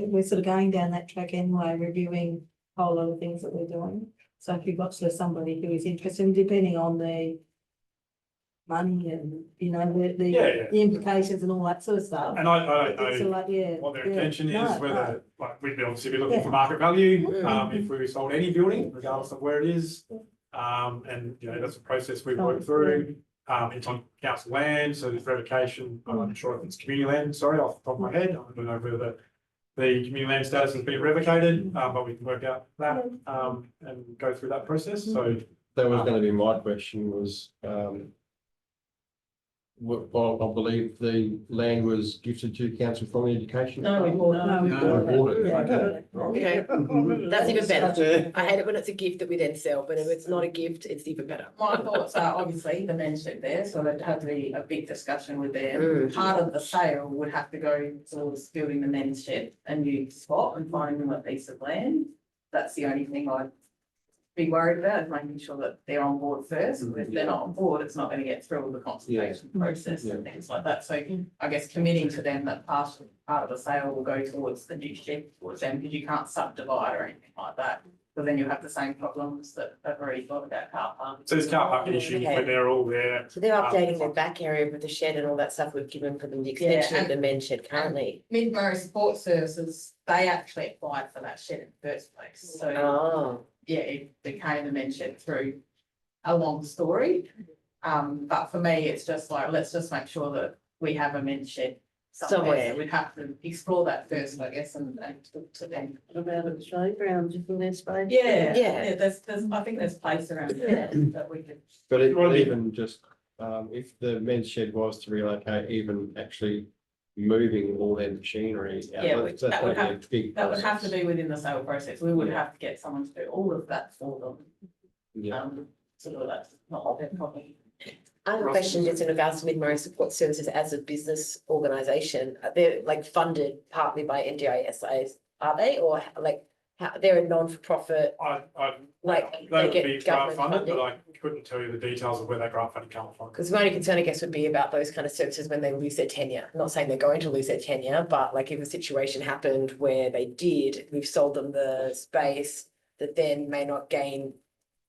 we're sort of going down that track anyway, reviewing a whole lot of things that we're doing. So if you've got somebody who is interested, depending on the money and, the implications and all that sort of stuff. And I don't It's know like, what their intention is, No, whether, like, we'd obviously be looking for market value, if we sold any building, regardless of where it is. And, that's a process we've worked through. It's on council land, so there's revocation. I'm not sure if it's community land, sorry, off the top of my head. I don't know whether the community land status has been revocated, but we can work out that, and go through that process. So That was going to be my question was, well, I believe the land was gifted to council from education. No, we bought it. We bought it. Yeah, Okay. Okay, that's even better. I hate it when it's a gift that we then sell, but if it's not a gift, it's even better. My thoughts are obviously the men's shed there, so there'd have to be a big discussion with them. Part of the sale would have to go towards building the men's shed, a new spot and finding them a piece of land. That's the only thing I'd be worried about, is making sure that they're on board first. If they're not on board, it's not going to get through the consultation process and things like that. So I guess committing to them that part of the sale will go towards the new shed towards them, because you can't subdivide or anything like that. But then you'll have the same problems that I've already got about car parking. there's car parking issues when they're all there. So they're updating their back area with the shed and all that stuff we've given for them, the extension of the men's shed currently. Mid-Murray Support Services, they actually applied for that shed in the first place, so. Oh, Yeah, it became a mention through a long story. But for me, it's just like, let's just make sure that we have a men's shed somewhere. Somewhere. We'd have to explore that first, I guess, and talk to them. What about at the showgrounds, if there's space? Yeah, there's, I think there's place around there that we could. But even just, if the men's shed was to relocate, even actually moving all their machinery. Yeah, that's that would gonna be a big That would have to process. be within the sale process. We would have to get someone to do all of that for them. Yeah. So that's not their problem. I have a question just in regards to Mid-Murray Support Services as a business organisation. They're like funded partly by NDISAs, are they? Or like, they're a non-for-profit, like They they would be get grant government funded, funding? but I couldn't tell you the details of where that grant funding comes from. Because my only concern, I guess, would be about those kind of services when they lose their tenure. I'm not saying they're going to lose their tenure, but like if a situation happened where they did, we've sold them the space that then may not gain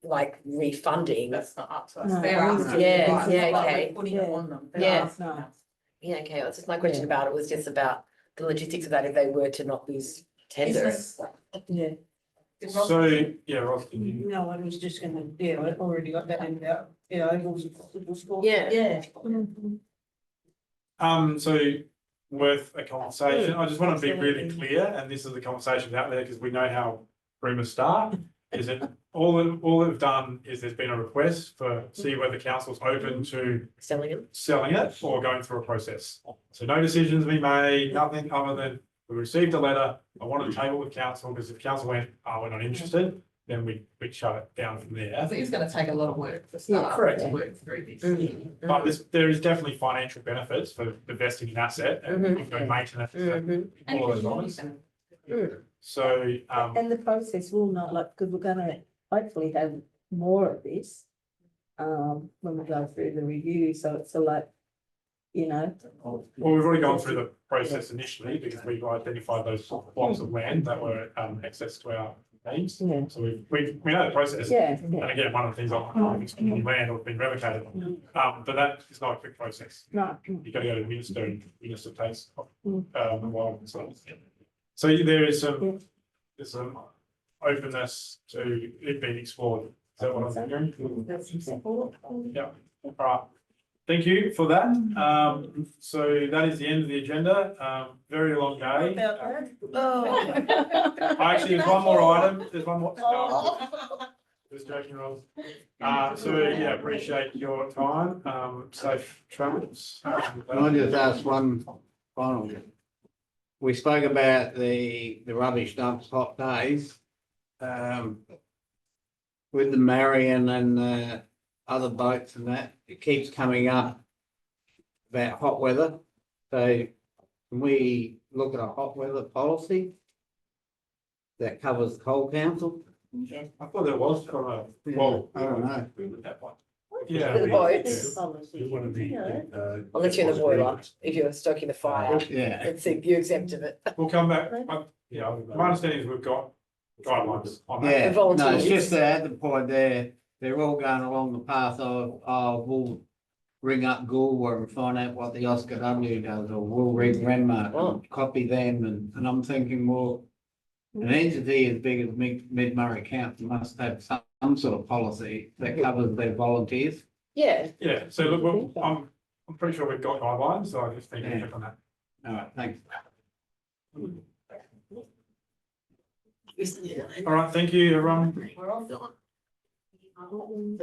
like refunding. That's not up to us. No, They're asking. Yeah, right, yeah, it's not like we're okay. Putting it on them. They're Yeah. asking us. Yeah, okay, that's just my question about it was just about the logistics of that if they were to not lose tender. Business. Yeah. So, yeah, Ross, can you? No, I was just gonna, I've already got that in there, football sport. Yeah. Yeah. So worth a conversation. I just want to be really clear, and this is the conversation out there because we know how rumours start. Is that all they've done is there's been a request for see whether council's open to Selling it. selling it or going through a process. So no decisions been made, nothing other than we received a letter. I want to table with council because if council went, oh, we're not interested, then we'd shut it down from there. I think it's gonna take a lot of work to start correct. to work through this. But there is definitely financial benefits for investing in asset and ongoing maintenance and all of those items. So, And the process will not, like, because we're gonna hopefully have more of this. When we go through the review, so it's like, well, we've already gone through the process initially because we've identified those blocks of land that were access to our needs. Yeah. So we know the process. yeah, And yeah, again, one of the things on it's community land or been revocated. But that is not a quick process. no, You gotta go to the minister and the minister takes Mm. a while. So there is there's some openness to it being explored. Is that what I'm hearing? that's support. Yeah, all right. thank you for that. So that is the end of the agenda. Very long day. About that? Oh. Actually, there's one more item. There's one more. No, just joking, Ross. So yeah, appreciate your time. Safe travels. Can I just ask one final? We spoke about the rubbish dumps, hot days. With the Marion and other boats and that, it keeps coming up about hot weather. So can we look at a hot weather policy that covers the whole council? I thought there was from a, well, I don't know. yeah. The boats. One of the, I'll let you in the boiler if you're stoking the fire. Yeah. It's you're exempt of it. We'll come back. Yeah, my understanding is we've got guidelines on that. Yeah, no, volunteers. it's just that at the point there, they're all going along the path of, we'll ring up Galway and find out what the Oscar W does, or we'll ring Renmark Oh. and copy them, and I'm thinking, well, an entity as big as Mid Murray Council must have some sort of policy that covers their volunteers. Yeah. Yeah, so look, I'm pretty sure we've got guidelines, so I just need to check on that. All right, thanks. All right, thank you, everyone. We're all.